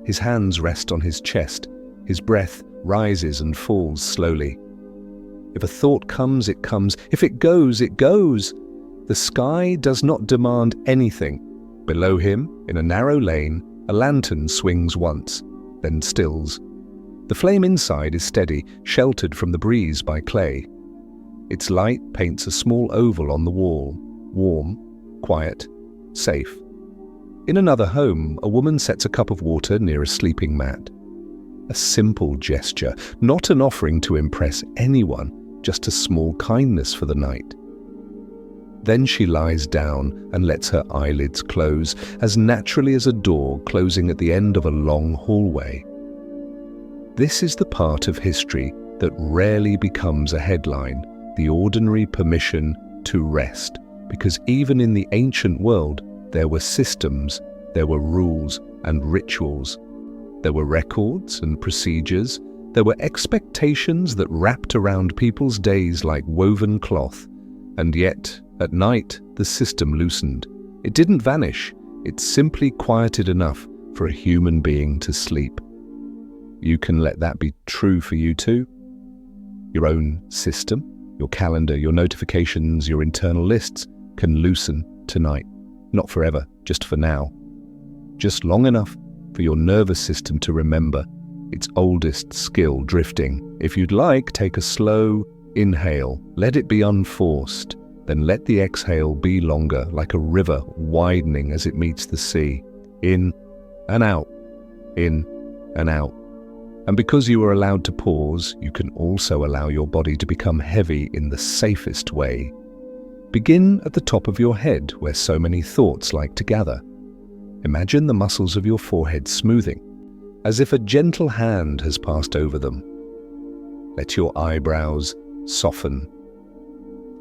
S1: His hands rest on his chest. His breath rises and falls slowly. If a thought comes, it comes. If it goes, it goes. The sky does not demand anything. Below him, in a narrow lane, a lantern swings once, then stills. The flame inside is steady, sheltered from the breeze by clay. Its light paints a small oval on the wall, warm, quiet, safe. In another home, a woman sets a cup of water near a sleeping mat. A simple gesture, not an offering to impress anyone, just a small kindness for the night. Then she lies down and lets her eyelids close, as naturally as a door closing at the end of a long hallway. This is the part of history that rarely becomes a headline, the ordinary permission to rest, because even in the ancient world, there were systems, there were rules and rituals. There were records and procedures. There were expectations that wrapped around people's days like woven cloth. And yet, at night, the system loosened. It didn't vanish. It simply quieted enough for a human being to sleep. You can let that be true for you too. Your own system, your calendar, your notifications, your internal lists can loosen tonight. Not forever, just for now. Just long enough for your nervous system to remember its oldest skill, drifting. If you'd like, take a slow inhale. Let it be unforced. Then let the exhale be longer, like a river widening as it meets the sea. In and out, in and out. And because you are allowed to pause, you can also allow your body to become heavy in the safest way. Begin at the top of your head, where so many thoughts like to gather. Imagine the muscles of your forehead smoothing, as if a gentle hand has passed over them. Let your eyebrows soften.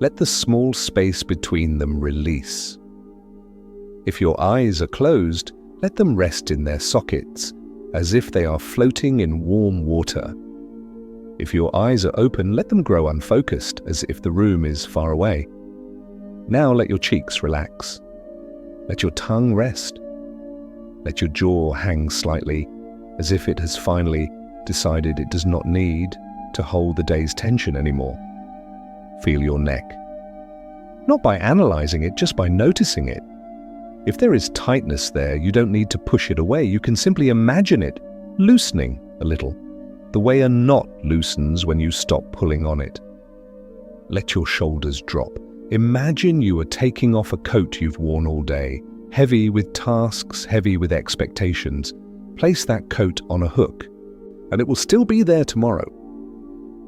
S1: Let the small space between them release. If your eyes are closed, let them rest in their sockets, as if they are floating in warm water. If your eyes are open, let them grow unfocused, as if the room is far away. Now let your cheeks relax. Let your tongue rest. Let your jaw hang slightly, as if it has finally decided it does not need to hold the day's tension anymore. Feel your neck. Not by analyzing it, just by noticing it. If there is tightness there, you don't need to push it away. You can simply imagine it loosening a little, the way a knot loosens when you stop pulling on it. Let your shoulders drop. Imagine you are taking off a coat you've worn all day, heavy with tasks, heavy with expectations. Place that coat on a hook, and it will still be there tomorrow.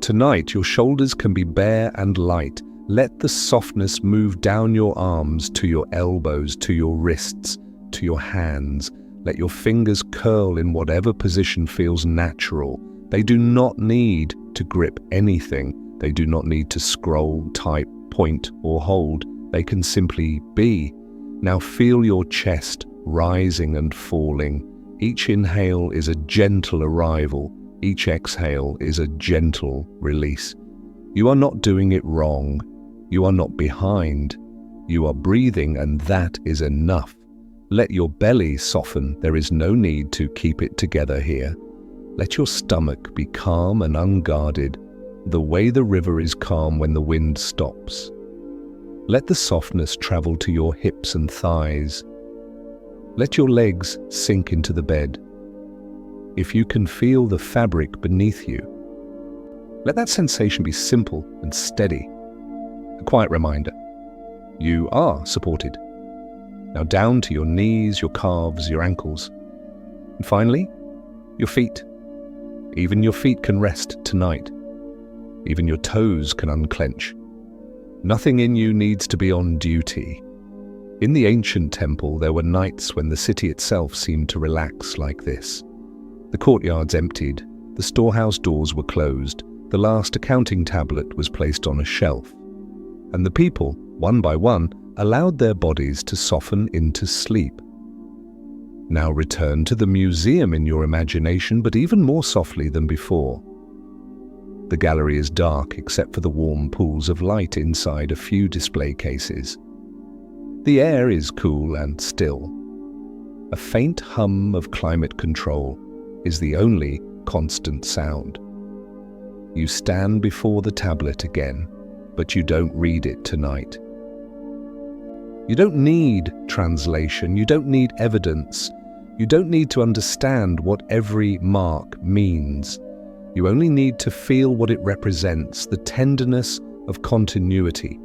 S1: Tonight, your shoulders can be bare and light. Let the softness move down your arms to your elbows, to your wrists, to your hands. Let your fingers curl in whatever position feels natural. They do not need to grip anything. They do not need to scroll, type, point, or hold. They can simply be. Now feel your chest rising and falling. Each inhale is a gentle arrival. Each exhale is a gentle release. You are not doing it wrong. You are not behind. You are breathing, and that is enough. Let your belly soften. There is no need to keep it together here. Let your stomach be calm and unguarded, the way the river is calm when the wind stops. Let the softness travel to your hips and thighs. Let your legs sink into the bed. If you can feel the fabric beneath you, let that sensation be simple and steady. A quiet reminder, you are supported. Now down to your knees, your calves, your ankles. And finally, your feet. Even your feet can rest tonight. Even your toes can unclench. Nothing in you needs to be on duty. In the ancient temple, there were nights when the city itself seemed to relax like this. The courtyards emptied, the storehouse doors were closed, the last accounting tablet was placed on a shelf, and the people, one by one, allowed their bodies to soften into sleep. Now return to the museum in your imagination, but even more softly than before. The gallery is dark except for the warm pools of light inside a few display cases. The air is cool and still. A faint hum of climate control is the only constant sound. You stand before the tablet again, but you don't read it tonight. You don't need translation, you don't need evidence, you don't need to understand what every mark means. You only need to feel what it represents, the tenderness of continuity.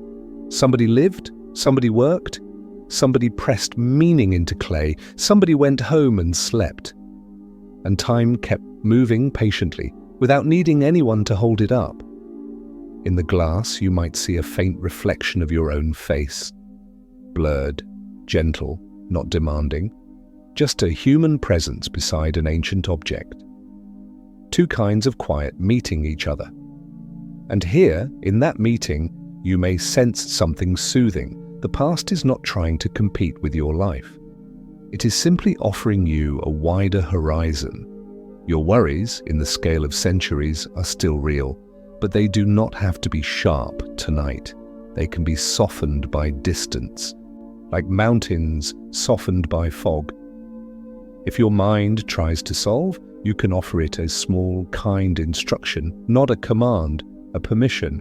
S1: Somebody lived, somebody worked, somebody pressed meaning into clay, somebody went home and slept. And time kept moving patiently, without needing anyone to hold it up. In the glass, you might see a faint reflection of your own face. Blurred, gentle, not demanding. Just a human presence beside an ancient object. Two kinds of quiet meeting each other. And here, in that meeting, you may sense something soothing. The past is not trying to compete with your life. It is simply offering you a wider horizon. Your worries, in the scale of centuries, are still real, but they do not have to be sharp tonight. They can be softened by distance, like mountains softened by fog. If your mind tries to solve, you can offer it a small, kind instruction, not a command, a permission.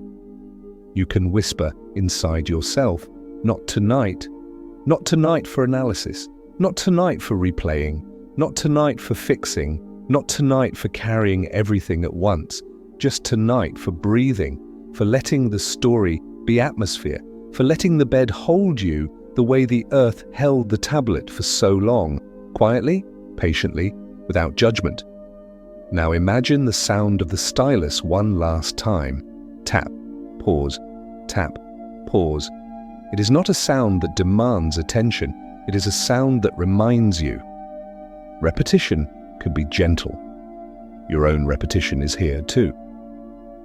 S1: You can whisper inside yourself, not tonight for analysis, not tonight for replaying, not tonight for fixing, not tonight for carrying everything at once, just tonight for breathing, for letting the story be atmosphere, for letting the bed hold you the way the earth held the tablet for so long, quietly, patiently, without judgment. Now imagine the sound of the stylus one last time. Tap, pause, tap, pause. It is not a sound that demands attention. It is a sound that reminds you. Repetition can be gentle. Your own repetition is here too.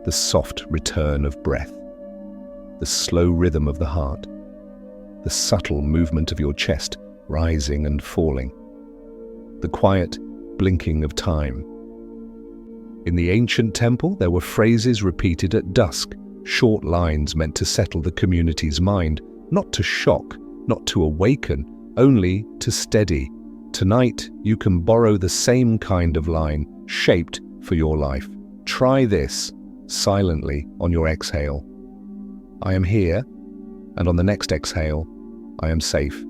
S1: The soft return of breath. The slow rhythm of the heart. The subtle movement of your chest, rising and falling. The quiet blinking of time. In the ancient temple, there were phrases repeated at dusk, short lines meant to settle the community's mind, not to shock, not to awaken, only to steady. Tonight, you can borrow the same kind of line, shaped for your life. Try this, silently, on your exhale. I am here, and on the next exhale, I am safe,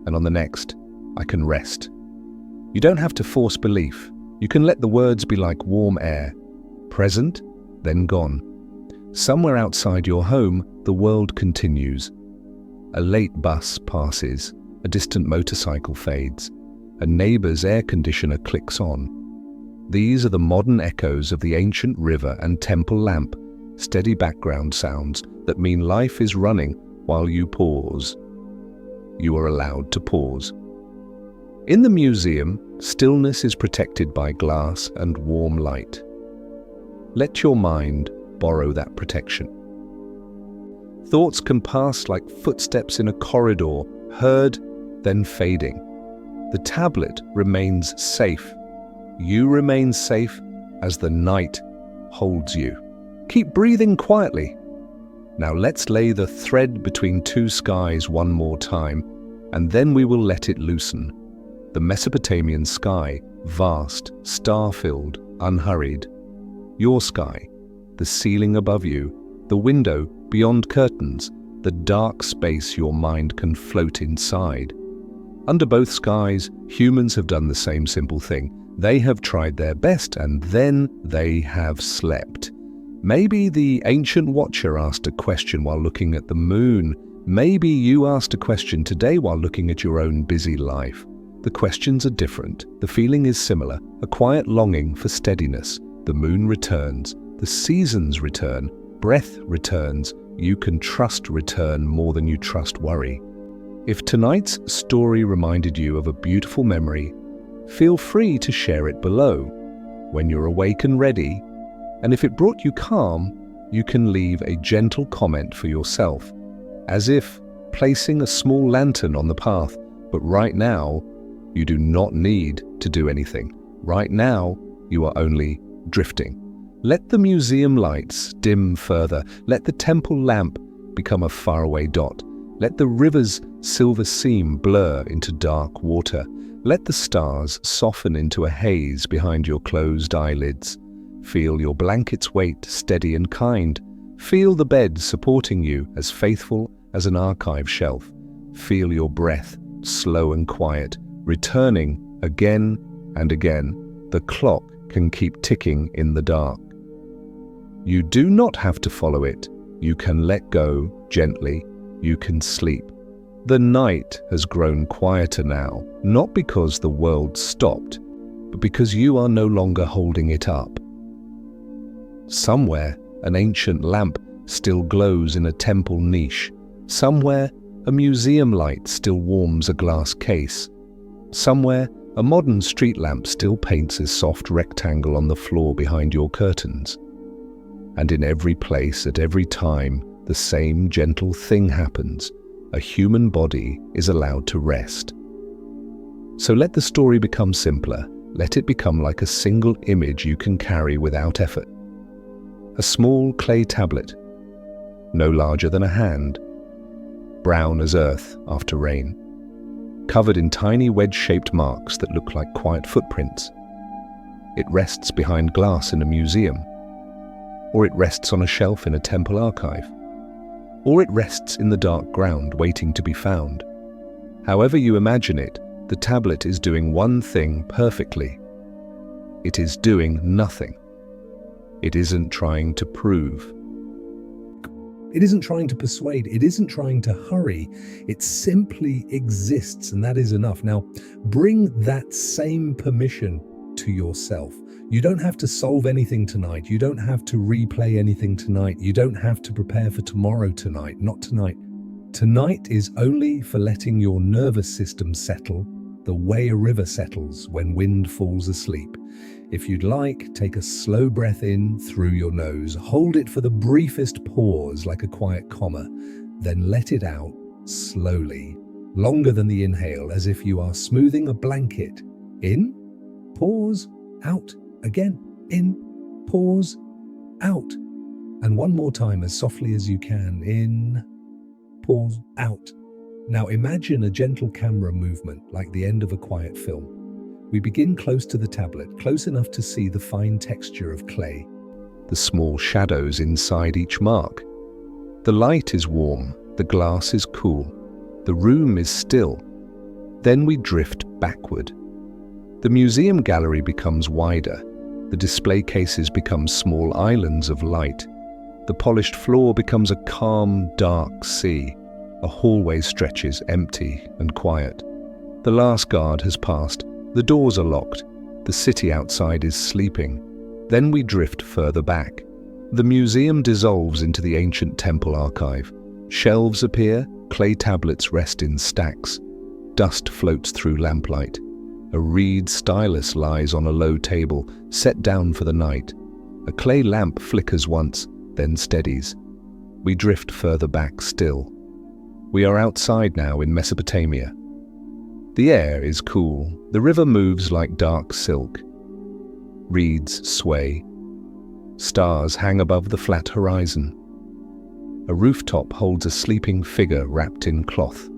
S1: and on the next, I can rest. You don't have to force belief. You can let the words be like warm air, present, then gone. Somewhere outside your home, the world continues. A late bus passes, a distant motorcycle fades, a neighbor's air conditioner clicks on. These are the modern echoes of the ancient river and temple lamp, steady background sounds that mean life is running while you pause. You are allowed to pause. In the museum, stillness is protected by glass and warm light. Let your mind borrow that protection. Thoughts can pass like footsteps in a corridor, heard, then fading. The tablet remains safe. You remain safe as the night holds you. Keep breathing quietly. Now let's lay the thread between two skies one more time, and then we will let it loosen. The Mesopotamian sky, vast, star-filled, unhurried. Your sky, the ceiling above you, the window beyond curtains, the dark space your mind can float inside. Under both skies, humans have done the same simple thing. They have tried their best and then they have slept. Maybe the ancient watcher asked a question while looking at the moon. Maybe you asked a question today while looking at your own busy life. The questions are different. The feeling is similar, a quiet longing for steadiness. The moon returns, the seasons return, breath returns. You can trust return more than you trust worry. If tonight's story reminded you of a beautiful memory, feel free to share it below. When you're awake and ready, and if it brought you calm, you can leave a gentle comment for yourself, as if placing a small lantern on the path, but right now, You do not need to do anything. Right now, you are only drifting. Let the museum lights dim further. Let the temple lamp become a faraway dot. Let the river's silver seam blur into dark water. Let the stars soften into a haze behind your closed eyelids. Feel your blanket's weight steady and kind. Feel the bed supporting you as faithful as an archive shelf. Feel your breath slow and quiet, returning again and again. The clock can keep ticking in the dark. You do not have to follow it. You can let go gently. You can sleep. The night has grown quieter now, not because the world stopped, but because you are no longer holding it up. Somewhere, an ancient lamp still glows in a temple niche. Somewhere, a museum light still warms a glass case. Somewhere, a modern street lamp still paints a soft rectangle on the floor behind your curtains. And in every place, at every time, the same gentle thing happens. A human body is allowed to rest. So let the story become simpler. Let it become like a single image you can carry without effort. A small clay tablet, no larger than a hand, brown as earth after rain, covered in tiny wedge-shaped marks that look like quiet footprints. It rests behind glass in a museum, or it rests on a shelf in a temple archive, or it rests in the dark ground waiting to be found. However you imagine it, the tablet is doing one thing perfectly. It is doing nothing. It isn't trying to prove.
S2: It isn't trying to persuade. It isn't trying to hurry. It simply exists, and that is enough. Now, bring that same permission to yourself. You don't have to solve anything tonight. You don't have to replay anything tonight. You don't have to prepare for tomorrow tonight. Not tonight. Tonight is only for letting your nervous system settle the way a river settles when wind falls asleep. If you'd like, take a slow breath in through your nose. Hold it for the briefest pause, like a quiet comma. Then let it out slowly, longer than the inhale, as if you are smoothing a blanket. In, pause, out, again, in, pause, out. And one more time, as softly as you can. In, pause, out. Now imagine a gentle camera movement, like the end of a quiet film. We begin close to the tablet, close enough to see the fine texture of clay,
S1: the small shadows inside each mark. The light is warm, the glass is cool, the room is still. Then we drift backward. The museum gallery becomes wider. The display cases become small islands of light. The polished floor becomes a calm, dark sea. A hallway stretches empty and quiet. The last guard has passed. The doors are locked. The city outside is sleeping. Then we drift further back. The museum dissolves into the ancient temple archive. Shelves appear, clay tablets rest in stacks. Dust floats through lamplight. A reed stylus lies on a low table, set down for the night. A clay lamp flickers once, then steadies. We drift further back still. We are outside now in Mesopotamia. The air is cool. The river moves like dark silk. Reeds sway. Stars hang above the flat horizon. A rooftop holds a sleeping figure wrapped in cloth.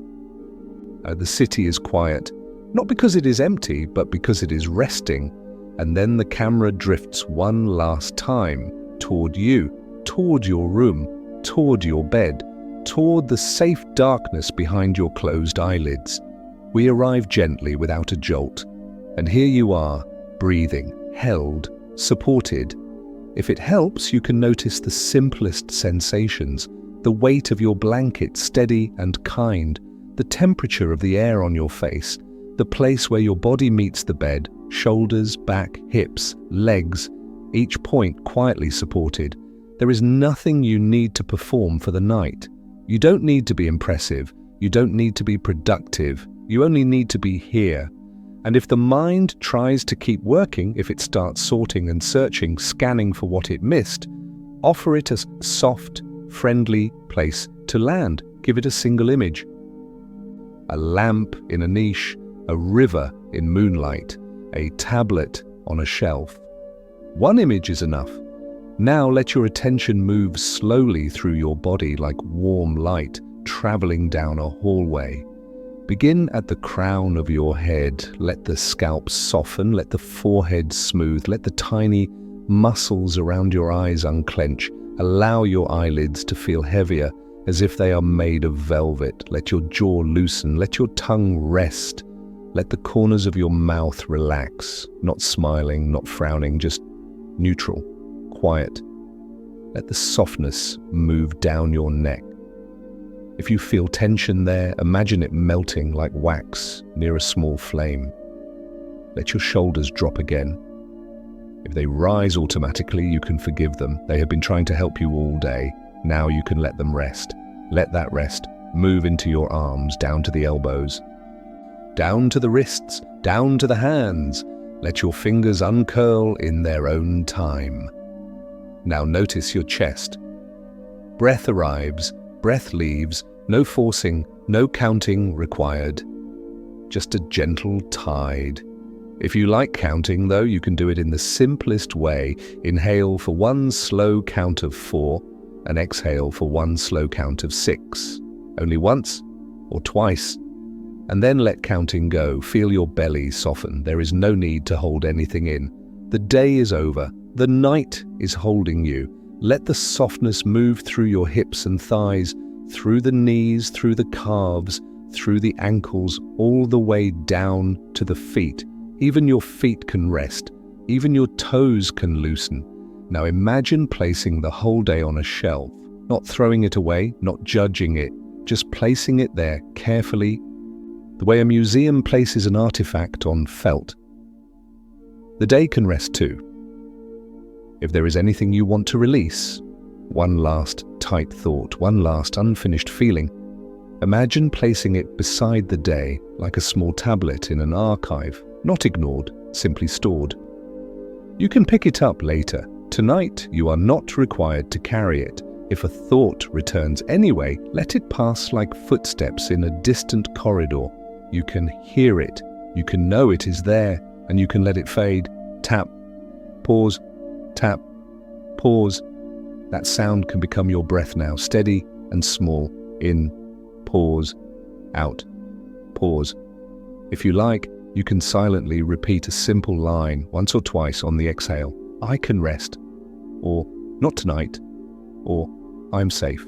S1: The city is quiet, not because it is empty, but because it is resting. And then the camera drifts one last time toward you, toward your room, toward your bed, toward the safe darkness behind your closed eyelids. We arrive gently without a jolt, and here you are, breathing, held, supported. If it helps, you can notice the simplest sensations, the weight of your blanket steady and kind, the temperature of the air on your face, the place where your body meets the bed, shoulders, back, hips, legs, each point quietly supported. There is nothing you need to perform for the night. You don't need to be impressive. You don't need to be productive. You only need to be here. And if the mind tries to keep working, if it starts sorting and searching, scanning for what it missed, offer it a soft, friendly place to land. Give it a single image. A lamp in a niche, a river in moonlight, a tablet on a shelf. One image is enough. Now let your attention move slowly through your body like warm light traveling down a hallway. Begin at the crown of your head. Let the scalp soften, let the forehead smooth, let the tiny muscles around your eyes unclench. Allow your eyelids to feel heavier, as if they are made of velvet. Let your jaw loosen, let your tongue rest. Let the corners of your mouth relax, not smiling, not frowning, just neutral, quiet. Let the softness move down your neck. If you feel tension there, imagine it melting like wax near a small flame. Let your shoulders drop again. If they rise automatically, you can forgive them. They have been trying to help you all day. Now you can let them rest. Let that rest move into your arms, down to the elbows, down to the wrists, down to the hands. Let your fingers uncurl in their own time. Now notice your chest. Breath arrives, breath leaves, no forcing, no counting required. Just a gentle tide. If you like counting, though, you can do it in the simplest way. Inhale for one slow count of 4 and exhale for one slow count of 6. Only once or twice. And then let counting go. Feel your belly soften. There is no need to hold anything in. The day is over. The night is holding you. Let the softness move through your hips and thighs, through the knees, through the calves, through the ankles, all the way down to the feet. Even your feet can rest. Even your toes can loosen. Now imagine placing the whole day on a shelf, not throwing it away, not judging it, just placing it there carefully, the way a museum places an artifact on felt. The day can rest too. If there is anything you want to release, one last tight thought, one last unfinished feeling, imagine placing it beside the day like a small tablet in an archive, not ignored, simply stored. You can pick it up later. Tonight, you are not required to carry it. If a thought returns anyway, let it pass like footsteps in a distant corridor. You can hear it, you can know it is there, and you can let it fade. Tap, pause, tap, pause. That sound can become your breath now, steady and small. In, pause, out, pause. If you like, you can silently repeat a simple line once or twice on the exhale. I can rest, or not tonight, or I'm safe.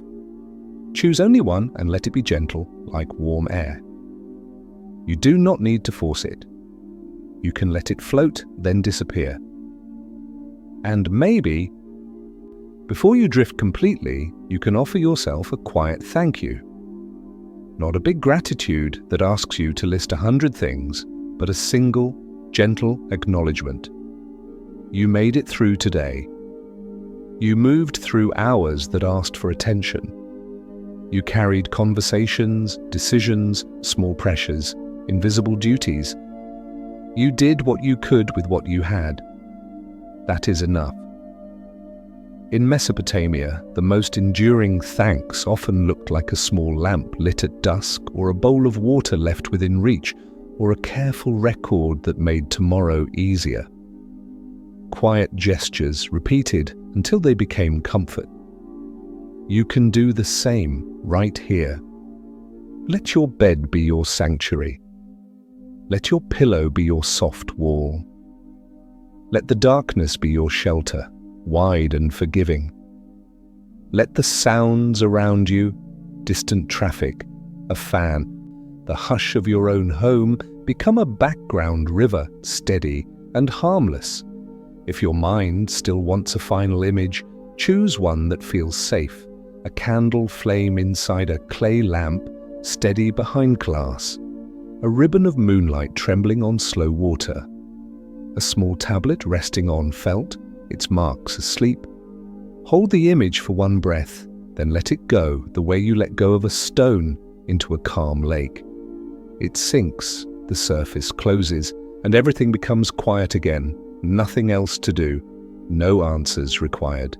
S1: Choose only one and let it be gentle, like warm air. You do not need to force it. You can let it float, then disappear. And maybe, before you drift completely, you can offer yourself a quiet thank you. Not a big gratitude that asks you to list 100 things, but a single, gentle acknowledgement. You made it through today. You moved through hours that asked for attention. You carried conversations, decisions, small pressures, invisible duties. You did what you could with what you had. That is enough. In Mesopotamia, the most enduring thanks often looked like a small lamp lit at dusk, or a bowl of water left within reach, or a careful record that made tomorrow easier. Quiet gestures repeated until they became comfort. You can do the same right here. Let your bed be your sanctuary. Let your pillow be your soft wall. Let the darkness be your shelter, wide and forgiving. Let the sounds around you, distant traffic, a fan, the hush of your own home, become a background river, steady and harmless. If your mind still wants a final image, choose one that feels safe, a candle flame inside a clay lamp, steady behind glass, a ribbon of moonlight trembling on slow water, a small tablet resting on felt, its marks asleep. Hold the image for one breath, then let it go the way you let go of a stone into a calm lake. It sinks, the surface closes, and everything becomes quiet again. Nothing else to do, no answers required.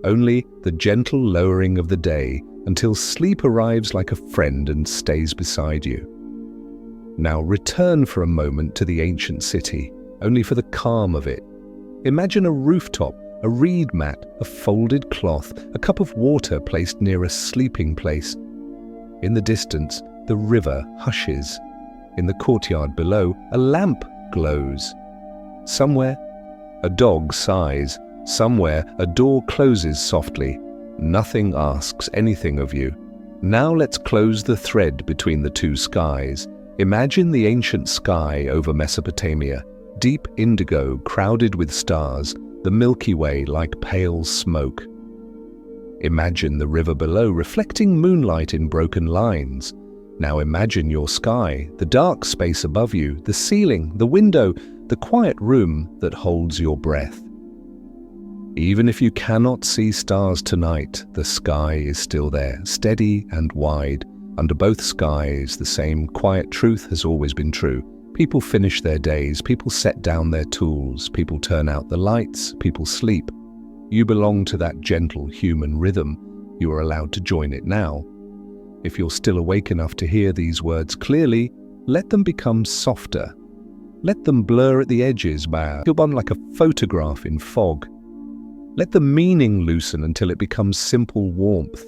S1: Only the gentle lowering of the day until sleep arrives like a friend and stays beside you. Now return for a moment to the ancient city, only for the calm of it. Imagine a rooftop, a reed mat, a folded cloth, a cup of water placed near a sleeping place. In the distance, the river hushes. In the courtyard below, a lamp glows. Somewhere, a dog sighs. Somewhere, a door closes softly. Nothing asks anything of you. Now let's close the thread between the two skies. Imagine the ancient sky over Mesopotamia, deep indigo crowded with stars, the Milky Way like pale smoke. Imagine the river below reflecting moonlight in broken lines. Now imagine your sky, the dark space above you, the ceiling, the window, the quiet room that holds your breath. Even if you cannot see stars tonight, the sky is still there, steady and wide. Under both skies, the same quiet truth has always been true. People finish their days, people set down their tools, people turn out the lights, people sleep. You belong to that gentle human rhythm. You are allowed to join it now. If you're still awake enough to hear these words clearly, let them become softer. Let them blur at the edges, like a photograph in fog. Let the meaning loosen until it becomes simple warmth.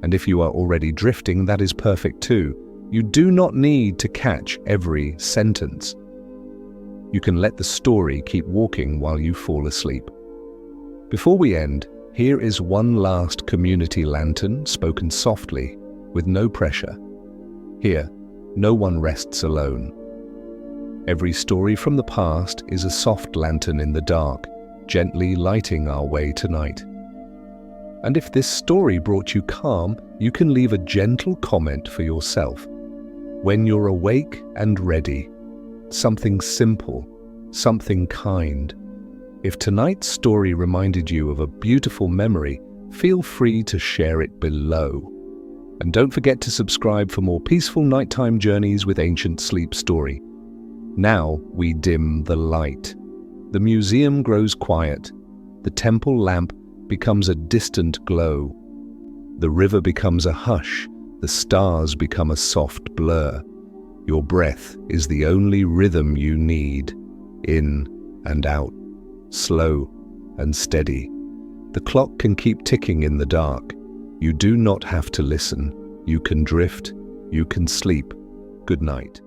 S1: And if you are already drifting, that is perfect too. You do not need to catch every sentence. You can let the story keep walking while you fall asleep. Before we end, here is one last community lantern spoken softly, with no pressure. Here, no one rests alone. Every story from the past is a soft lantern in the dark, gently lighting our way tonight. And if this story brought you calm, you can leave a gentle comment for yourself. When you're awake and ready, something simple, something kind. If tonight's story reminded you of a beautiful memory, feel free to share it below. And don't forget to subscribe for more peaceful nighttime journeys with Ancient Sleep Story. Now we dim the light. The museum grows quiet. The temple lamp becomes a distant glow. The river becomes a hush. The stars become a soft blur. Your breath is the only rhythm you need. In and out, slow and steady. The clock can keep ticking in the dark. You do not have to listen. You can drift. You can sleep. Good night.